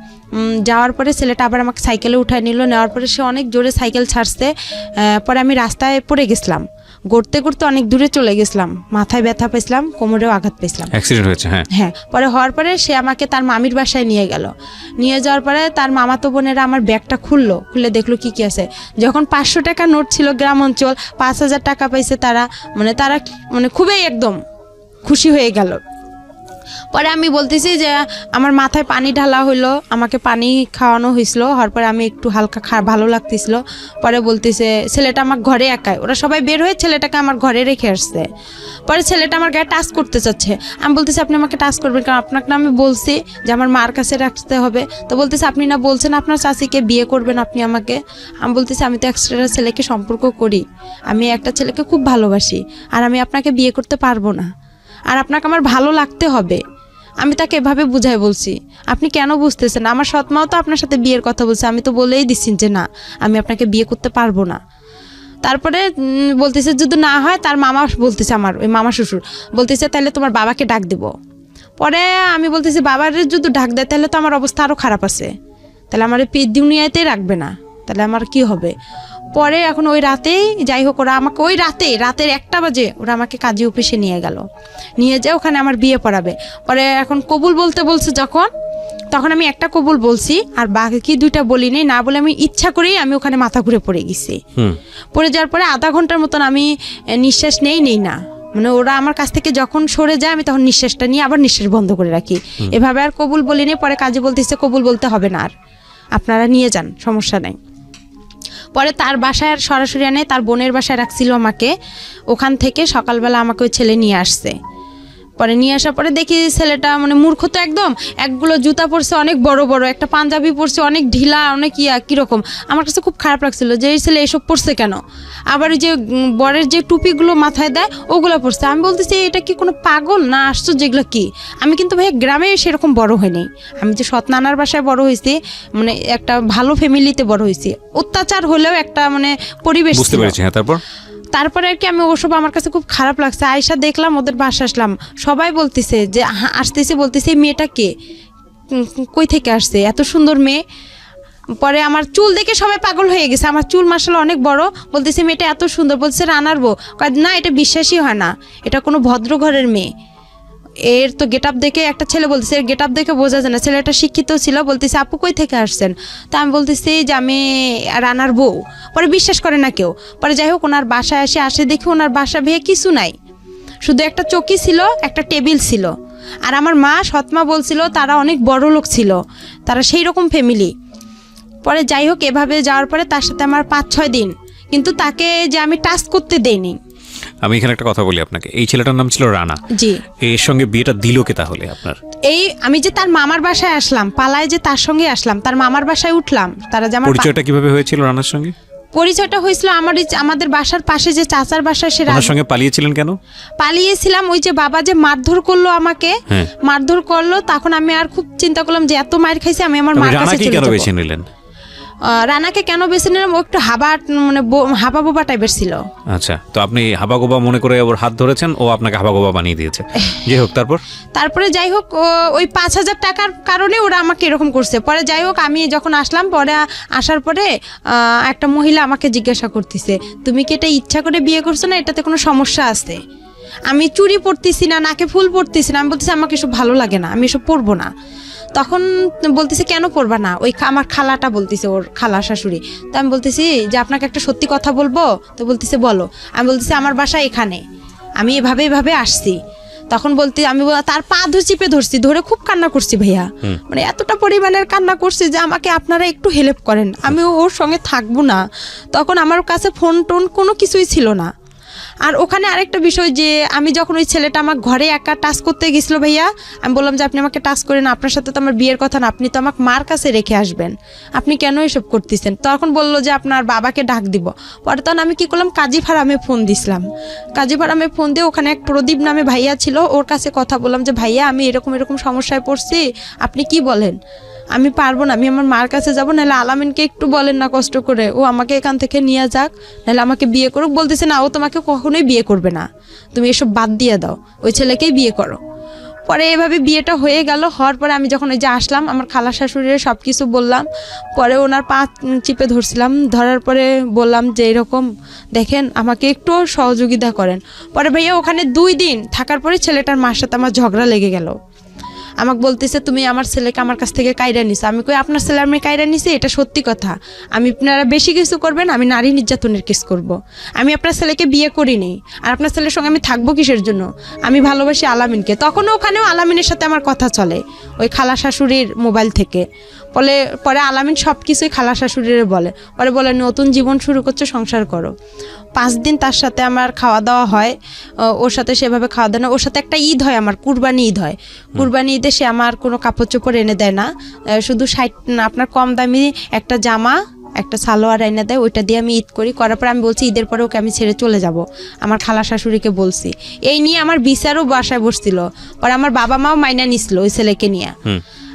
যাওয়ার পরে ছেলেটা আবার আমাকে সাইকেলে উঠায় নিল। নেওয়ার পরে সে অনেক জোরে সাইকেল ছাড়ছে। পরে আমি রাস্তায় পড়ে গেছিলাম, গড়তে অনেক দূরে চলে গেছিলাম, মাথায় ব্যথা পেয়েছিলাম, কোমরেও আঘাত পেয়েছিলাম, অ্যাক্সিডেন্ট হয়েছে। হ্যাঁ, পরে হওয়ার পরে সে আমাকে তার মামির বাসায় নিয়ে গেল। নিয়ে যাওয়ার পরে তার মামাতো বোনেরা আমার ব্যাগটা খুলে দেখলো কি আছে। যখন 500 টাকা নোট ছিল, গ্রাম অঞ্চল, 5000 টাকা পাইছে তারা মানে খুবই একদম খুশি হয়ে গেল। পরে আমি বলতেছি যে আমার মাথায় পানি ঢালা হইলো, আমাকে পানি খাওয়ানো হয়েছিল। হওয়ার পরে আমি একটু হালকা ভালো লাগতেছিল। পরে বলতেছে ছেলেটা আমার ঘরে একাই, ওরা সবাই বের হয়ে ছেলেটাকে আমার ঘরে রেখে আসছে। পরে ছেলেটা আমার গায়ে টাচ করতে চাচ্ছে। আমি বলতেছি আপনি আমাকে টাচ করবেন কারণ আপনাকে না আমি বলছি যে আমার মার কাছে রাখতে হবে। তো বলতেছে আপনি না বলছেন আপনার চাচিকে বিয়ে করবেন আপনি আমাকে। আমি বলতেছি আমি তো একটা ছেলেকে সম্পর্ক করি, আমি একটা ছেলেকে খুব ভালোবাসি, আর আমি আপনাকে বিয়ে করতে পারবো না, আর আপনাকে আমার ভালো লাগতে হবে। আমি তাকে এভাবে বুঝাই বলছি। আপনি কেন বুঝতেছেন? আমার সৎমাও তো আপনার সাথে বিয়ের কথা বলছে, আমি তো বলেই দিচ্ছি যে না, আমি আপনাকে বিয়ে করতে পারবো না। তারপরে বলতেছে যদি না হয়, তার মামা বলতেছে, আমার ওই মামা শ্বশুর বলতেছে তাহলে তোমার বাবাকে ডাক দেব। পরে আমি বলতেছি বাবার যদি ডাক দেয় তাহলে তো আমার অবস্থা আরও খারাপ আছে, তাহলে আমার দুনিয়াতেই রাখবে না, তাহলে আমার কি হবে। পরে এখন ওই রাতেই যাই হোক, ওরা আমাকে ওই রাতের 1টা বাজে ওরা আমাকে কাজী অফিসে নিয়ে গেল, নিয়ে যায় ওখানে আমার বিয়ে পড়াবে। পরে এখন কবুল বলতে বলছে তখন আমি একটা কবুল বলছি, আর বাকি 2টা বলিনি। না বলে আমি ইচ্ছা করেই আমি ওখানে মাথা ঘুরে পড়ে গেছি। পড়ে যাওয়ার পরে আধা ঘন্টার মতন আমি নিঃশ্বাস নেই না, মানে ওরা আমার কাছ থেকে যখন সরে যায় আমি তখন নিঃশ্বাসটা নিয়ে আবার নিঃশ্বাস বন্ধ করে রাখি, এভাবে আর কবুল বলিনি। পরে কাজী বলতেছে কবুল বলতে হবে না, আর আপনারা নিয়ে যান, সমস্যা নাই। পরে তার বাসায় আর সরাসরি আনে, তার বোনের বাসায় রাখছিল আমাকে। ওখান থেকে সকালবেলা আমাকে ওই ছেলে নিয়ে আসছে। পরে নিয়ে আসার পরে দেখি ছেলেটা মানে মূর্খ তো একদম, একগুলো জুতা পরছে অনেক বড় বড়, একটা পাঞ্জাবি পরছে অনেক ঢিলা, অনেক কীরকম। আমার কাছে খুব খারাপ লাগছিল যে এই ছেলে এসব পরছে কেন। আবার ওই যে বরের যে টুপিগুলো মাথায় দেয় ওগুলো পরছে। আমি বলতেছি এটা কি কোনো পাগল না আশ্চর্য, যেগুলো কি। আমি কিন্তু ভাই গ্রামে সেরকম বড় হইনি, আমি যে সৎ নানার বাসায় বড় হয়েছি, মানে একটা ভালো ফ্যামিলিতে বড় হয়েছি। অত্যাচার হলেও একটা মানে পরিবেশ বুঝতে পেরেছি। হ্যাঁ, তারপরে আর কি আমি ওসব আমার কাছে খুব খারাপ লাগছে। আয়সা দেখলাম, ওদের বাসা আসলাম, সবাই বলতেছে যে আসতেছে, বলতেছে এই মেয়েটা কে, কই থেকে আসছে, এত সুন্দর মেয়ে। পরে আমার চুল দেখে সবাই পাগল হয়ে গেছে, আমার চুল মাশাআল্লাহ অনেক বড়। বলতেছে মেয়েটা এত সুন্দর, বলছে রানার বউ। না, এটা বিশ্বাসই হয় না, এটা কোনো ভদ্র ঘরের মেয়ে। এর তো গেট আপ দেখে একটা ছেলে বলতেছে, এর গেট আপ দেখে বোঝা যায় না। ছেলেটা শিক্ষিত ছিল, বলতেছে আপু কই থেকে আসছেন। তা আমি বলতেছি যে আমি রানার বউ। পরে বিশ্বাস করে না কেউ। পরে যাই হোক ওনার বাসায় আসে দেখি ওনার বাসা ভেয়ে কিছু নাই, শুধু একটা চৌকি ছিল, একটা টেবিল ছিল। আর আমার মা সৎমা বলছিল তারা অনেক বড় লোক ছিল, তারা সেই রকম ফ্যামিলি। পরে যাই হোক এভাবে যাওয়ার পরে তার সাথে আমার 5-6 দিন, কিন্তু তাকে যে আমি টাচ করতে দেইনি। আমি এখানে একটা কথা বলি আপনাকে, এই ছেলেটার নাম ছিল রানা। জি। এর সঙ্গে বিয়েটা দিল কে তাহলে আপনার? এই আমি যে তার মামার বাসায় আসলাম, পালায় যে তার সঙ্গে আসলাম, তার মামার বাসায় উঠলাম, তারা যে আমার পরিচয়টা কিভাবে হয়েছিল রানার সঙ্গে? পরিচয়টা হয়েছিল আমাদের বাসার পাশে যে চাচার বাসা, সে ওনার সঙ্গে পালিয়েছিলেন কেন? পালিয়েছিলাম ওই যে বাবা যে মারধর করলো আমাকে, মারধর করলো, তখন আমি আর খুব চিন্তা করলাম যে এত মার খাইছি, আমি আমার মার কাছে চলে কেন যাব। বেছে নিলেন? রানাকে কেন বেছে নিলাম, ও একটু হাবা বোবা টাইপের ছিল। আচ্ছা, তো আপনি হাবাগোবা মনে করে ওর হাত ধরেছেন, ও আপনাকে হাবাগোবা বানিয়ে দিয়েছে। যাই হোক, তারপরে যাই হোক ওই 5,000 টাকার কারণে ওরা আমাকে এরকম করছে। পরে যাই হোক আমি যখন আসলাম, পরে আসার পরে একটা মহিলা আমাকে জিজ্ঞাসা করতেছে, তুমি কি এটা ইচ্ছা করে বিয়ে করছো না এটাতে কোনো সমস্যা আছে? আমি চুড়ি পরতেছি না, নাকে ফুল পরতেছি না, আমি বলতেছি আমাকে এসব ভালো লাগে না, আমি এসব পরবো না। তখন বলতেছে কেন পড়বা না? ওই আমার খালাটা বলতেছে, ওর খালা শাশুড়ি। তো আমি বলতেছি যে আপনাকে একটা সত্যি কথা বলবো। তো বলতেছে বলো। আমি বলতেছি আমার বাসা এখানে, আমি এভাবে আসছি। তখন বলতে আমি তার পা চিপে ধরছি, ধরে খুব কান্না করছি ভাইয়া, মানে এতটা পরিমাণের কান্না করছি যে আমাকে আপনারা একটু হেল্প করেন, আমি ওর সঙ্গে থাকবো না। তখন আমার কাছে ফোন টোন কোনো কিছুই ছিল না। আর ওখানে আরেকটা বিষয় যে আমি যখন ওই ছেলেটা আমার ঘরে একা টাচ করতে গেছিলো ভাইয়া, আমি বললাম যে আপনি আমাকে টাচ করেন, আপনার সাথে তো আমার বিয়ের কথা না, আপনি তো আমাকে মার কাছে রেখে আসবেন, আপনি কেন এসব করতেছেন? তখন বললো যে আপনার বাবাকে ডাক দিব। পরে তখন আমি কি করলাম, কাজী ফার্মে ফোন দিছিলাম। কাজী ফার্মে ফোন দিয়ে ওখানে এক প্রদীপ নামে ভাইয়া ছিল, ওর কাছে কথা বললাম যে ভাইয়া আমি এরকম সমস্যায় পড়ছি, আপনি কি বলেন? আমি পারবো না, আমি আমার মার কাছে যাবো, নাহলে আলামিনকে একটু বলেন না কষ্ট করে, ও আমাকে এখান থেকে নিয়ে যাক, নাহলে আমাকে বিয়ে করুক। বলতেছে না, ও তোমাকে কখনোই বিয়ে করবে না, তুমি এসব বাদ দিয়ে দাও, ওই ছেলেকেই বিয়ে করো। পরে এভাবে বিয়েটা হয়ে গেল। হওয়ার পরে আমি যখন ওই যে আসলাম, আমার খালা শাশুড়ির সব কিছু বললাম। পরে ওনার পা চিপে ধরছিলাম, ধরার পরে বললাম যে এরকম দেখেন, আমাকে একটু সহযোগিতা করেন। পরে ভাইয়া ওখানে 2 দিন থাকার পরে ছেলেটার মার সাথে আমার ঝগড়া লেগে গেল। আমাকে বলতেছে তুমি আমার ছেলেকে আমার কাছ থেকে কাইরা নিছো। আমি কই আপনার ছেলে আমি কাইরা নিছি, এটা সত্যি কথা, আমি আপনারা বেশি কিছু করবেন, আমি নারী নির্যাতনের কেস করব। আমি আপনার ছেলেকে বিয়ে করিনি, আর আপনার ছেলের সঙ্গে আমি থাকবো কিসের জন্য? আমি ভালোবাসি আলামিনকে। তখনও ওখানেও আলামিনের সাথে আমার কথা চলে ওই খালা শাশুড়ির মোবাইল থেকে। পরে আলামিন সব কিছুই খালা শাশুড়ির বলে। পরে বলে নতুন জীবন শুরু করছে, সংসার করো। 5 দিন তার সাথে আমার খাওয়া দাওয়া হয়, ওর সাথে সেভাবে খাওয়া দাওয়া না। ওর সাথে একটা ঈদ হয়, আমার কুরবানি ঈদ হয়। কুরবানি ঈদে সে আমার কোনো কাপড় চোপড় এনে দেয় না, শুধু আপনার কম দামি একটা জামা, একটা সালোয়ার এনে দেয়, ওইটা দিয়ে আমি ঈদ করি। করার পর আমি বলছি ঈদের পরে ওকে আমি ছেড়ে চলে যাব, আমার খালা শাশুড়িকে বলছি। এই নিয়ে আমার বিচারও বাসায় বসছিল। পরে আমার বাবা মাও মাইনা নিছিল ওই ছেলেকে নিয়ে।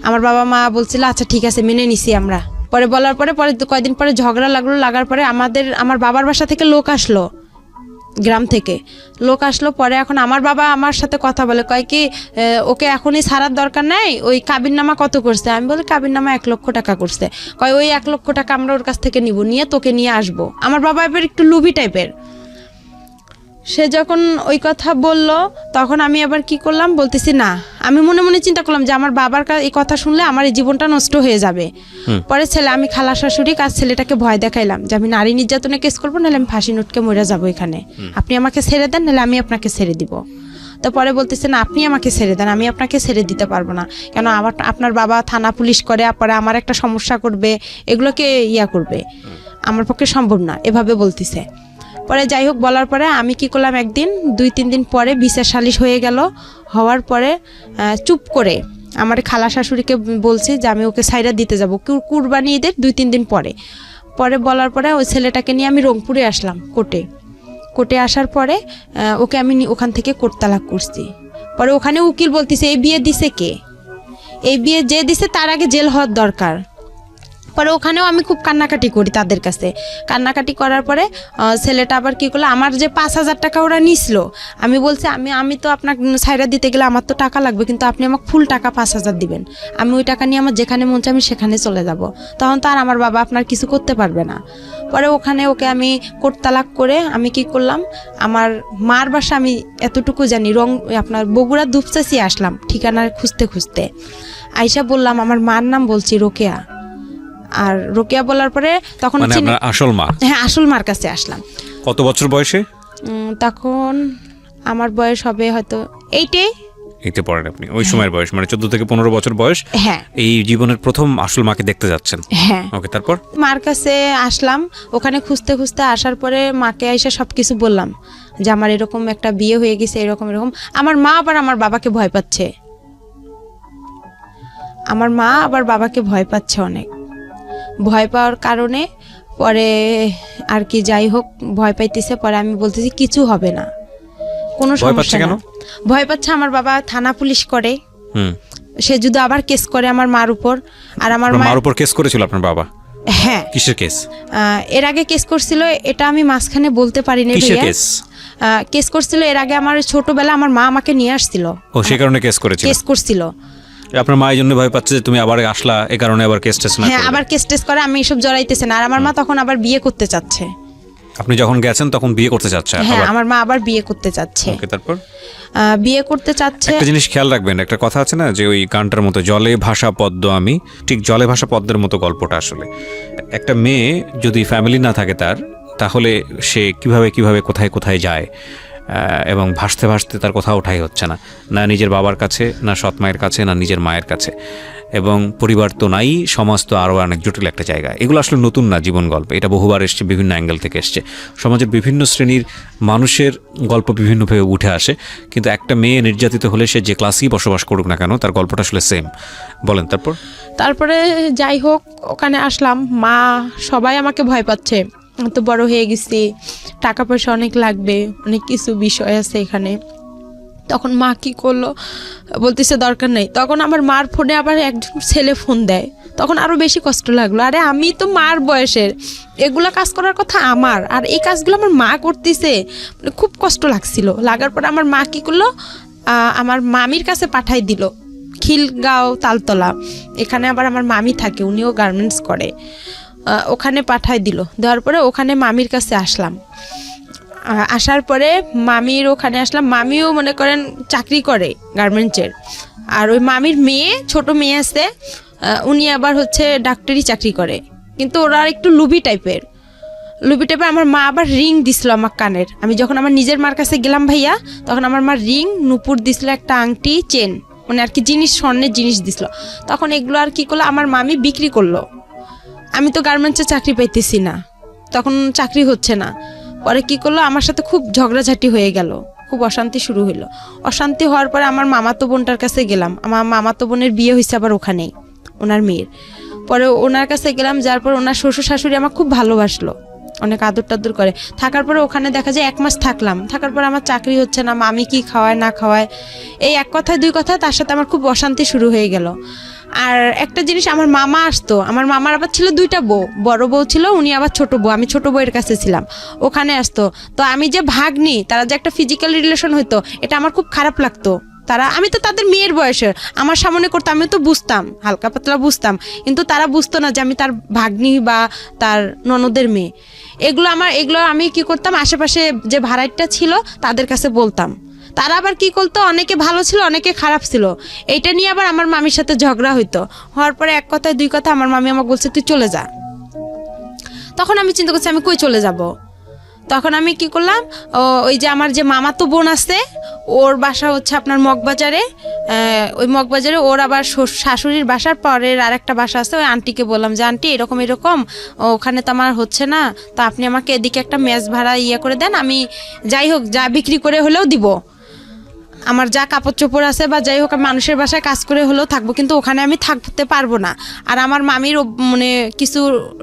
আমার বাবা মা বলছিল আচ্ছা ঠিক আছে মেনে নিছি আমরা। পরে বলার পরে কয়েকদিন পরে ঝগড়া লাগার পরে আমার বাবার বাসা থেকে লোক আসলো, গ্রাম থেকে লোক আসলো। পরে এখন আমার বাবা আমার সাথে কথা বলে, কয় কি ওকে এখনই ছাড়ার দরকার নাই, ওই কাবিননামা কত করছে? আমি বলি কাবিননামা 1 লক্ষ টাকা করছে। কয় ওই 1 লক্ষ টাকা আমরা ওর কাছ থেকে নিব, নিয়ে তোকে নিয়ে আসবো। আমার বাবা এবার একটু লুবি টাইপের। সে যখন ওই কথা বলল, তখন আমি আবার কি করলাম, বলতেছি না, আমি মনে মনে চিন্তা করলাম যে আমার বাবার এই কথা শুনলে আমার এই জীবনটা নষ্ট হয়ে যাবে। পরে আমি খালা শাশুড়ি কাজ ছেলেটাকে ভয় দেখাইলাম যে আমি নারী নির্যাতনে কেস করবো, নাহলে আমি ফাঁসি নোটকে মরে যাবো এখানে, আপনি আমাকে ছেড়ে দেন, নাহলে আমি আপনাকে ছেড়ে দিব। তো পরে বলতেছে না, আপনি আমাকে ছেড়ে দেন, আমি আপনাকে ছেড়ে দিতে পারবো না, কেন আপনার বাবা থানা পুলিশ করে, পরে আমার একটা সমস্যা করবে, এগুলোকে করবে, আমার পক্ষে সম্ভব না, এভাবে বলতেছে। পরে যাই হোক বলার পরে আমি কি করলাম, একদিন 2-3 দিন পরে বিচার সালিশ হয়ে গেল। হওয়ার পরে চুপ করে আমার খালা শাশুড়িকে বলছি যে আমি ওকে সাইরা দিতে যাব কুরবানি ঈদের 2-3 দিন পরে। বলার পরে ওই ছেলেটাকে নিয়ে আমি রংপুরে আসলাম কোর্টে আসার পরে ওকে আমি ওখান থেকে কোর্ট তালাক করছি। পরে ওখানে উকিল বলতেছে এই বিয়ে দিছে কে? এই বিয়ে যে দিছে তার আগে জেল হওয়ার দরকার। পরে ওখানেও আমি খুব কান্নাকাটি করি তাদের কাছে। কান্নাকাটি করার পরে ছেলেটা আবার কি করলো, আমার যে 5,000 টাকা ওরা নিছিল, আমি বলছি আমি তো আপনাকে সাইরা দিতে গেলে আমার তো টাকা লাগবে, কিন্তু আপনি আমাকে ফুল টাকা 5,000 দিবেন, আমি ওই টাকা নিয়ে আমার যেখানে মন চাই আমি সেখানে চলে যাব। তখন তো আর আমার বাবা আপনার কিছু করতে পারবে না। পরে ওখানে ওকে আমি কোর্ট তালাক করে আমি কি করলাম, আমার মার বাসা আমি এতটুকু জানি, আপনার বগুড়া দুপচাচি আসলাম ঠিকানা খুঁজতে আইসা বললাম আমার মার নাম বলছি রোকেয়া। আর রোকেয়া বলার পরে তখন আপনার আসল মা? হ্যাঁ, আসল মার কাছে আসলাম। কত বছর বয়সে? তখন আমার বয়স হবে হয়তো 8-এ এতে পড়েন আপনি ওই সময়ের বয়স মানে 14 থেকে 15 বছর বয়স। হ্যাঁ এই জীবনের প্রথম আসল মাকে দেখতে যাচ্ছেন। হ্যাঁ ওকে, তারপর? মার কাছে আসলাম, ওখানে খুঁজতে খুঁজতে আসার পরে মাকে এসে সব কিছু বললাম যে আমার এরকম একটা বিয়ে হয়ে গেছে, এরকম এরকম। আমার মা আবার আমার বাবাকে ভয় পাচ্ছে, আমার মা আবার বাবাকে ভয় পাচ্ছে অনেক। ভয় পাওয়ার কারণে পরে আর কি যাই হোক ভয় পাইতেছে। পরে আমি বলতেছি কিছু হবে না, কোনো ভয় পাচ্ছে সমস্যা কেন? না। ভয় পাচ্ছে আমার বাবা থানা পুলিশ করে, হুম, সে যদি আবার কেস করে আমার মার উপর। আর আমার আপনার মা, মার উপর কেস করেছিল আপনার বাবা? হ্যাঁ কিসের কেস? এর আগে কেস করছিল, এটা আমি মাঝখানে বলতে পারিনি কিসের ভাইয়া। কেস? কেস করছিল এর আগে, আমার ছোটবেলা আমার মা আমাকে নিয়ে আসছিল, ও সেই কারণে কেস করেছিল? কেস করছিল। আপনার মা এই জন্য ভয় পাচ্ছে যে তুমি আবার আসলা, এই কারণে আবার কেস টেস না হ্যাঁ করলে। আবার কেস টেস করে, আমি এসব জড়াইতেছে না। আর আমার মা তখন আবার বিয়ে করতে চাচ্ছে। আপনি যখন গেছেন তখন বিয়ে করতে চাচ্ছে হ্যাঁ আবার? আমার মা আবার বিয়ে করতে চাচ্ছে। ওকে, তারপর? বিয়ে করতে চাচ্ছে। একটা জিনিস খেয়াল রাখবেন, একটা কথা আছে না যে ওই গানটার মতো জলে ভাসা পদ্ম আমি, ঠিক জলে ভাসা পদ্মের মতো গল্পটা আসলে। একটা মেয়ে যদি ফ্যামিলি না থাকে তার, তাহলে সে কিভাবে কিভাবে কোথায় কোথায় যায়, এবং ভাসতে ভাসতে তার কোথাও ওঠাই হচ্ছে না, না নিজের বাবার কাছে, না সৎ মায়ের কাছে, না নিজের মায়ের কাছে। এবং পরিবার তো নাই, সমাজ তো আরও অনেক জটিল একটা জায়গা। এগুলো আসলে নতুন না জীবন গল্প, এটা বহুবার এসছে, বিভিন্ন অ্যাঙ্গেল থেকে এসছে। সমাজের বিভিন্ন শ্রেণীর মানুষের গল্প বিভিন্নভাবে উঠে আসে, কিন্তু একটা মেয়ে নির্যাতিত হলে সে যে ক্লাসেই বসবাস করুক না কেন তার গল্পটা আসলে সেম। বলেন তারপর? তারপরে যাই হোক ওখানে আসলাম, মা সবাই আমাকে ভয় পাচ্ছে, তো বড় হয়ে গেছি, টাকা পয়সা অনেক লাগবে, অনেক কিছু বিষয় আছে এখানে। তখন মা কি করলো, বলতেছে দরকার নেই। তখন আমার মার ফোনে আবার একজন ছেলে ফোন দেয়, তখন আরো বেশি কষ্ট লাগলো। আরে আমি তো মার বয়সের, এগুলা কাজ করার কথা আমার, আর এই কাজগুলো আমার মা করতেছে, মানে খুব কষ্ট লাগছিল। লাগার পরে আমার মা কি করলো, আমার মামির কাছে পাঠাই দিল, খিলগাঁও তালতলা, এখানে আবার আমার মামি থাকে, উনিও গার্মেন্টস করে। ওখানে পাঠাই দিল, দেওয়ার পরে ওখানে মামির কাছে আসলাম। আসার পরে মামির ওখানে আসলাম, মামিও মনে করেন চাকরি করে গার্মেন্টসের। আর ওই মামির মেয়ে, ছোট মেয়ে আছে, উনি আবার হচ্ছে ডাক্তারি চাকরি করে, কিন্তু ওরা একটু লুবি টাইপের। আমার মা আবার রিং দিছিল আমার কানের। আমি যখন আমার নিজের মার কাছে গেলাম ভাইয়া, তখন আমার মা রিং, নুপুর দিছিল, একটা আংটি, চেন, মানে আর কি জিনিস, স্বর্ণের জিনিস দিছিল। তখন এগুলো আর কি করলো, আমার মামি বিক্রি করলো। আমি তো গার্মেন্টসে চাকরি পাইতেছি না, তখন চাকরি হচ্ছে না। পরে কি করলো, আমার সাথে খুব ঝগড়াঝাটি হয়ে গেল, খুব অশান্তি শুরু হইলো। অশান্তি হওয়ার পরে আমার মামাতো বোনটার কাছে গেলাম, আমার মামাতো বোনের বিয়ে হয়েছে আবার ওখানেই, ওনার মেয়ের। পরে ওনার কাছে গেলাম, যার পর ওনার শ্বশুর শাশুড়ি আমার খুব ভালোবাসলো, অনেক আদর টাদর করে। থাকার পরে ওখানে দেখা যায় 1 মাস থাকলাম, থাকার পর আমার চাকরি হচ্ছে না, মামি কি খাওয়ায় না খাওয়ায়, এই এক কথায় দুই কথায় তার সাথে আমার খুব অশান্তি শুরু হয়ে গেল। আর একটা জিনিস, আমার মামা আসতো, আমার মামার আবার ছিল 2টা বউ, বড় বউ ছিল, উনি আবার ছোট বউ, আমি ছোট বউয়ের কাছে ছিলাম, ওখানে আসতো। তো আমি যে ভাগ্নি, তারা যে একটা ফিজিক্যাল রিলেশন হইতো, এটা আমার খুব খারাপ লাগতো। তারা, আমি তো তাদের মেয়ের বয়সের, আমার সামনে করতো, আমি তো বুঝতাম, হালকা পাতলা বুঝতাম, কিন্তু তারা বুঝতো না যে আমি তার ভাগ্নি বা তার ননদের মেয়ে। এগুলো আমি কি করতাম, আশেপাশে যে ভাড়াইটা ছিল তাদের কাছে বলতাম। তারা আবার কি করতো, অনেকে ভালো ছিল, অনেকে খারাপ ছিল। এইটা নিয়ে আবার আমার মামির সাথে ঝগড়া হইতো। হওয়ার পরে এক কথায় দুই কথা আমার মামি আমাকে বলছে তুই চলে যা। তখন আমি চিন্তা করছি আমি কই চলে যাব। তখন আমি কি করলাম, ওই যে আমার যে মামাতো বোন আছে, ওর বাসা হচ্ছে আপনার মগবাজারে, ওই মগবাজারে ওর আবার শাশুড়ির বাসার পরের আর একটা বাসা আছে, ওই আন্টিকে বললাম যে আন্টি এরকম এরকম, ওখানে তো আমার হচ্ছে না, তো আপনি আমাকে এদিকে একটা মেস ভাড়া করে দেন, আমি যাই হোক যা বিক্রি করে হলেও দিব, আমার যা কাপড় চোপড় আছে বা যাই হোক মানুষের বাসায় কাজ করে হলেও থাকবো, কিন্তু ওখানে আমি থাকতে পারবো না। আর আমার মামির মানে কিছু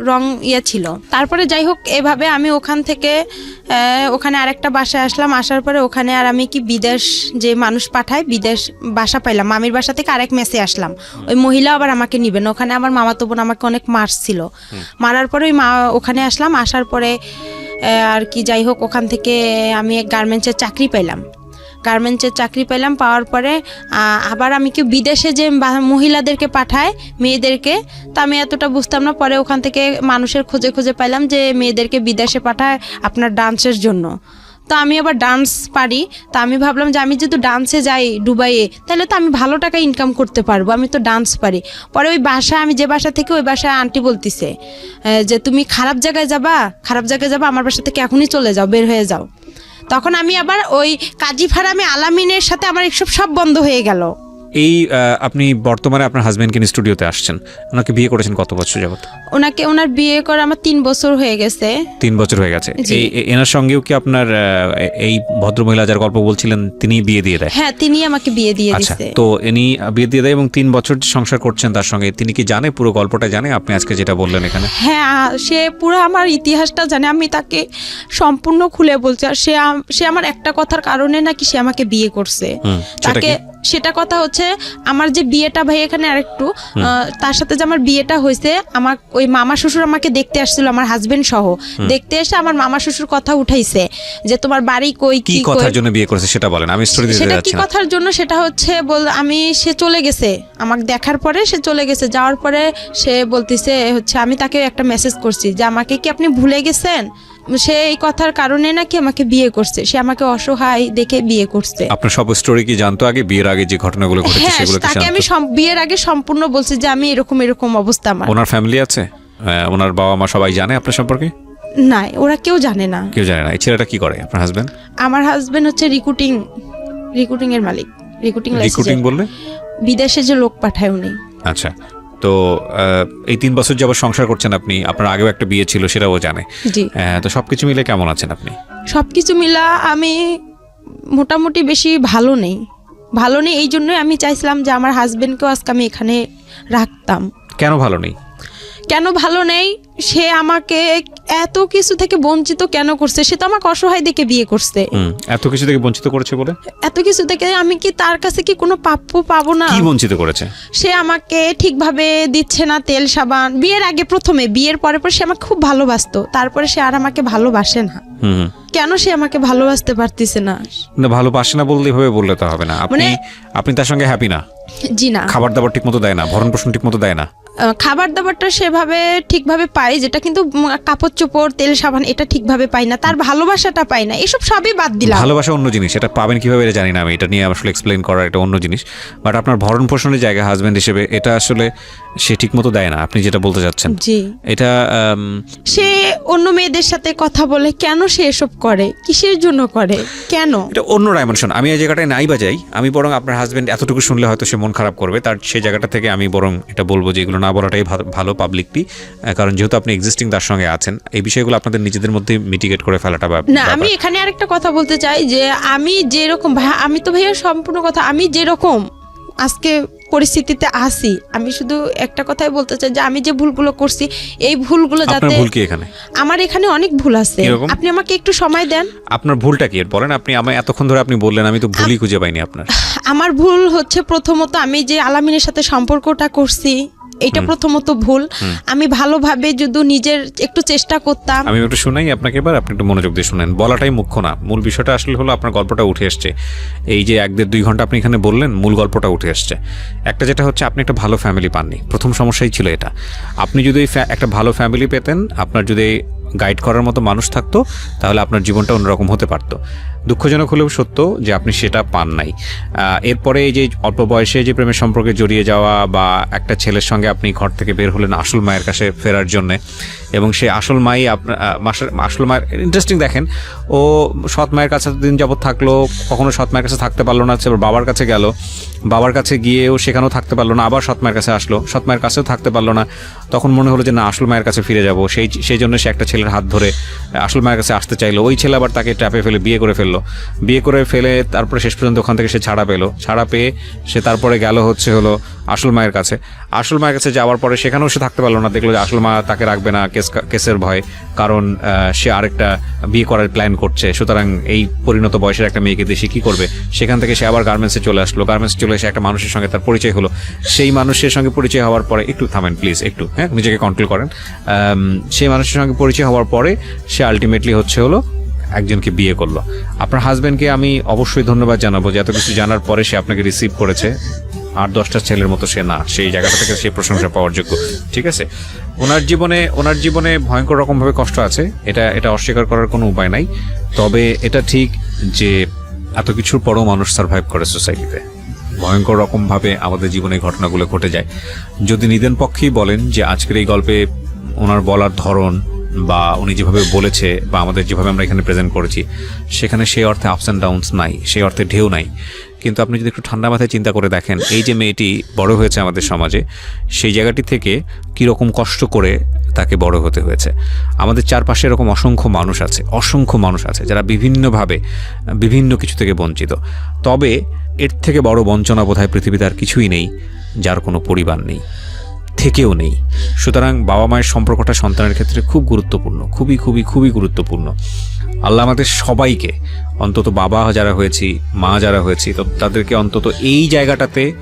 রং ছিল। তারপরে যাই হোক এভাবে আমি ওখান থেকে ওখানে আরেকটা বাসায় আসলাম। আসার পরে ওখানে আর আমি কি বিদেশ যে মানুষ পাঠায়, বিদেশ বাসা পাইলাম, মামির বাসা থেকে আরেক মেসে আসলাম। ওই মহিলা আবার আমাকে নিবেন, ওখানে আমার মামাতো বোন আমাকে অনেক মারছিল। মারার পরে ওই ওখানে আসলাম। আসার পরে আর কি যাই হোক ওখান থেকে আমি এক গার্মেন্টসের চাকরি পাইলাম। পাওয়ার পরে আবার আমি কি বিদেশে যে মহিলাদেরকে পাঠায় মেয়েদেরকে, তা আমি এতটা বুঝতাম না। পরে ওখান থেকে মানুষের খোঁজে খোঁজে পাইলাম যে মেয়েদেরকে বিদেশে পাঠায় আপনার ডান্সের জন্য। তো আমি আবার ডান্স পারি, তা আমি ভাবলাম যে আমি যদি ডান্সে যাই দুবাইয়ে, তাহলে তো আমি ভালো টাকা ইনকাম করতে পারবো, আমি তো ডান্স পারি। পরে ওই বাসায়, আমি যে বাসা থেকে, ওই বাসায় আন্টি বলতিছে যে তুমি খারাপ জায়গায় যাবা, আমার বাসা থেকে এখনই চলে যাও, বের হয়ে যাও। তখন আমি আবার ওই কাজী ফারামে আলামিনের সাথে আমার এসব সব বন্ধ হয়ে গেল। এই আপনি বর্তমানে আপনার হাজবেন্ডকে নিয়ে স্টুডিওতে আসছেন, ওনাকে বিয়ে করেছেন কত বছর যাবত? ওনার বিয়ে করে আমার 3 বছর হয়ে গেছে। 3 বছর হয়ে গেছে। জি। এনার সঙ্গেও কি আপনার এই ভদ্রমহিলা যার গল্প বলছিলেন তিনি বিয়ে দিয়ে দেয়? হ্যাঁ, তিনি আমাকে বিয়ে দিয়ে আচ্ছা, দিয়েছে। তো ইনি বিয়ে দিয়ে দেয় এবং 3 বছর যে সংসার করছেন তার সঙ্গে, তিনি কি জানে পুরো গল্পটা জানে আপনি আজকে যেটা বললেন এখানে? হ্যাঁ, সে পুরো আমার ইতিহাসটা জানে, আমি তাকে সম্পূর্ণ খুলে বলছি। আর সে আমার একটা কথার কারণে নাকি সে আমাকে বিয়ে করছে। সেটা তাকে কি? সেটা কথা হচ্ছে আমার যে বিয়েটা, ভাই এখানে আরেকটু তার সাথে যে আমার বিয়েটা হয়েছে, আমার ওই মামা শ্বশুর আমাকে দেখতে আসছিল, আমার হাজবেন্ড সহ দেখতে এসে আমার মামা শ্বশুর কথা উঠাইছে যে তোমার বাড়ি কই, কি কি কথার কই। জন্য বিয়ে করেছে সেটা বলেন, আমি স্টোরি দিতে সেটা কি যাচ্ছি না। কথার জন্য, সেটা হচ্ছে সে চলে গেছে আমাকে দেখার পরে, সে চলে গেছে। যাওয়ার পরে সে বলতেছে হচ্ছে, আমি তাকে একটা মেসেজ করছি যে আমাকে কি আপনি ভুলে গেছেন। সে এই কথার কারণে নাকি আমাকে বিয়ে করছে, সে আমাকে অসহায় দেখে বিয়ে করছে। আপনার সব স্টোরি কি জানতো আগে, বিয়ের আগে যে ঘটনাগুলো ঘটেছে হ্যাঁ, সেগুলো কি তাকে আমি জানতো? বিয়ের আগে সম্পূর্ণ বলছি যে আমি এরকম অবস্থা আমার। ওনার ফ্যামিলি আছে, ওনার বাবা মা সবাই জানে আপনার সম্পর্কে? না, ওরা কেউ জানে না। কেউ জানে না। এই ছেলেটা কি করে আপনার হাজবেন্ড? আমার হাজবেন্ড হচ্ছে রিক্রুটিং এর মালিক। রিক্রুটিং বললে বিদেশে যে লোক পাঠায় উনি। আচ্ছা, তো এই 3 বছর যাবত সংসার করছেন আপনি, আপনার আগেও একটা বিয়ে ছিল সেটাও জানে। জি। তো সবকিছু মিলে কেমন আছেন আপনি? সবকিছু মিলা আমি মোটামুটি বেশি ভালো নেই। এই জন্যই আমি চাইছিলাম যে আমার হাজবেন্ডকেও আজকে আমি এখানে রাখতাম। কেন ভালো নেই? কেন ভালো নেই, সে আমাকে এত কিছু থেকে বঞ্চিত কেন করছে? সে তো আমাকে অসহায় দেখে বিয়ে করছে। এত কিছু থেকে বঞ্চিত করেছে বলে? এত কিছু থেকে আমি কি তার কাছে কি কোনো প্রাপ্য পাবো না? কি বঞ্চিত করেছে? সে আমাকে ঠিকভাবে দিচ্ছে না তেল সাবান। বিয়ের আগে প্রথমে, বিয়ের পরে সে আমাকে খুব ভালোবাসতো, তারপরে সে আর আমাকে ভালোবাসে না। কেন সে আমাকে ভালোবাসতে পারতেছে না? না, ভালোবাসে না বললে এভাবে বললে তো হবে না। আপনি তার সঙ্গে হ্যাপি না? জি না। খাবার দাবার ঠিক মতো দেয় না, ভরণ পোষণ ঠিক মতো দেয় না? খাবার দাবারটা সেভাবে ঠিকভাবে পাই, যেটা কিন্তু কাপড় চোপড় তেল সাবান এটা ঠিকভাবে পাই না, তার ভালোবাসাটা পাই না। এসব সবই বাদ দিলাম। ভালোবাসা অন্য জিনিস, এটা পাবেন কিভাবে এটা জানি না আমি, এটা নিয়ে আসলে এক্সপ্লেইন করার এটা অন্য জিনিস। বাট আপনার ভরণ পোষণের জায়গা হাজবেন্ড হিসেবে এটা আসলে সে ঠিক মতো দেয় না, আপনি যেটা বলতে চাচ্ছেন। জি। এটা সে অন্য মেয়েদের সাথে কথা বলে, কেন সে এসব করে? কিসের জন্য করে? কেন? এটা অন্য ডাইমেনশন। আমি এই জায়গাটায় নাই বাজাই, আমি বরং আপনার হাজবেন্ড এতটুকু শুনলে হয়তো সে মন খারাপ করবে, তার সেই জায়গাটা থেকে আমি বরং এটা বলবো যে এগুলো না বলাটাই ভালো পাবলিকলি, কারণ যেহেতু আপনি এক্সিস্টিং তার সঙ্গে আছেন, এই বিষয়গুলো আপনাদের নিজেদের মধ্যে মিটিগেট করে ফেলাটা না। আমি এখানে আরেকটা কথা বলতে চাই যে আমি যেরকম আমি তো ভাইয়া সম্পূর্ণ কথা, আমি যেরকম আজকে পরিস্থিতিতে আসি, আমি শুধু একটা কথাই বলতে চাই যে আমি যে ভুলগুলো করছি, এই ভুলগুলো যাতে। ভুল কি এখানে? আমার এখানে অনেক ভুল আছে, আপনি আমাকে একটু সময় দেন। আপনার ভুলটা কি বলেন? আপনি আমায় এতক্ষণ ধরে আপনি বললেন, আমি তো ভুলই খুঁজে পাইনি আপনার। আমার ভুল হচ্ছে প্রথমত আমি যে আলামিনের সাথে সম্পর্কটা করছি, এটা প্রথমত ভুল। আমি ভালোভাবে যদি নিজের একটু চেষ্টা করতাম। আমি একটু শুনাই আপনাকে এবার, আপনি একটু মনোযোগ দিয়ে শুনেন। বলাটাই মুখ্য না, মূল বিষয়টা আসলে হলো আপনার গল্পটা উঠে আসছে। এই যে 1-1.5-2 ঘন্টা আপনি এখানে বললেন, মূল গল্পটা উঠে আসছে। একটা যেটা হচ্ছে আপনি একটা ভালো ফ্যামিলি পাননি, প্রথম সমস্যাই ছিল এটা। আপনি যদি একটা ভালো ফ্যামিলি পেতেন, আপনার যদি গাইড করার মতো মানুষ থাকতো, তাহলে আপনার জীবনটা অন্যরকম হতে পারতো। দুঃখজনক হলেও সত্য যে আপনি সেটা পান নাই। এরপরে এই যে অল্প বয়সে যে প্রেমের সম্পর্কে জড়িয়ে যাওয়া, বা একটা ছেলের সঙ্গে আপনি ঘর থেকে বের হলেন আসল মায়ের কাছে ফেরার জন্যে, এবং সে আসল মাই আসল মায়ের ইন্টারেস্টিং দেখেন, ও সৎ মায়ের কাছে দিন যাবৎ থাকলো, কখনো সৎ মায়ের কাছে থাকতে পারলো না, এবার বাবার কাছে গেল, বাবার কাছে গিয়েও সেখানেও থাকতে পারলো না, আবার সৎ মায়ের কাছে আসলো, সৎ মায়ের কাছেও থাকতে পারলো না। তখন মনে হলো যে না, আসল মায়ের কাছে ফিরে যাব। সেই জন্য সে একটা ছেলের হাত ধরে আসল মায়ের কাছে আসতে চাইলো। ওই ছেলে আবার তাকে ট্র্যাপে ফেলে বিয়ে করে ফেলে তারপরে শেষ পর্যন্ত ওখান থেকে সে ছাড়া পেয়ে সে তারপরে গেল হলো আসল মায়ের কাছে। আসল মায়ের কাছে যাওয়ার পরে সেখানেও সে থাকতে পারলো না, দেখলো যে আসল মা তাকে রাখবে না কেসের ভয়, কারণ সে আরেকটা বিয়ে করার প্ল্যান করছে। সুতরাং এই পরিণত বয়সের একটা মেয়েকে দেশে কি করবে? সেখান থেকে সে আবার গার্মেন্টসে চলে আসলো। গার্মেন্টসে চলে এসে একটা মানুষের সঙ্গে তার পরিচয় হলো। সেই মানুষের সঙ্গে পরিচয় হওয়ার পরে, একটু থামেন প্লিজ, একটু নিজেকে কন্ট্রোল করেন। সেই মানুষের সঙ্গে পরিচয় হওয়ার পরে সে আলটিমেটলি হলো একজনকে বিয়ে করলো। আপনার হাজবেন্ডকে আমি অবশ্যই ধন্যবাদ জানাবো যে এত কিছু জানার পরে সে আপনাকে রিসিভ করেছে। 8-10টা ছেলের মতো সে না, সেই জায়গাটা থেকে সে প্রশংসা পাওয়ার যোগ্য। ঠিক আছে, ওনার জীবনে ভয়ঙ্কর রকমভাবে কষ্ট আছে, এটা অস্বীকার করার কোনো উপায় নাই। তবে এটা ঠিক যে এত কিছুর পরও মানুষ সার্ভাইভ করে সোসাইটিতে। ভয়ঙ্কর রকমভাবে আমাদের জীবনে ঘটনাগুলো ঘটে যায়। যদি নিদেন পক্ষেই বলেন যে আজকের এই গল্পে ওনার বলার ধরন, বা উনি যেভাবে বলেছে বা আমাদের যেভাবে আমরা এখানে প্রেজেন্ট করেছি, সেখানে সেই অর্থে আপস অ্যান্ড ডাউনস নাই, সেই অর্থে ঢেউ নাই। কিন্তু আপনি যদি একটু ঠান্ডা মাথায় চিন্তা করে দেখেন, এই যে মেয়েটি বড় হয়েছে আমাদের সমাজে, সেই জায়গাটি থেকে কীরকম কষ্ট করে তাকে বড় হতে হয়েছে। আমাদের চারপাশে এরকম অসংখ্য মানুষ আছে যারা বিভিন্নভাবে বিভিন্ন কিছু থেকে বঞ্চিত। তবে এর থেকে বড় বঞ্চনা বোধহয় পৃথিবীতে আর কিছুই নেই, যার কোনো পরিবার নেই, থেকেও নেই। সুতরাং বাবা মায়ের সম্পর্কটা সন্তানের ক্ষেত্রে খুব গুরুত্বপূর্ণ, খুবই খুবই খুবই গুরুত্বপূর্ণ। আল্লাহ আমাদের সবাইকে, অন্তত বাবা যারা হয়েছি, মা যারা হয়েছি, তো তাদেরকে অন্তত এই জায়গাটাতে